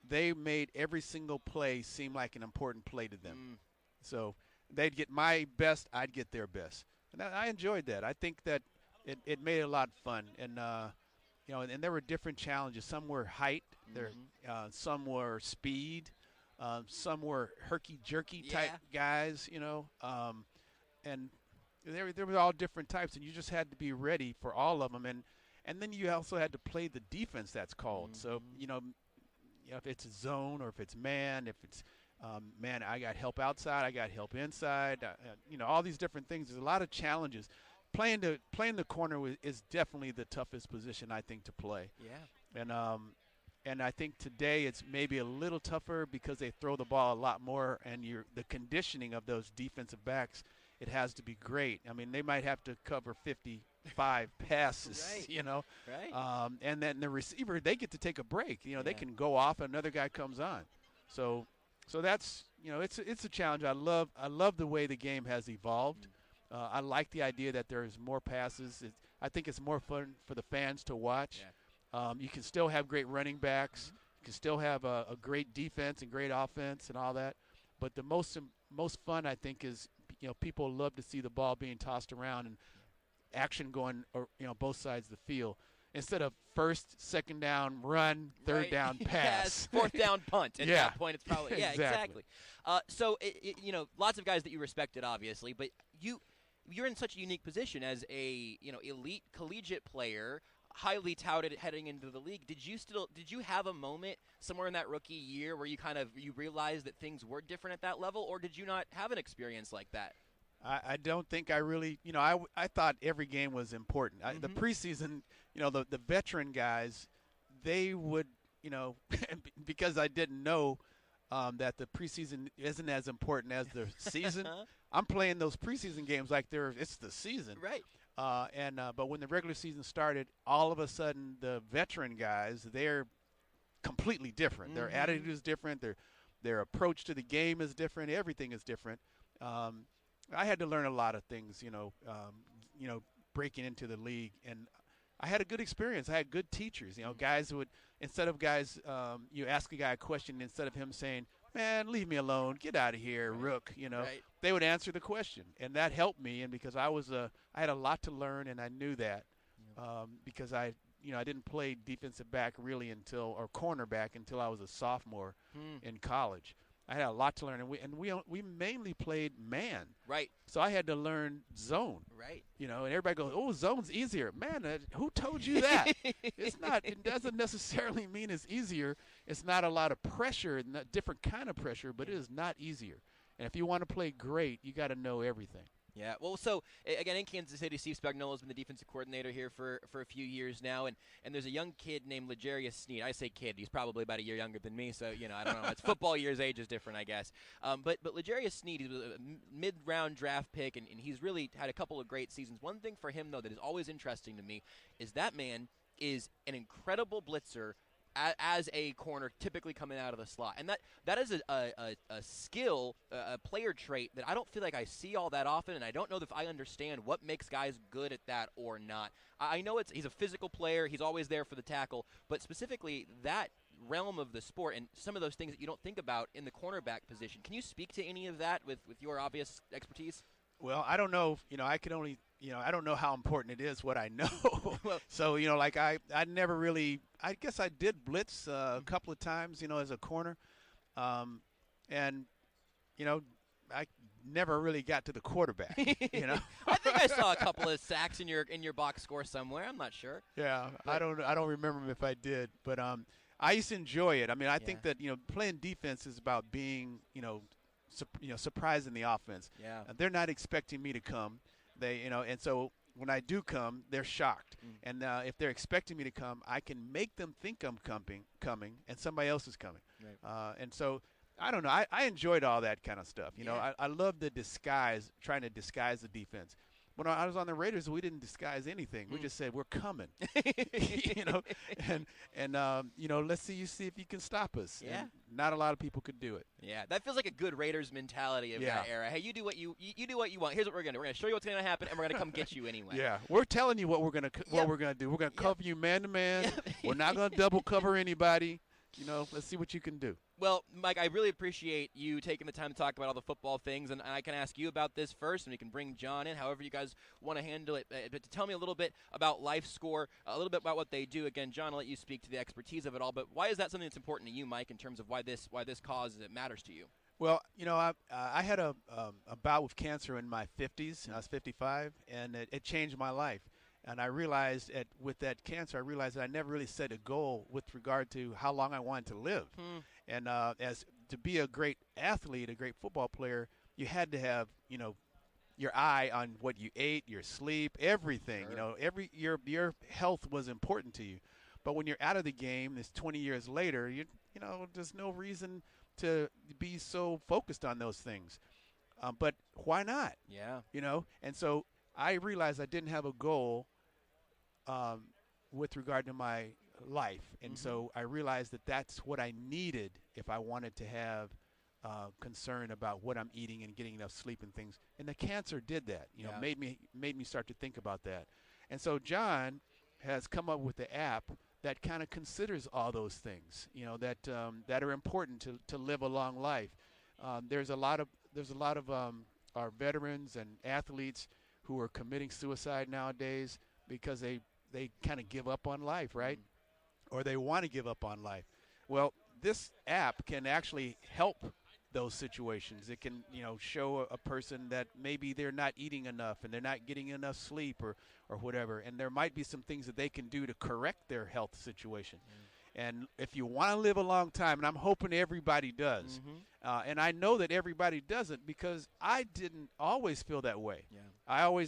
they made every single play seem like an important play to them. So they'd get my best, I'd get their best. And I enjoyed that. I think that it made it a lot of fun. And, and there were different challenges. Some were height. Some were speed. Some were herky-jerky type guys, and there were all different types, and you just had to be ready for all of them. And then you also had to play the defense that's called. So, if it's a zone or if it's man, if it's man, I got help outside, I got help inside, all these different things. There's a lot of challenges. Playing the corner is definitely the toughest position, I think, to play. Yeah. And I think today it's maybe a little tougher because they throw the ball a lot more, and the conditioning of those defensive backs, it has to be great. I mean, they might have to cover 55 passes, Right. And then the receiver, they get to take a break. They can go off, another guy comes on. So that's it's a challenge. I love the way the game has evolved. I like the idea that there's more passes. I think it's more fun for the fans to watch. Yeah. You can still have great running backs. You can still have a great defense and great offense and all that. But the most fun, I think, is people love to see the ball being tossed around and action going both sides of the field instead of first, second down run, third down pass, yes, fourth down punt. At that point, it's probably exactly. So lots of guys that you respected, obviously, but you're in such a unique position as a elite collegiate player, highly touted heading into the league. Did you have a moment somewhere in that rookie year where you realized that things were different at that level, or did you not have an experience like that? I don't think I really, I thought every game was important. The preseason, the veteran guys, they would, because I didn't know that the preseason isn't as important as the season. I'm playing those preseason games like it's the season. Right. But when the regular season started, all of a sudden the veteran guys, they're completely different. Their attitude is different. Their approach to the game is different. Everything is different. I had to learn a lot of things, breaking into the league, and I had a good experience. I had good teachers, guys who would, instead of guys, you ask a guy a question, instead of him saying, man, leave me alone, get out of here, rook, they would answer the question, and that helped me. And because I had a lot to learn, and I knew that, because I didn't play defensive back really or cornerback until I was a sophomore in college. I had a lot to learn, and we mainly played man. Right. So I had to learn zone. Right. And everybody goes, "Oh, zone's easier." Man, who told you that? It's not. It doesn't necessarily mean it's easier. It's not a lot of pressure, a different kind of pressure, but it is not easier. And if you want to play great, you got to know everything. Yeah, well, so, again, in Kansas City, Steve Spagnuolo has been the defensive coordinator here for a few years now, and there's a young kid named L'Jarius Sneed. I say kid. He's probably about a year younger than me, so, I don't know. It's football years, age is different, I guess. But L'Jarius Sneed, he was a mid-round draft pick, and he's really had a couple of great seasons. One thing for him, though, that is always interesting to me is that man is an incredible blitzer as a corner, typically coming out of the slot. And that is a skill, a player trait that I don't feel like I see all that often, and I don't know if I understand what makes guys good at that or not. I know he's a physical player. He's always there for the tackle. But specifically, that realm of the sport and some of those things that you don't think about in the cornerback position. Can you speak to any of that with your obvious expertise? Well, I don't know. I can only, I don't know how important it is what I know. So, I never really, I guess I did blitz a couple of times, as a corner. And, I never really got to the quarterback, I think I saw a couple of sacks in your box score somewhere. I'm not sure. Yeah, I don't remember if I did, but I used to enjoy it. I mean, I think that, playing defense is about being, surprising the offense. Yeah. They're not expecting me to come. And so when I do come, they're shocked. And if they're expecting me to come, I can make them think I'm coming, and somebody else is coming. Right. And so I don't know. I enjoyed all that kind of stuff. I love the disguise, trying to disguise the defense. when I was on the Raiders, we didn't disguise anything. We just said, we're coming, and let's see if you can stop us. Yeah. And not a lot of people could do it. Yeah, that feels like a good Raiders mentality of that era. Hey, you do what you do what you want. Here's what we're gonna do. We're gonna show you what's gonna happen, and we're gonna come get you anyway. Yeah, we're telling you what we're gonna do. We're gonna cover you man to man. We're not gonna double cover anybody. Let's see what you can do. Well, Mike, I really appreciate you taking the time to talk about all the football things, and I can ask you about this first, and we can bring John in, however you guys want to handle it. But to tell me a little bit about LifeScore, a little bit about what they do. Again, John, I'll let you speak to the expertise of it all, but why is that something that's important to you, Mike, in terms of why this cause matters to you? Well, I had a bout with cancer in my 50s. I was 55, and it changed my life. And I realized with that cancer, that I never really set a goal with regard to how long I wanted to live. And as to be a great athlete, a great football player, you had to have, your eye on what you ate, your sleep, everything. Sure. Your health was important to you. But when you're out of the game, this 20 years later, there's no reason to be so focused on those things. But why not? Yeah. And so I realized I didn't have a goal with regard to my life. And so I realized that that's what I needed if I wanted to have concern about what I'm eating and getting enough sleep and things. And the cancer did that, made me start to think about that. And so John has come up with the app that kind of considers all those things, that are important to live a long life. There's a lot of our veterans and athletes who are committing suicide nowadays because they kind of give up on life, right? Or they want to give up on life. Well, this app can actually help those situations. It can, show a person that maybe they're not eating enough and they're not getting enough sleep or whatever. And there might be some things that they can do to correct their health situation. And if you want to live a long time, and I'm hoping everybody does, and I know that everybody doesn't because I didn't always feel that way. Yeah.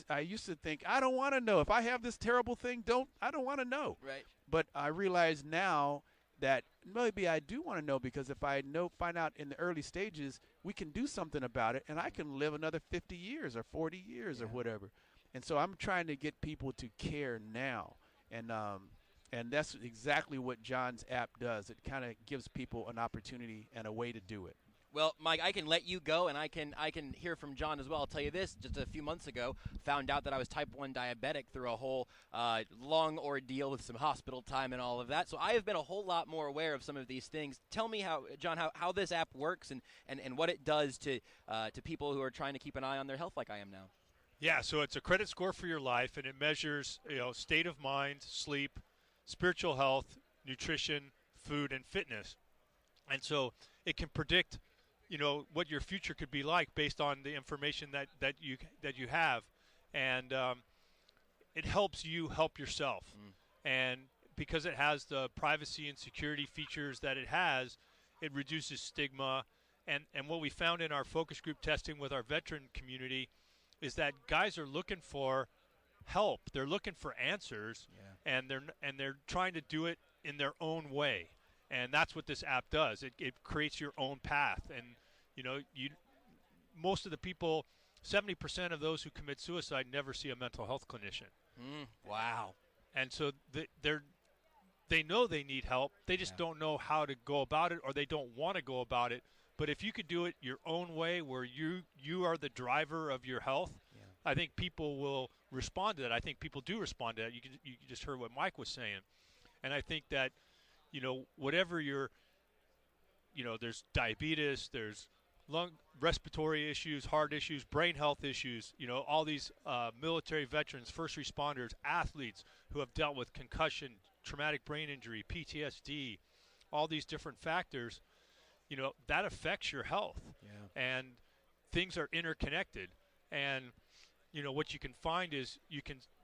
I used to think, I don't want to know. If I have this terrible thing, I don't want to know. Right. But I realize now that maybe I do want to know because if I find out in the early stages, we can do something about it, and I can live another 50 years or 40 years or whatever. And so I'm trying to get people to care now. And that's exactly what John's app does. It kind of gives people an opportunity and a way to do it. Well, Mike, I can let you go, and I can hear from John as well. I'll tell you this, just a few months ago, found out that I was type 1 diabetic through a whole long ordeal with some hospital time and all of that. So I have been a whole lot more aware of some of these things. Tell me, John, how this app works and what it does to people who are trying to keep an eye on their health like I am now. Yeah, so it's a credit score for your life, and it measures state of mind, sleep, spiritual health, nutrition, food, and fitness. And so it can predict, what your future could be like based on the information that you have. And it helps you help yourself. And because it has the privacy and security features that it has, it reduces stigma. And what we found in our focus group testing with our veteran community is that guys are looking for help. They're looking for answers, and they're trying to do it in their own way. And that's what this app does. It creates your own path. And most of the people, 70% of those who commit suicide never see a mental health clinician. Wow. And so they know they need help. They just don't know how to go about it, or they don't want to go about it. But if you could do it your own way, where you are the driver of your health, I think people will respond to that. I think people do respond to that. You just heard what Mike was saying. And I think that, whatever there's diabetes, there's lung respiratory issues, heart issues, brain health issues, all these military veterans, first responders, athletes who have dealt with concussion, traumatic brain injury, PTSD, all these different factors, that affects your health. And things are interconnected. And, what you can find is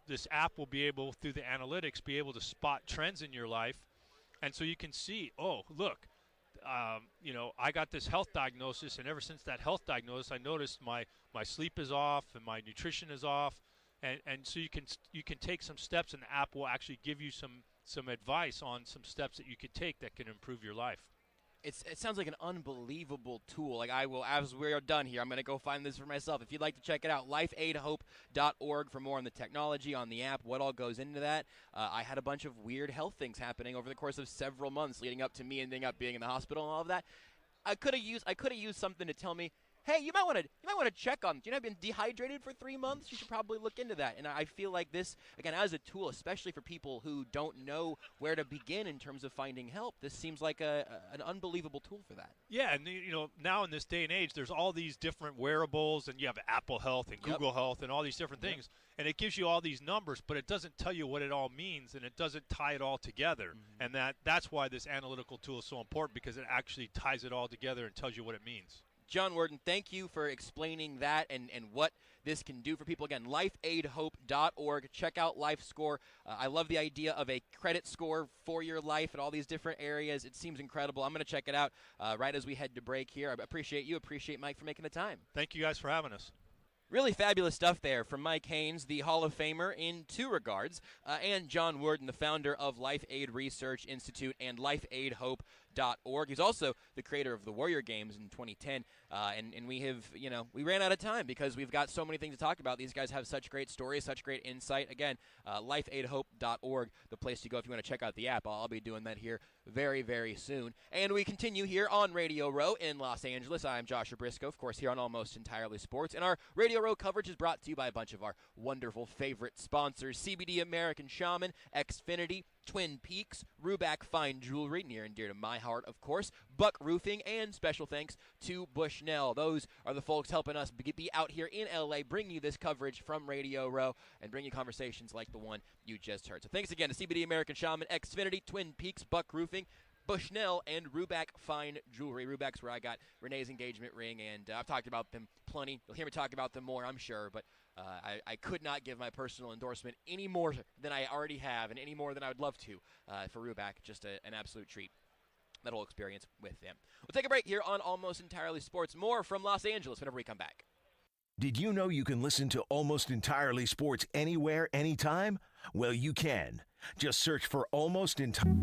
this app will be able, through the analytics, be able to spot trends in your life. And so you can see, oh, look, I got this health diagnosis, and ever since that health diagnosis, I noticed my sleep is off and my nutrition is off. And so you can take some steps, and the app will actually give you some advice on some steps that you could take that can improve your life. It sounds like an unbelievable tool. Like, I will, as we are done here, I'm going to go find this for myself. If you'd like to check it out, lifeaidhope.org for more on the technology, on the app, what all goes into that. I had a bunch of weird health things happening over the course of several months leading up to me ending up being in the hospital and all of that. I could have used something to tell me, hey, you might want to check on. Do you know I've been dehydrated for 3 months? You should probably look into that. And I feel like this, again, as a tool, especially for people who don't know where to begin in terms of finding help, this seems like an unbelievable tool for that. Yeah, and now in this day and age, there's all these different wearables, and you have Apple Health and Google Health and all these different things, and it gives you all these numbers, but it doesn't tell you what it all means, and it doesn't tie it all together. And that's why this analytical tool is so important, because it actually ties it all together and tells you what it means. John Worden, thank you for explaining that and what this can do for people. Again, lifeaidhope.org. Check out LifeScore. I love the idea of a credit score for your life at all these different areas. It seems incredible. I'm going to check it out right as we head to break here. I appreciate you. Appreciate Mike for making the time. Thank you guys for having us. Really fabulous stuff there from Mike Haynes, the Hall of Famer in two regards, and John Worden, the founder of Life Aid Research Institute and lifeaidhope.org. He's also the creator of the Warrior Games in 2010, and we have, we ran out of time because we've got so many things to talk about. These guys have such great stories, such great insight. Again, lifeaidhope.org, the place to go if you want to check out the app. I'll be doing that here very, very soon. And we continue here on Radio Row in Los Angeles. I'm Joshua Brisco, of course, here on Almost Entirely Sports. And our Radio Row coverage is brought to you by a bunch of our wonderful favorite sponsors: CBD American Shaman, Xfinity, Twin Peaks, Ruback Fine Jewelry, near and dear to my heart, of course, Buck Roofing, and special thanks to Bushnell. Those are the folks helping us be out here in L.A., bring you this coverage from Radio Row, and bring you conversations like the one you just heard. So thanks again to CBD American Shaman, Xfinity, Twin Peaks, Buck Roofing, Bushnell, and Ruback Fine Jewelry. Ruback's where I got Renee's engagement ring, and I've talked about them plenty. You'll hear me talk about them more, I'm sure, but I could not give my personal endorsement any more than I already have, and any more than I would love to for Ruback. Just an absolute treat, that whole experience with them. We'll take a break here on Almost Entirely Sports. More from Los Angeles whenever we come back. Did you know you can listen to Almost Entirely Sports anywhere, anytime? Well, you can. Just search for Almost Entirely.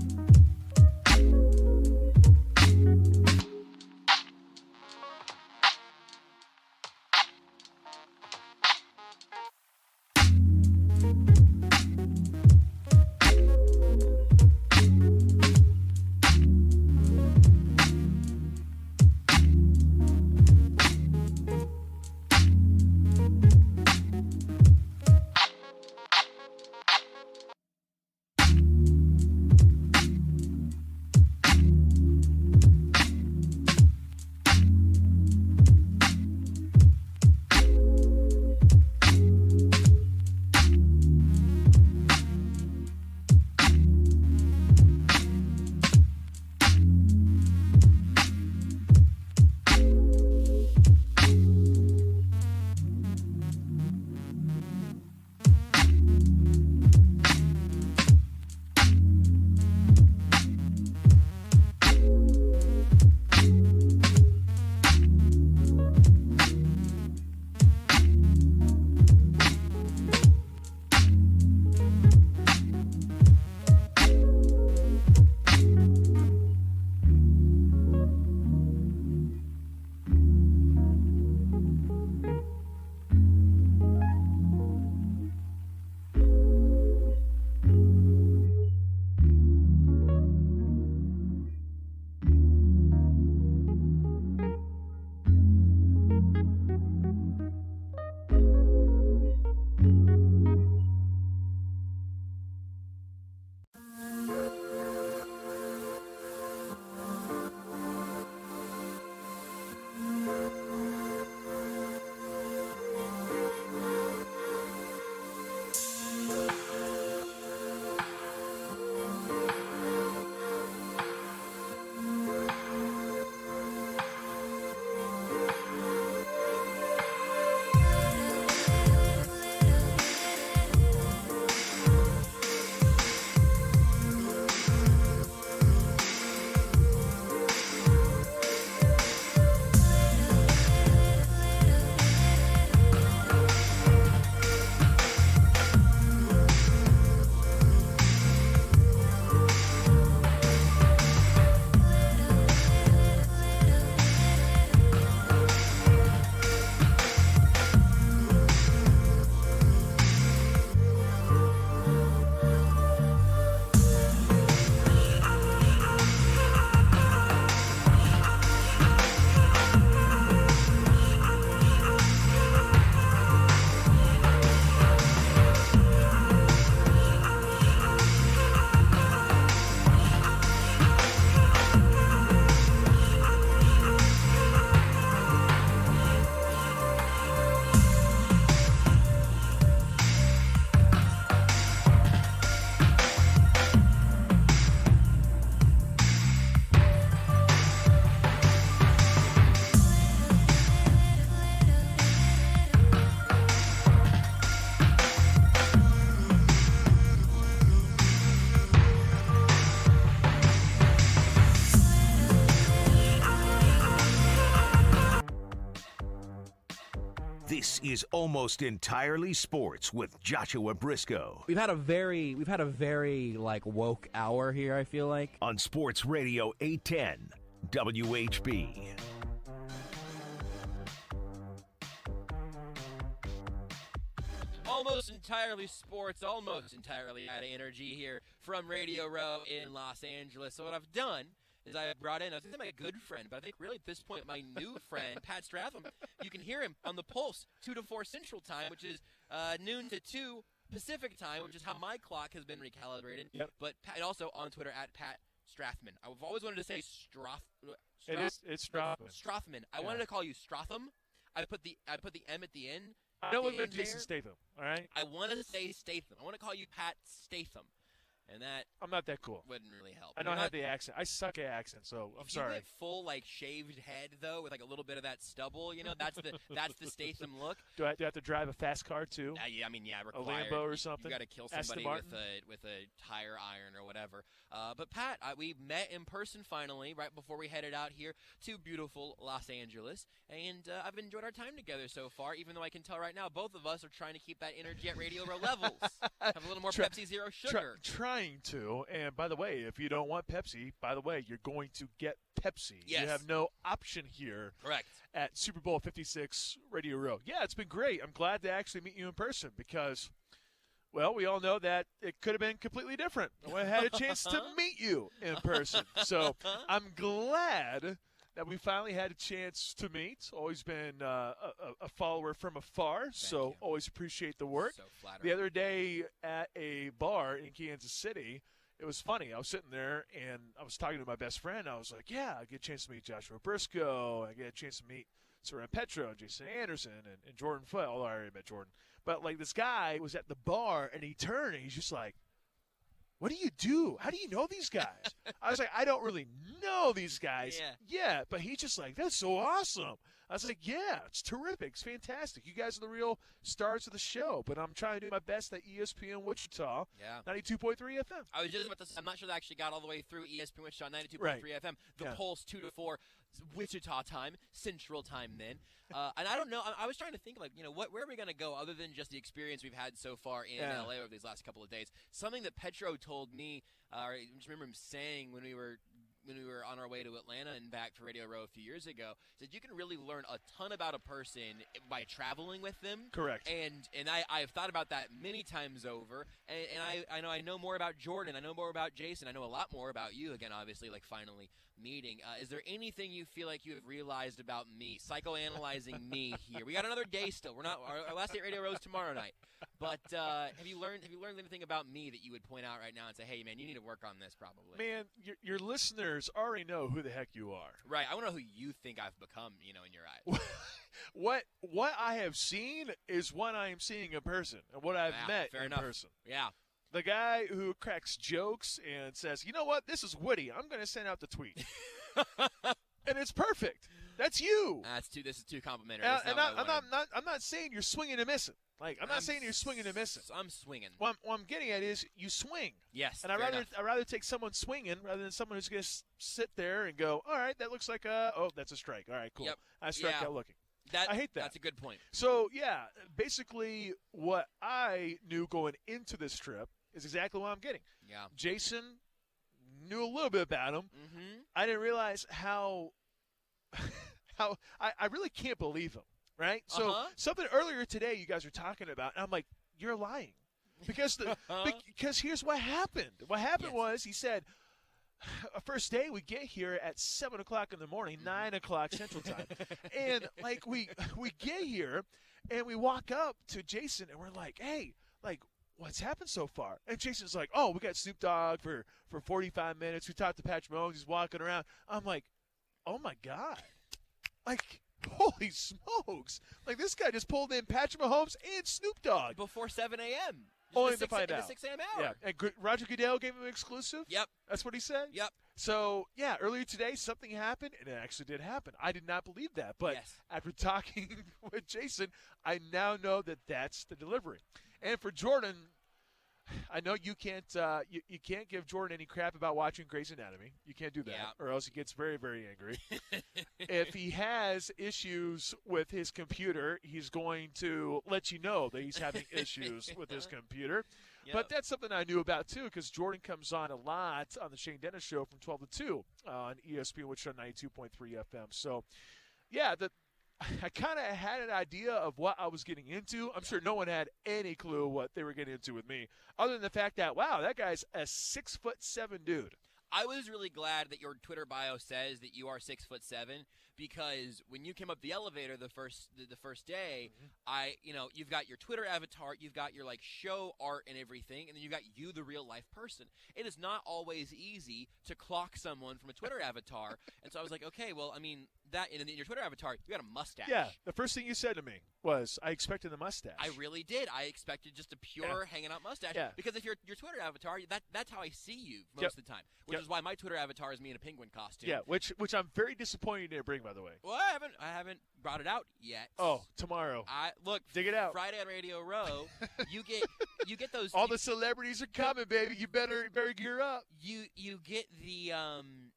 This is Almost Entirely Sports with Joshua Brisco. We've had a very like woke hour here, I feel like. On Sports Radio 810 WHB. Almost entirely sports, almost entirely out of energy here from Radio Row in Los Angeles. So what I've done is I brought in, I was going to say my good friend, but I think really at this point my new friend, Pat Straham. You can hear him on the Pulse, 2 to 4 Central Time, which is noon to 2 Pacific Time, which is how my clock has been recalibrated. Yep. But Pat, also on Twitter at Pat Strathman. I've always wanted to say It's Strathman. Strathman. I wanted to call you Stratham. I put the M at the end. I know what Jason Statham, all right? I want to say Statham. I want to call you Pat Statham. And that I'm not that cool. Wouldn't really help. I don't have the accent. I suck at accent, so I'm sorry. You went full like shaved head though, with like a little bit of that stubble. You know, that's the Statham look. Do I have to drive a fast car too? Yeah, A required. Lambo or something. You got to kill somebody with a tire iron or whatever. But Pat, we met in person finally right before we headed out here to beautiful Los Angeles, and I've enjoyed our time together so far. Even though I can tell right now, both of us are trying to keep that energy at Radio Row levels. Have a little more Pepsi Zero sugar. Trying to. And by the way, if you don't want Pepsi, by the way, you're going to get Pepsi. Yes. You have no option here. Correct. At Super Bowl 56 Radio Row. Yeah, it's been great. I'm glad to actually meet you in person because, well, we all know that it could have been completely different. I had a chance to meet you in person. So I'm glad that we finally had a chance to meet. Always been a follower from afar, so always appreciate the work. So flattering. The other day at a bar in Kansas City, it was funny. I was sitting there, and I was talking to my best friend. I was like, yeah, I get a chance to meet Joshua Brisco. I get a chance to meet Straham Petro, Jason Anderson, and Jordan Foote. Although I already met Jordan. But, like, this guy was at the bar, and he turned, and he's just like, what do you do? How do you know these guys? I was like, I don't really know these guys. Yeah, but he's just like, that's so awesome. I was like, yeah, it's terrific. It's fantastic. You guys are the real stars of the show, but I'm trying to do my best at ESPN Wichita, 92.3 FM. I was just about to say, I'm not sure that actually got all the way through ESPN Wichita, 92.3 FM. The Pulse 2 to 4 Wichita time, Central time then. And I don't know, I was trying to think, like, you know, where are we going to go other than just the experience we've had so far in LA over these last couple of days? Something that Petro told me, I just remember him saying when we were on our way to Atlanta and back for Radio Row a few years ago, said you can really learn a ton about a person by traveling with them. Correct. And I've thought about that many times over. And I know more about Jordan. I know more about Jason. I know a lot more about you, again, obviously, like finally meeting. Is there anything you feel like you have realized about me, psychoanalyzing me here? We got another day still. We're not our last day at Radio Row is tomorrow night. But have you learned anything about me that you would point out right now and say, hey, man, you need to work on this probably? Man, your listeners already know who the heck you are. Right. I want to know who you think I've become, you know, in your eyes. What I have seen is what I am seeing in person and what I've met in person. Yeah. The guy who cracks jokes and says, you know what, this is witty. I'm going to send out the tweet. And it's perfect. That's you. This is too complimentary. I'm not saying you're swinging and missing. Like, I'm not saying you're swinging and missing. I'm swinging. What I'm getting at is you swing. Yes. And I'd rather take someone swinging rather than someone who's going to sit there and go, all right, that looks like that's a strike. All right, cool. Yep. I struck out looking. I hate that. That's a good point. So, yeah, basically what I knew going into this trip is exactly what I'm getting. Yeah. Jason knew a little bit about him. Mm-hmm. I didn't realize how I really can't believe him, right? So something earlier today you guys were talking about, and I'm like, you're lying. Because because here's what happened. What happened was he said, first day we get here at 7 o'clock in the morning, 9 o'clock Central Time. And, like, we get here, and we walk up to Jason, and we're like, hey, like, what's happened so far? And Jason's like, oh, we got Snoop Dogg for 45 minutes. We talked to Patrick Mahomes. He's walking around. I'm like, oh, my God. Like, holy smokes. Like, this guy just pulled in Patrick Mahomes and Snoop Dogg. Before 7 a.m. Only to find out. The 6 a.m. hour. Yeah. And Roger Goodell gave him an exclusive? Yep. That's what he said? Yep. So, yeah, earlier today something happened, and it actually did happen. I did not believe that. But after talking with Jason, I now know that that's the delivery. And for Jordan, I know you can't you can't give Jordan any crap about watching Grey's Anatomy. You can't do that, or else he gets very, very angry. If he has issues with his computer, he's going to let you know that he's having issues with his computer. Yep. But that's something I knew about, too, because Jordan comes on a lot on the Shane Dennis Show from 12 to 2 on ESPN, which is on 92.3 FM. So, yeah, I kind of had an idea of what I was getting into. I'm sure no one had any clue what they were getting into with me, other than the fact that, wow, that guy's a 6'7" dude. I was really glad that your Twitter bio says that you are 6'7", because when you came up the elevator the first day, you've got your Twitter avatar, you've got your show art and everything, and then you've got you, the real life person. It is not always easy to clock someone from a Twitter avatar, and so I was like, okay, well, I mean that in your Twitter avatar, you got a mustache. Yeah, the first thing you said to me was, I expected the mustache. I really did. I expected just a pure hanging out mustache. Yeah. Because if your Twitter avatar, that's how I see you most of the time. Which is why my Twitter avatar is me in a penguin costume. Yeah, which I'm very disappointed you didn't bring, by the way. Well, I haven't brought it out yet. Oh, tomorrow. Look, dig it out. Friday on Radio Row, you get those. All the celebrities are coming, baby. You better gear up. You get the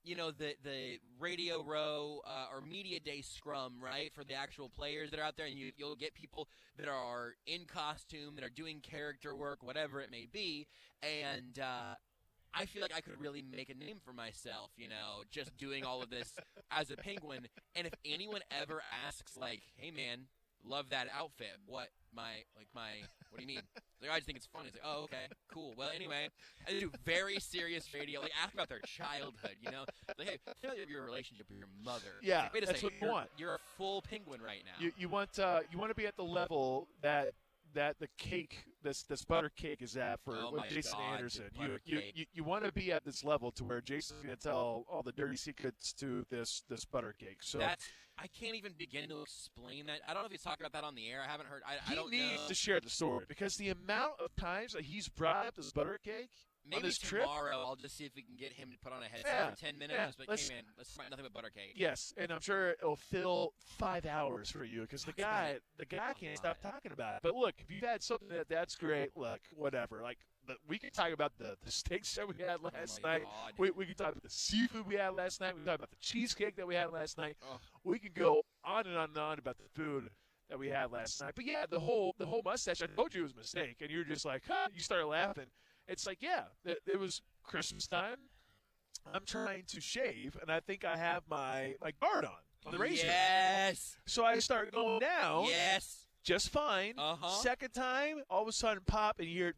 the Radio Row or Media Day scrum, right, for the actual players that are out there, and you'll get people that are in costume, that are doing character work, whatever it may be, and I feel like I could really make a name for myself, just doing all of this as a penguin. And if anyone ever asks, hey man, love that outfit, what do you mean? I just think it's funny. It's like, oh, okay, cool. Well, anyway, I do very serious radio. Ask about their childhood, hey, tell me your relationship with your mother. Yeah, wait a that's second, what you want. You're a full penguin right now. You want to be at the level that the cake, this butter cake is at for Jason Anderson. You want to be at this level to where Jason's going to tell all the dirty secrets to this butter cake. So I can't even begin to explain that. I don't know if he's talking about that on the air. I haven't heard. I don't know. He needs to share the story, because the amount of times that he's brought up this butter cake maybe on this tomorrow trip. I'll just see if we can get him to put on a headset for 10 minutes. Yeah, and just like, hey man, let's try nothing but butter cake. Yes, and I'm sure it'll fill 5 hours for you, because the guy can't stop talking about it. But look, if you've had something that's great, look, whatever. We can talk about the steaks that we had last night. We can talk about the seafood we had last night. We can talk about the cheesecake that we had last night. We can go on and on and on about the food that we had last night. But yeah, the whole mustache, I told you it was a mistake, and you're just like, huh? You started laughing. It's like, yeah, it was Christmas time. I'm trying to shave, and I think I have my guard on the razor. Yes. So I start going down. Yes. Just fine. Second time, all of a sudden pop, and you hear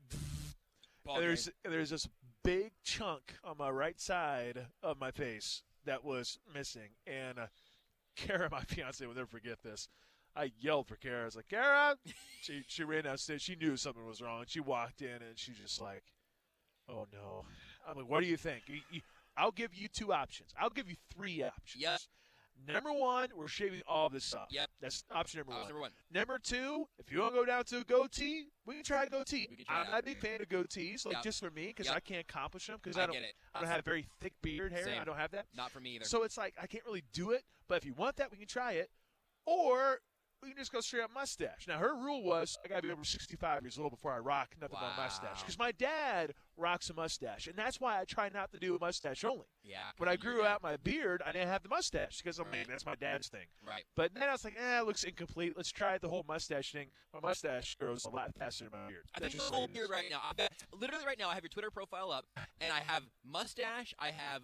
and there's this big chunk on my right side of my face that was missing. And Kara, my fiance, will never forget this. I yelled for Kara. I was like, Kara! She ran downstairs. She knew something was wrong. She walked in, and she's just like, oh, no. I'm like, what do you think? I'll give you 2 options. I'll give you 3 options. Yep. Number 1, we're shaving all of this off. Yep. That's option number 1. Number 1. Number 2, if you want to go down to a goatee, we can try a goatee. I'm not a big fan of goatees, just for me, because I can't accomplish them, because I don't have very thick beard hair. Same. I don't have that. Not for me either. So it's like I can't really do it, but if you want that, we can try it. Or we can just go straight up mustache. Now, her rule was I got to be over 65 years old before I rock nothing but a mustache. Because my dad rocks a mustache, and that's why I try not to do a mustache only. Yeah. When I grew out my beard, I didn't have the mustache because that's my dad's thing. Right. But then I was like, it looks incomplete. Let's try the whole mustache thing. My mustache grows a lot faster than my beard. I think the whole beard right now. Literally right now, I have your Twitter profile up, and I have mustache, I have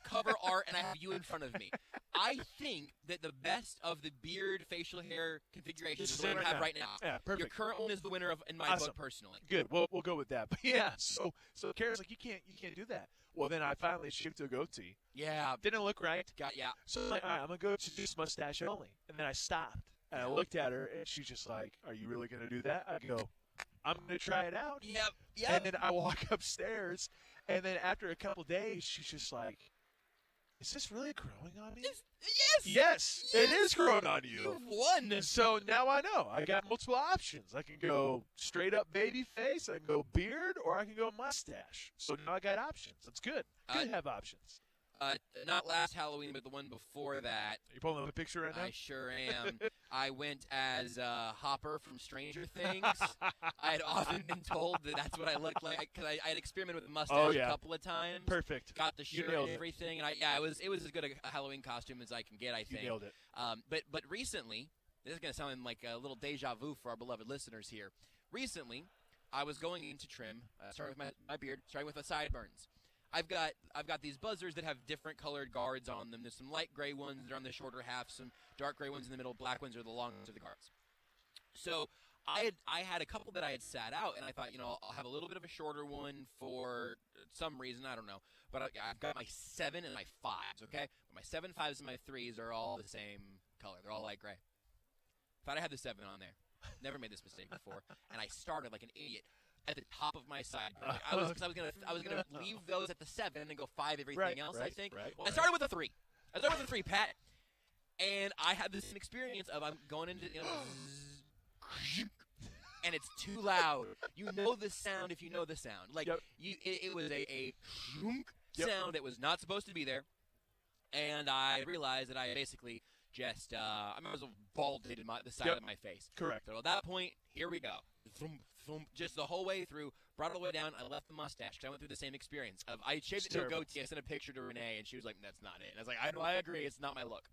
cover art, and I have you in front of me. I think that the best of the beard facial hair configurations is what we have right now. Yeah, perfect. Your current one is the winner in my book personally. Good. We'll go with that. But yeah, so Kara's like, you can't do that. Well, then I finally shifted to a goatee. Yeah. Didn't look right. Yeah. So I'm like, all right, I'm going to go to this mustache only. And then I stopped. And I looked at her, and she's just like, are you really going to do that? I go, I'm going to try it out. Yep. And then I walk upstairs, and then after a couple days, she's just like, is this really growing on me? Yes, it is growing on you. You've won. So now I know. I got multiple options. I can go straight up baby face, I can go beard, or I can go mustache. So now I got options. That's good. Good to have options. Not last Halloween, but the one before that. You pulling up a picture right now? I sure am. I went as Hopper from Stranger Things. I had often been told that that's what I looked like because I had experimented with the mustache a couple of times. Perfect. Got the shirt and everything, and it was as good a Halloween costume as I can get. I think you nailed it. But recently, this is going to sound like a little deja vu for our beloved listeners here. Recently, I was going into trim, starting with my beard, starting with the sideburns. I've got these buzzers that have different colored guards on them. There's some light gray ones that are on the shorter half, some dark gray ones in the middle, black ones are the long ones of the guards. So I had a couple that I had sat out, and I thought, I'll have a little bit of a shorter one for some reason, I don't know. But I've got my 7 and my 5s, okay? But my 7, 5s, and my 3s are all the same color. They're all light gray. Thought I had the 7 on there. Never made this mistake before, and I started like an idiot at the top of my sideburn. I was gonna leave those at the 7 and go 5 everything else. I think. Well, I started with a 3. Pat, and I had this experience of I'm going into and it's too loud. You know the sound if you know the sound. Like it was a sound that was not supposed to be there, and I realized that I basically just I was balded in the side of my face. Correct. So at that point, here we go. Just the whole way through, brought it all the way down. I left the mustache because I went through the same experience. I shaved it to a goatee. I sent a picture to Renee, and she was like, "That's not it." And I was like, I agree. It's not my look."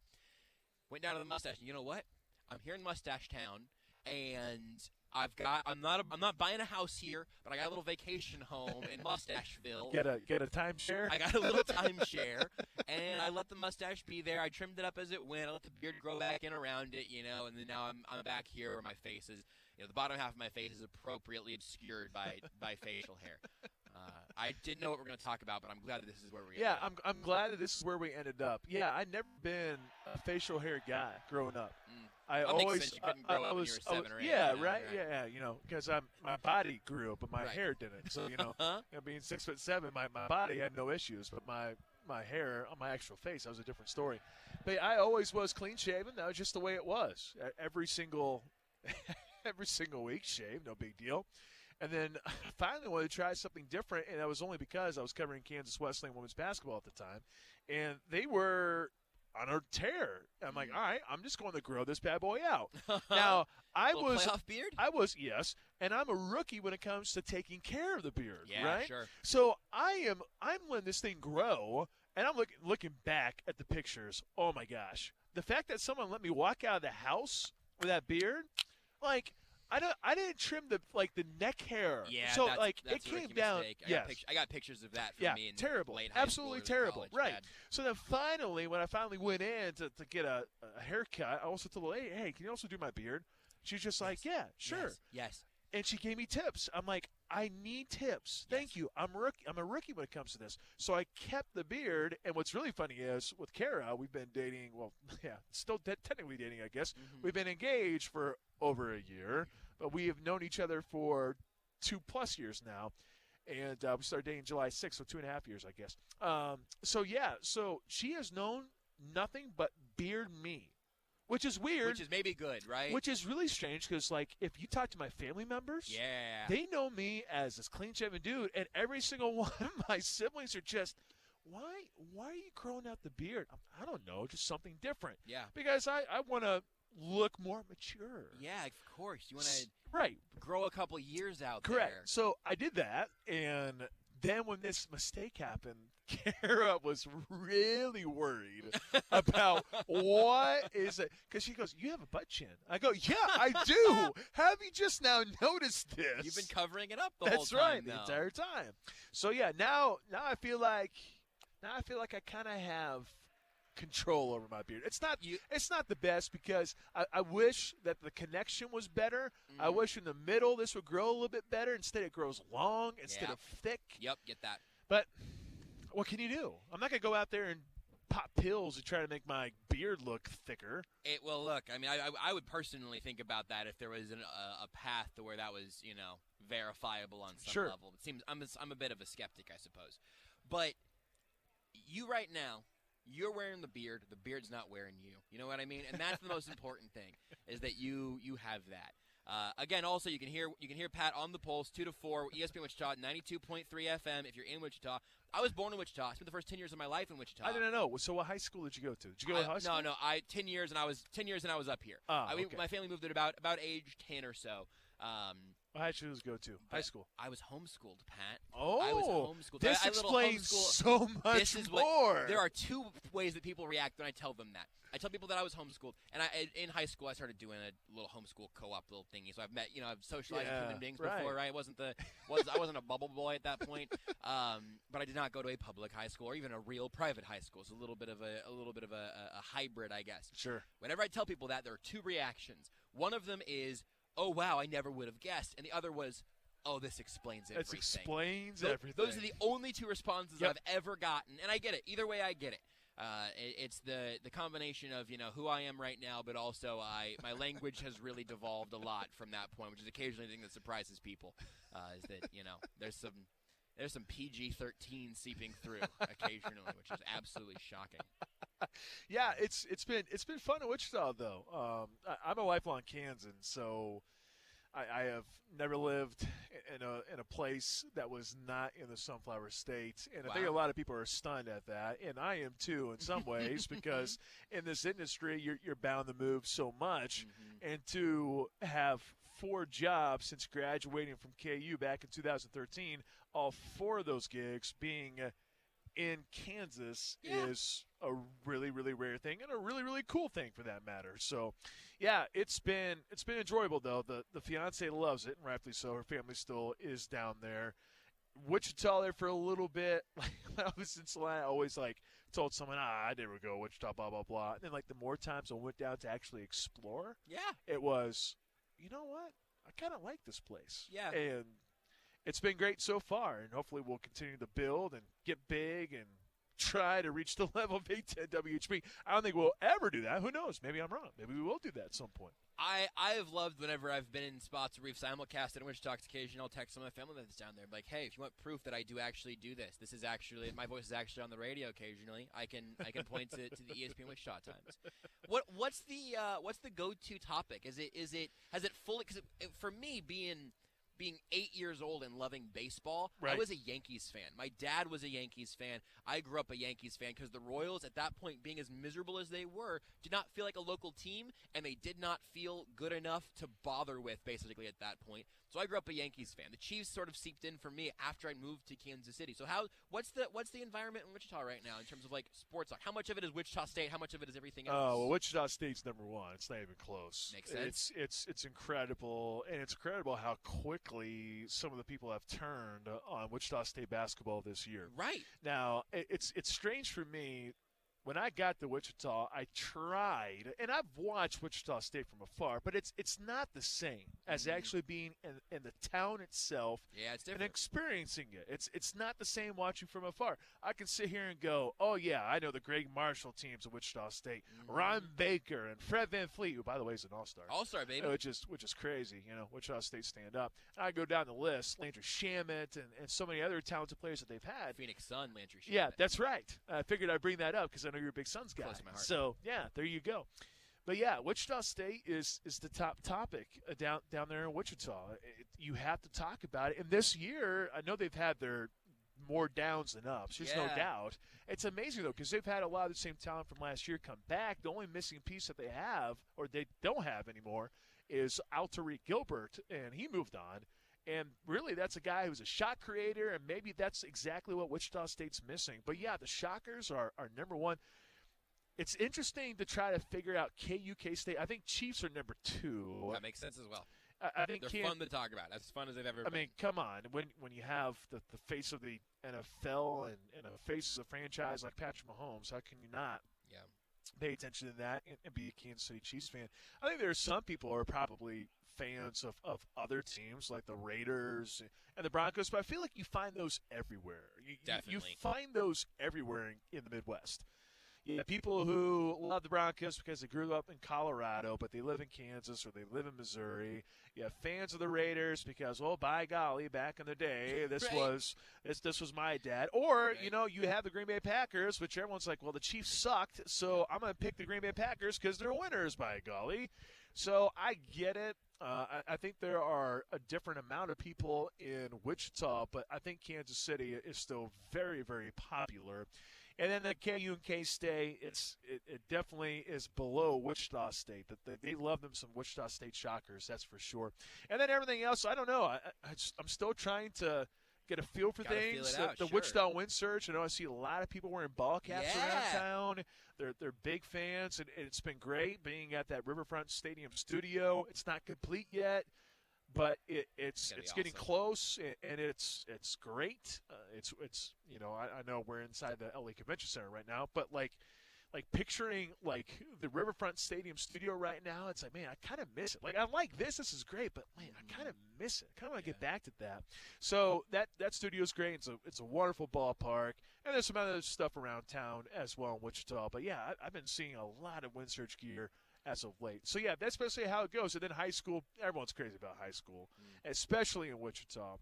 Went down to the mustache, and you know what? I'm here in Mustache Town, and I'm not buying a house here, but I got a little vacation home in Mustacheville. Get a timeshare. I got a little timeshare, and I let the mustache be there. I trimmed it up as it went. I let the beard grow back in around it, and then now I'm back here where my face is. The bottom half of my face is appropriately obscured by facial hair. I didn't know what we're going to talk about, but I'm glad that this is where we ended up. I'm glad that this is where we ended up. Yeah, I'd never been a facial hair guy growing up. I always you couldn't grow up when you were 7 or 8. Yeah, right. Yeah, because my body grew up, but my hair didn't. So being 6'7", my body had no issues, but my hair on my actual face, that was a different story. But I always was clean shaven. That was just the way it was. Every single week, shave, no big deal. And then I finally wanted to try something different, and that was only because I was covering Kansas Wesleyan women's basketball at the time, and they were on a tear. I'm like, all right, I'm just going to grow this bad boy out. Now, playoff beard? Yes, and I'm a rookie when it comes to taking care of the beard, yeah, right? Sure. So I'm letting this thing grow, and I'm looking back at the pictures. Oh my gosh, the fact that someone let me walk out of the house with that beard, like. I didn't trim the neck hair. Yeah, so that's it came down. Yes, I got pictures of that from me in terrible, late high absolutely school or terrible. college. Right. Bad. So then finally, when I finally went in to get a haircut, I also told her, hey, can you also do my beard? She's just like, yeah, sure. Yes. And she gave me tips. I'm like, I need tips. Thank you. I'm a rookie when it comes to this. So I kept the beard. And what's really funny is with Kara, we've been dating. Well, yeah, still technically dating, I guess. Mm-hmm. We've been engaged for over a year, but we have known each other for 2+ years now. And we started dating July 6th, so 2.5 years, I guess. So she has known nothing but beard me. Which is weird. Which is maybe good, right? Which is really strange because, if you talk to my family members, they know me as this clean-shaven dude, and every single one of my siblings are just, why are you growing out the beard? I don't know, just something different. Yeah. Because I want to look more mature. Yeah, of course. You want to grow a couple years out Correct. there. So I did that, and then when this mistake happened, Kara was really worried about what is it. Because she goes, you have a butt chin. I go, yeah, I do. Have you just now noticed this? You've been covering it up the whole time. That's right, the entire time. So, yeah, now I feel like I kind of have control over my beard. It's not the best because I wish that the connection was better. I wish in the middle this would grow a little bit better. Instead it grows long instead of thick. Yep, get that. But what can you do? I'm not going to go out there and pop pills to try to make my beard look thicker. Well, look, I mean, I would personally think about that if there was a path to where that was, verifiable on some level. It seems I'm a bit of a skeptic, I suppose. But you right now, you're wearing the beard's not wearing you. You know what I mean? And that's the most important thing, is that you have that. Again, also you can hear Pat on the Pulse 2 to 4 ESPN Wichita 92.3 FM if you're in Wichita. I was born in Wichita. I spent the first 10 years of my life in Wichita. I didn't know. So what high school did you go to? Did you go to high school? No. 10 years and I was up here. Okay. My family moved at about age 10 or so. What high school did you go to? High school. I was homeschooled, Pat. Oh, I was homeschooled. This explains so much more. There are two ways that people react when I tell them that. I tell people that I was homeschooled, and in high school I started doing a little homeschool co-op little thingy. So I've met, I've socialized with human beings before, right? I wasn't a bubble boy at that point, but I did not go to a public high school or even a real private high school. It's a little bit of a hybrid, I guess. Sure. Whenever I tell people that, there are two reactions. One of them is, "Oh wow, I never would have guessed," and the other was, "Oh, this explains everything." This explains everything. Those are the only two responses I've ever gotten, and I get it. Either way, I get it. It's the combination of who I am right now, but also my language has really devolved a lot from that point, which is occasionally the thing that surprises people. Is that there's some PG-13 seeping through occasionally, which is absolutely shocking. Yeah, it's been fun in Wichita though. I'm a lifelong Kansan, so I have never lived in a place that was not in the Sunflower State, and I think a lot of people are stunned at that, and I am too in some ways because in this industry you're bound to move so much, and to have 4 jobs since graduating from KU back in 2013, all 4 of those gigs being in Kansas is a really, really rare thing and a really, really cool thing for that matter. So, yeah, it's been enjoyable though. The fiance loves it, and rightfully so. Her family still is down there. Wichita there for a little bit. Like when I was in Salina, I always told someone, I never go to Wichita, blah blah blah. And then the more times I went down to actually explore, it was, you know what? I kind of like this place. Yeah. And it's been great so far, and hopefully we'll continue to build and get big and try to reach the level of Big Ten WHB. I don't think we'll ever do that. Who knows? Maybe I'm wrong. Maybe we will do that at some point. I have loved whenever I've been in spots where we've simulcasted in Wichita. Occasionally I'll text some of my family that's down there, like, hey, if you want proof that I do actually do this is actually my voice is actually on the radio occasionally. I can point to the ESPN Wichita Times. What's the go-to topic? Has it fully? Because for me, being 8 years old and loving baseball, I was a Yankees fan. My dad was a Yankees fan. I grew up a Yankees fan because the Royals, at that point, being as miserable as they were, did not feel like a local team, and they did not feel good enough to bother with, basically, at that point. So I grew up a Yankees fan. The Chiefs sort of seeped in for me after I moved to Kansas City. So what's the environment in Wichita right now in terms of sports talk? How much of it is Wichita State? How much of it is everything else? Oh, well, Wichita State's number one. It's not even close. Makes sense. It's incredible, and it's incredible how quickly some of the people have turned on Wichita State basketball this year. Right. Now, it's strange for me. When I got to Wichita, I tried, and I've watched Wichita State from afar, but it's not the same as actually being in the town itself and experiencing it. It's not the same watching from afar. I can sit here and go, oh, yeah, I know the Greg Marshall teams of Wichita State, Ron Baker and Fred Van Fleet, who, by the way, is an all-star. All-star, baby. Which is crazy, Wichita State stand up. And I go down the list, Landry Shamet and so many other talented players that they've had. Phoenix Sun, Landry Shamet. Yeah, that's right. I figured I'd bring that up because I know you're a big Suns guy. Close to my heart. So, yeah, there you go. But, yeah, Wichita State is the top topic down there in Wichita. You have to talk about it. And this year, I know they've had their more downs than ups. There's no doubt. It's amazing, though, because they've had a lot of the same talent from last year come back. The only missing piece that they have, or they don't have anymore, is Alterique Gilbert, and he moved on. And really, that's a guy who's a shot creator, and maybe that's exactly what Wichita State's missing. But, yeah, the Shockers are number one. It's interesting to try to figure out KU, K-State. I think Chiefs are number 2. That makes sense as well. I think they're fun to talk about. As fun as they've ever been. I mean, come on. When you have the face of the NFL and a face of a franchise like Patrick Mahomes, how can you not pay attention to that and be a Kansas City Chiefs fan? I think there are some people who are probably fans of other teams like the Raiders and the Broncos, but I feel like you find those everywhere. You find those everywhere in the Midwest. Yeah, people who love the Broncos because they grew up in Colorado, but they live in Kansas or they live in Missouri. You have fans of the Raiders because, well, by golly, back in the day, this was my dad. Or, you have the Green Bay Packers, which everyone's like, well, the Chiefs sucked, so I'm going to pick the Green Bay Packers because they're winners, by golly. So I get it. I think there are a different amount of people in Wichita, but I think Kansas City is still very, very popular. And then the KU and K-State, it definitely is below Wichita State. They love them some Wichita State Shockers, that's for sure. And then everything else, I don't know. I'm still trying to get a feel for things. The Wichita Wind Surge, I know I see a lot of people wearing ball caps around town. They're big fans, and it's been great being at that Riverfront Stadium studio. It's not complete yet, but it's getting close, and it's great. It's I know we're inside the LA Convention Center right now, but like picturing like the Riverfront Stadium studio right now, it's like, man, I kind of miss it. Like, I like this is great, but man, I kind of miss it. I kind of want to get back to that. So that studio is great. It's a wonderful ballpark, and there's some other stuff around town as well in Wichita. But yeah, I've been seeing a lot of Wind Surge gear as of late. So yeah, that's basically how it goes. And then high school, everyone's crazy about high school, especially in Wichita.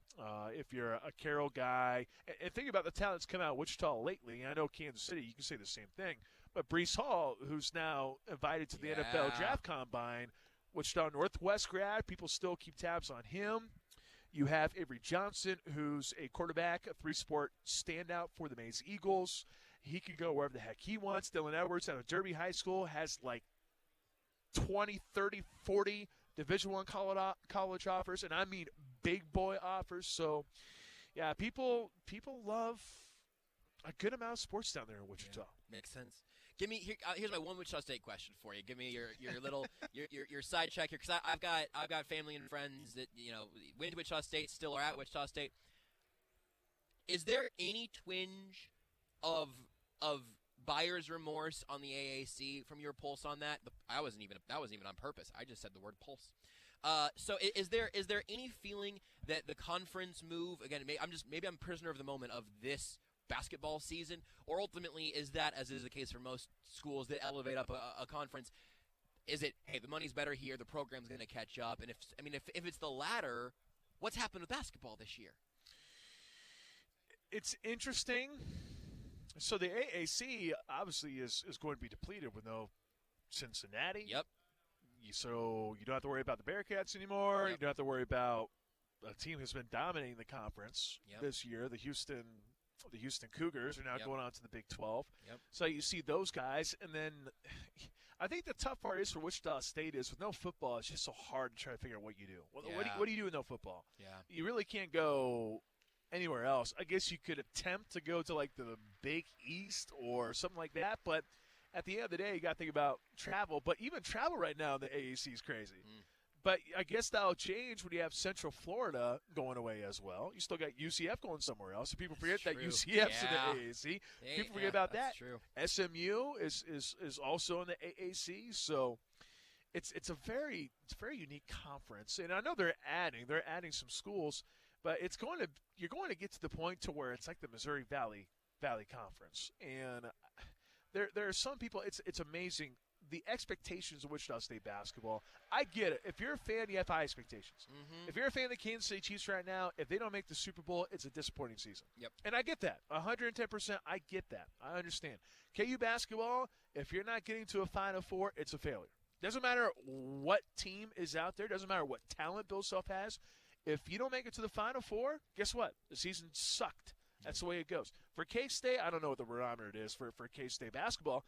If you're a Carroll guy, and think about the talent that's come out of Wichita lately. I know Kansas City, you can say the same thing. But Brees Hall, who's now invited to the NFL Draft Combine, Wichita Northwest grad, people still keep tabs on him. You have Avery Johnson, who's a quarterback, a three-sport standout for the Maize Eagles. He could go wherever the heck he wants. Dylan Edwards out of Derby High School has like 20, 30, 40 Division I college offers, and I mean big boy offers. So, yeah, people love a good amount of sports down there in Wichita. Yeah, makes sense. Give me here's my one Wichita State question for you. Give me your little your side check here, because I've got family and friends that went to Wichita State, still are at Wichita State. Is there any twinge of buyer's remorse on the AAC from your pulse on that? That wasn't even on purpose. I just said the word pulse. So is there any feeling that the conference move again? Maybe I'm prisoner of the moment of this basketball season, or ultimately is that, as is the case for most schools that elevate up a conference, is it, hey, the money's better here, the program's going to catch up? And if it's the latter, what's happened with basketball this year? It's interesting. So the AAC obviously is going to be depleted with no Cincinnati. Yep. So you don't have to worry about the Bearcats anymore. Yep. You don't have to worry about a team who's been dominating the conference this year. The Houston Cougars are now going on to the Big 12. Yep. So you see those guys, and then I think the tough part is for Wichita State is with no football, it's just so hard to try to figure out what you do. What do you do with no football? Yeah. You really can't go anywhere else. I guess you could attempt to go to like the Big East or something like that, but at the end of the day, you got to think about travel. But even travel right now, the AAC is crazy. But I guess that'll change when you have Central Florida going away as well. You still got UCF going somewhere else. So people forget that UCF's in the AAC. People forget about that. True. SMU is also in the AAC. So it's a very unique conference. And I know they're adding some schools, but you're going to get to the point to where it's like the Missouri Valley Conference. And there are some people. It's amazing. The expectations of Wichita State basketball, I get it. If you're a fan, you have high expectations. Mm-hmm. If you're a fan of the Kansas City Chiefs right now, if they don't make the Super Bowl, it's a disappointing season. Yep. And I get that. 110%, I get that. I understand. KU basketball, if you're not getting to a Final Four, it's a failure. Doesn't matter what team is out there. Doesn't matter what talent Bill Self has. If you don't make it to the Final Four, guess what? The season sucked. That's the way it goes. For K-State, I don't know what the barometer it is for K-State basketball.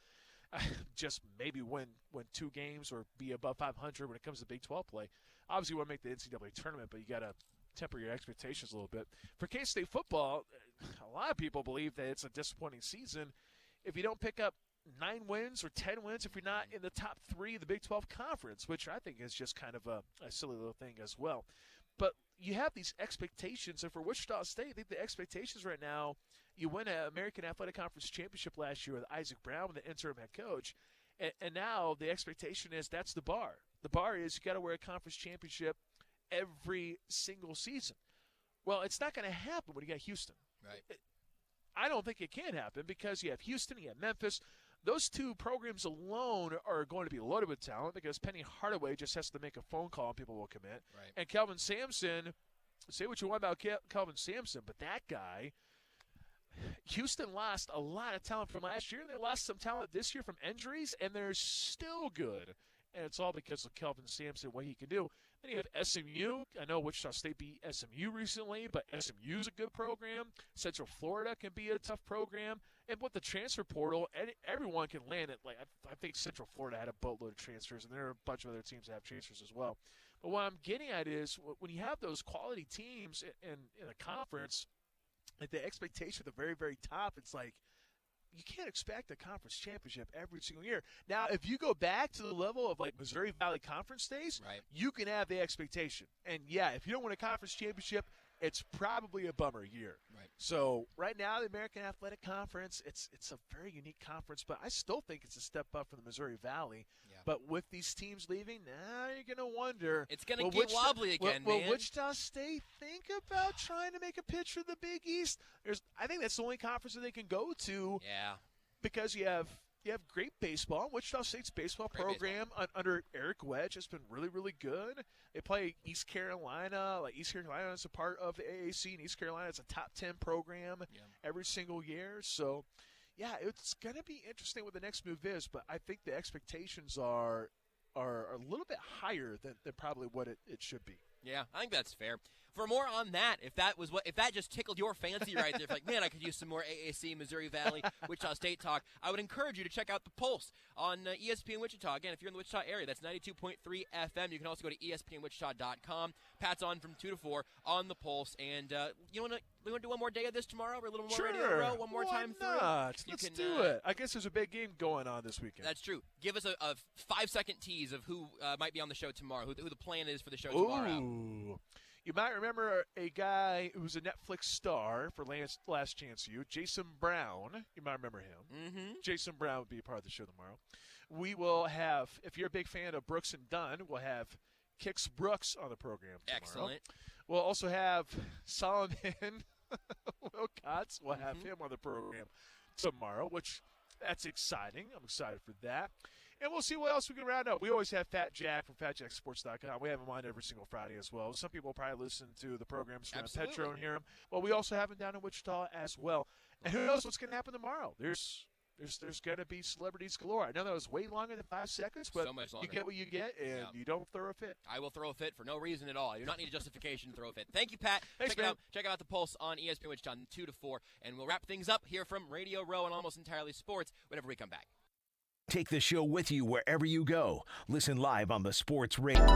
Just maybe win 2 games or be above 500 when it comes to Big 12 play. Obviously, you want to make the NCAA tournament, but you got to temper your expectations a little bit. For K-State football, a lot of people believe that it's a disappointing season if you don't pick up 9 wins or 10 wins, if you're not in the top 3 of the Big 12 conference, which I think is just kind of a silly little thing as well. But you have these expectations, and for Wichita State, I think the expectations right now, you win an American Athletic Conference championship last year with Isaac Brown, the interim head coach, and now the expectation is that's the bar. The bar is you got to wear a conference championship every single season. Well, it's not going to happen when you got Houston. Right. I don't think it can happen because you have Houston, you have Memphis. Those 2 programs alone are going to be loaded with talent because Penny Hardaway just has to make a phone call and people will commit. Right. And Kelvin Sampson, say what you want about Kelvin Sampson, but that guy, Houston lost a lot of talent from last year. They lost some talent this year from injuries, and they're still good. and it's all because of Kelvin Sampson, what he can do. Then you have SMU. I know Wichita State beat SMU recently, but SMU is a good program. Central Florida can be a tough program. And with the transfer portal, everyone can land it. Like I think Central Florida had a boatload of transfers, and there are a bunch of other teams that have transfers as well. But what I'm getting at is when you have those quality teams in a conference, like the expectation at the very, very top, it's like you can't expect a conference championship every single year. Now, if you go back to the level of like Missouri Valley Conference days, you can have the expectation. And yeah, if you don't win a conference championship, it's probably a bummer year. Right. So right now, the American Athletic Conference, it's a very unique conference, but I still think it's a step up from the Missouri Valley. Yeah. But with these teams leaving, now you're going to wonder. It's going to get wobbly again, man. Will Wichita State think about trying to make a pitch for the Big East? I think that's the only conference that they can go to. Yeah. Because you have great baseball. Wichita State's baseball program under Eric Wedge has been really, really good. They play East Carolina. Like East Carolina is a part of the AAC, and East Carolina is a top 10 program every single year. So, yeah, it's going to be interesting what the next move is, but I think the expectations are a little bit higher than probably what it should be. Yeah, I think that's fair. For more on that, if that just tickled your fancy right there, like, man, I could use some more AAC, Missouri Valley, Wichita State talk, I would encourage you to check out The Pulse on ESPN Wichita. Again, if you're in the Wichita area, that's 92.3 FM. You can also go to ESPNWichita.com. Pat's on from 2 to 4 on The Pulse. And we want to do one more day of this tomorrow? Or a little more Radio Row? One more time through? Let's do it. I guess there's a big game going on this weekend. That's true. Give us a 5-second tease of who might be on the show tomorrow, who the plan is for the show tomorrow. Ooh. You might remember a guy who's a Netflix star for Last Chance U, Jason Brown. You might remember him. Mm-hmm. Jason Brown would be a part of the show tomorrow. We will have, if you're a big fan of Brooks and Dunn, we'll have Kix Brooks on the program tomorrow. Excellent. We'll also have Solomon Wilcots. We'll have him on the program tomorrow, which that's exciting. I'm excited for that. And we'll see what else we can round up. We always have Fat Jack from FatJackSports.com. We have him on every single Friday as well. Some people probably listen to the programs from Petro and hear him. Well, we also have him down in Wichita as well. And who knows what's going to happen tomorrow? There's going to be celebrities galore. I know that was way longer than 5 seconds, but so much longer. You get what you get, and you don't throw a fit. I will throw a fit for no reason at all. I do not need a justification to throw a fit. Thank you, Pat. Thanks, Check out The Pulse on ESPN Wichita 2 to 4, and we'll wrap things up here from Radio Row and Almost Entirely Sports whenever we come back. Take the show with you wherever you go. Listen live on the Sports Radio.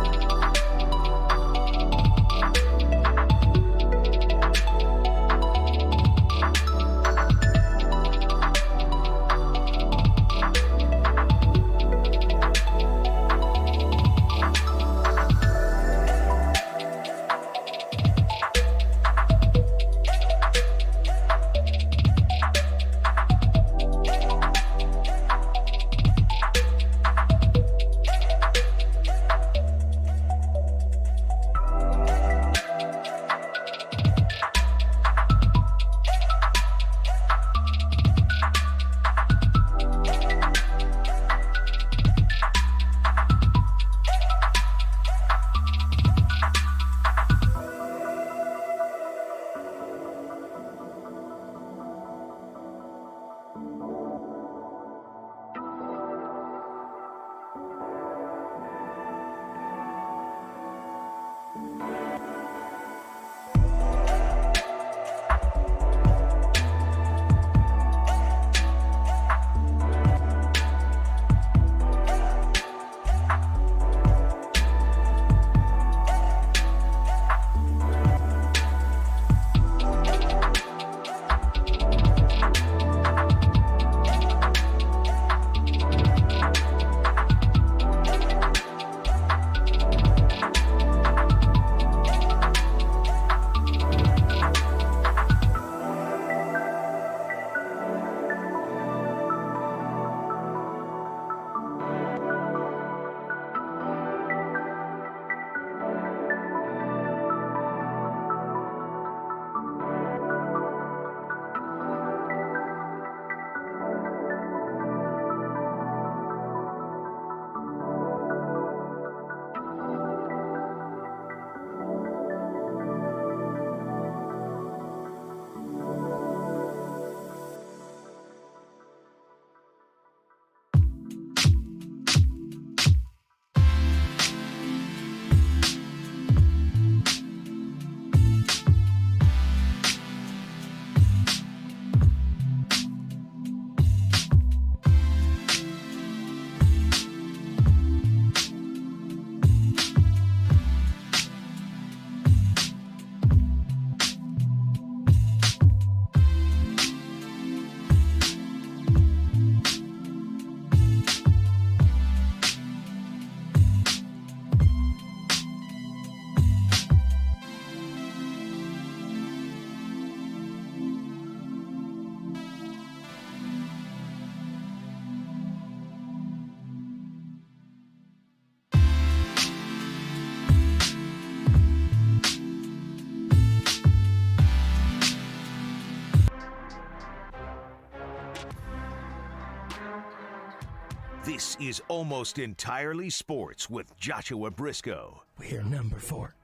This is Almost Entirely Sports with Joshua Brisco. We're number 4.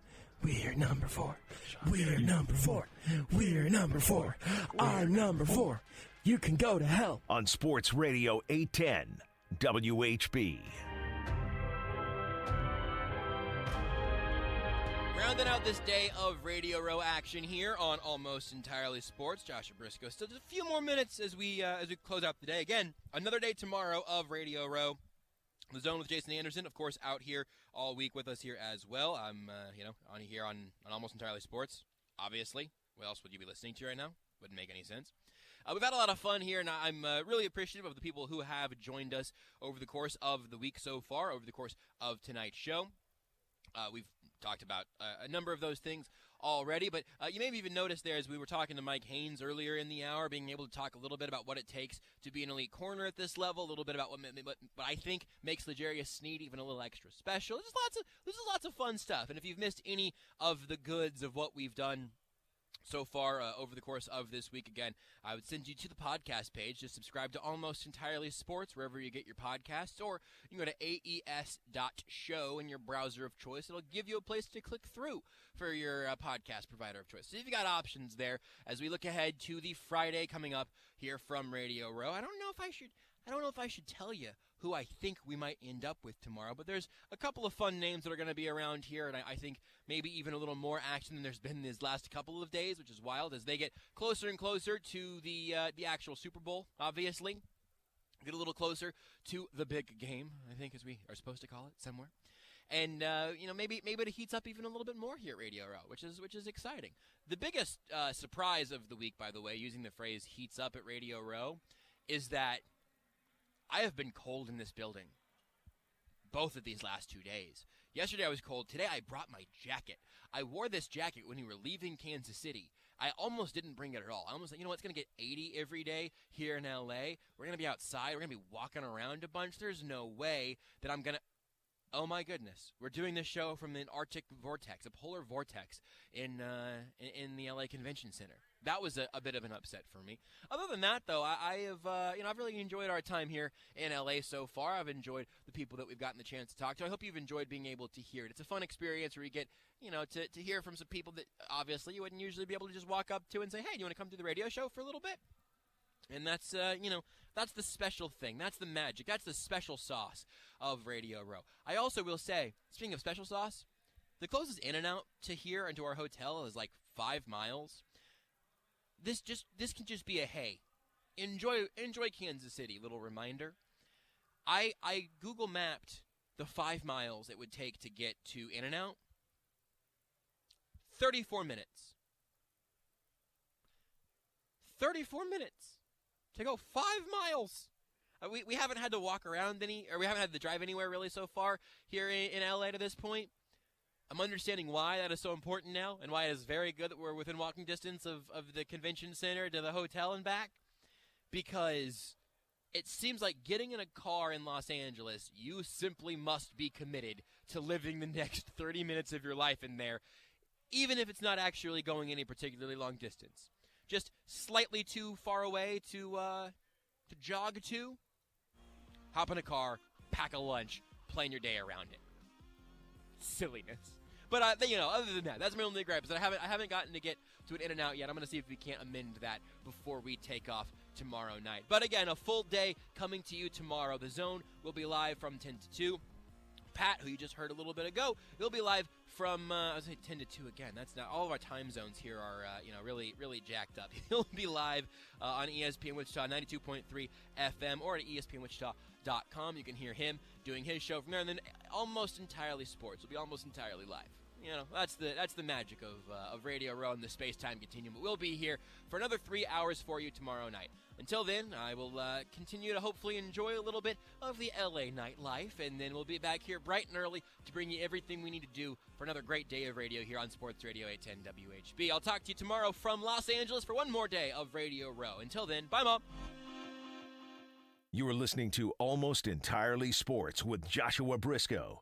We're number 4. We're number 4. We're number 4. Our number 4. You can go to hell. On Sports Radio 810 WHB. Rounding out this day of Radio Row action here on Almost Entirely Sports, Joshua Brisco. Still just a few more minutes as we close out the day. Again, another day tomorrow of Radio Row. The Zone with Jason Anderson, of course, out here all week with us here as well. I'm, on here on Almost Entirely Sports, obviously. What else would you be listening to right now? Wouldn't make any sense. We've had a lot of fun here, and I'm really appreciative of the people who have joined us over the course of the week so far, over the course of tonight's show. We've talked about a number of those things already, but you may have even noticed there as we were talking to Mike Haynes earlier in the hour, being able to talk a little bit about what it takes to be an elite corner at this level, a little bit about what I think makes L'Jarius Sneed even a little extra special. There's lots of fun stuff, and if you've missed any of the goods of what we've done so far over the course of this week, again, I would send you to the podcast page. Just subscribe to Almost Entirely Sports wherever you get your podcasts, or you can go to aes.show in your browser of choice. It'll give you a place to click through for your podcast provider of choice. So you've got options there as we look ahead to the Friday coming up here from Radio Row. I don't know if I should tell you who I think we might end up with tomorrow, but there's a couple of fun names that are going to be around here, and I think maybe even a little more action than there's been these last couple of days, which is wild as they get closer and closer to the actual Super Bowl, obviously. Get a little closer to the big game, I think, as we are supposed to call it somewhere. And, maybe it heats up even a little bit more here at Radio Row, which is exciting. The biggest surprise of the week, by the way, using the phrase heats up at Radio Row, is that I have been cold in this building both of these last 2 days. Yesterday I was cold. Today I brought my jacket. I wore this jacket when we were leaving Kansas City. I almost didn't bring it at all. I almost said, it's going to get 80 every day here in L.A. We're going to be outside. We're going to be walking around a bunch. There's no way that I'm going to... Oh, my goodness. We're doing this show from an Arctic vortex, a polar vortex in the L.A. Convention Center. That was a bit of an upset for me. Other than that, though, I've really enjoyed our time here in L.A. so far. I've enjoyed the people that we've gotten the chance to talk to. I hope you've enjoyed being able to hear it. It's a fun experience where you get, to hear from some people that obviously you wouldn't usually be able to just walk up to and say, hey, do you want to come to the radio show for a little bit? And that's, that's the special thing. That's the magic. That's the special sauce of Radio Row. I also will say, speaking of special sauce, the closest in and out to here and to our hotel is like 5 miles. This can just be a hey. Enjoy Kansas City, little reminder. I Google mapped the 5 miles it would take to get to In-N-Out. 34 minutes. 34 minutes to go 5 miles. We haven't had to walk around we haven't had to drive anywhere really so far here in LA to this point. I'm understanding why that is so important now, and why it is very good that we're within walking distance of the convention center to the hotel and back, because it seems like getting in a car in Los Angeles, you simply must be committed to living the next 30 minutes of your life in there, even if it's not actually going any particularly long distance. Just slightly too far away to jog to. Hop in a car, pack a lunch, plan your day around it. Silliness. But other than that, that's my only gripe. Is that I haven't gotten to get to an In-N-Out yet. I'm going to see if we can't amend that before we take off tomorrow night. But again, a full day coming to you tomorrow. The Zone will be live from 10 to 2. Pat, who you just heard a little bit ago, he'll be live from 10 to 2 again. That's not all of our time zones here are really jacked up. He'll be live on ESPN Wichita 92.3 FM or at ESPNWichita.com. You can hear him doing his show from there, and then Almost Entirely Sports will be almost entirely live. That's the magic of Radio Row and the space-time continuum. We'll be here for another 3 hours for you tomorrow night. Until then, I will continue to hopefully enjoy a little bit of the LA nightlife, and then we'll be back here bright and early to bring you everything we need to do for another great day of radio here on Sports Radio 810 WHB. I'll talk to you tomorrow from Los Angeles for one more day of Radio Row. Until then, bye, Mom. You are listening to Almost Entirely Sports with Joshua Brisco.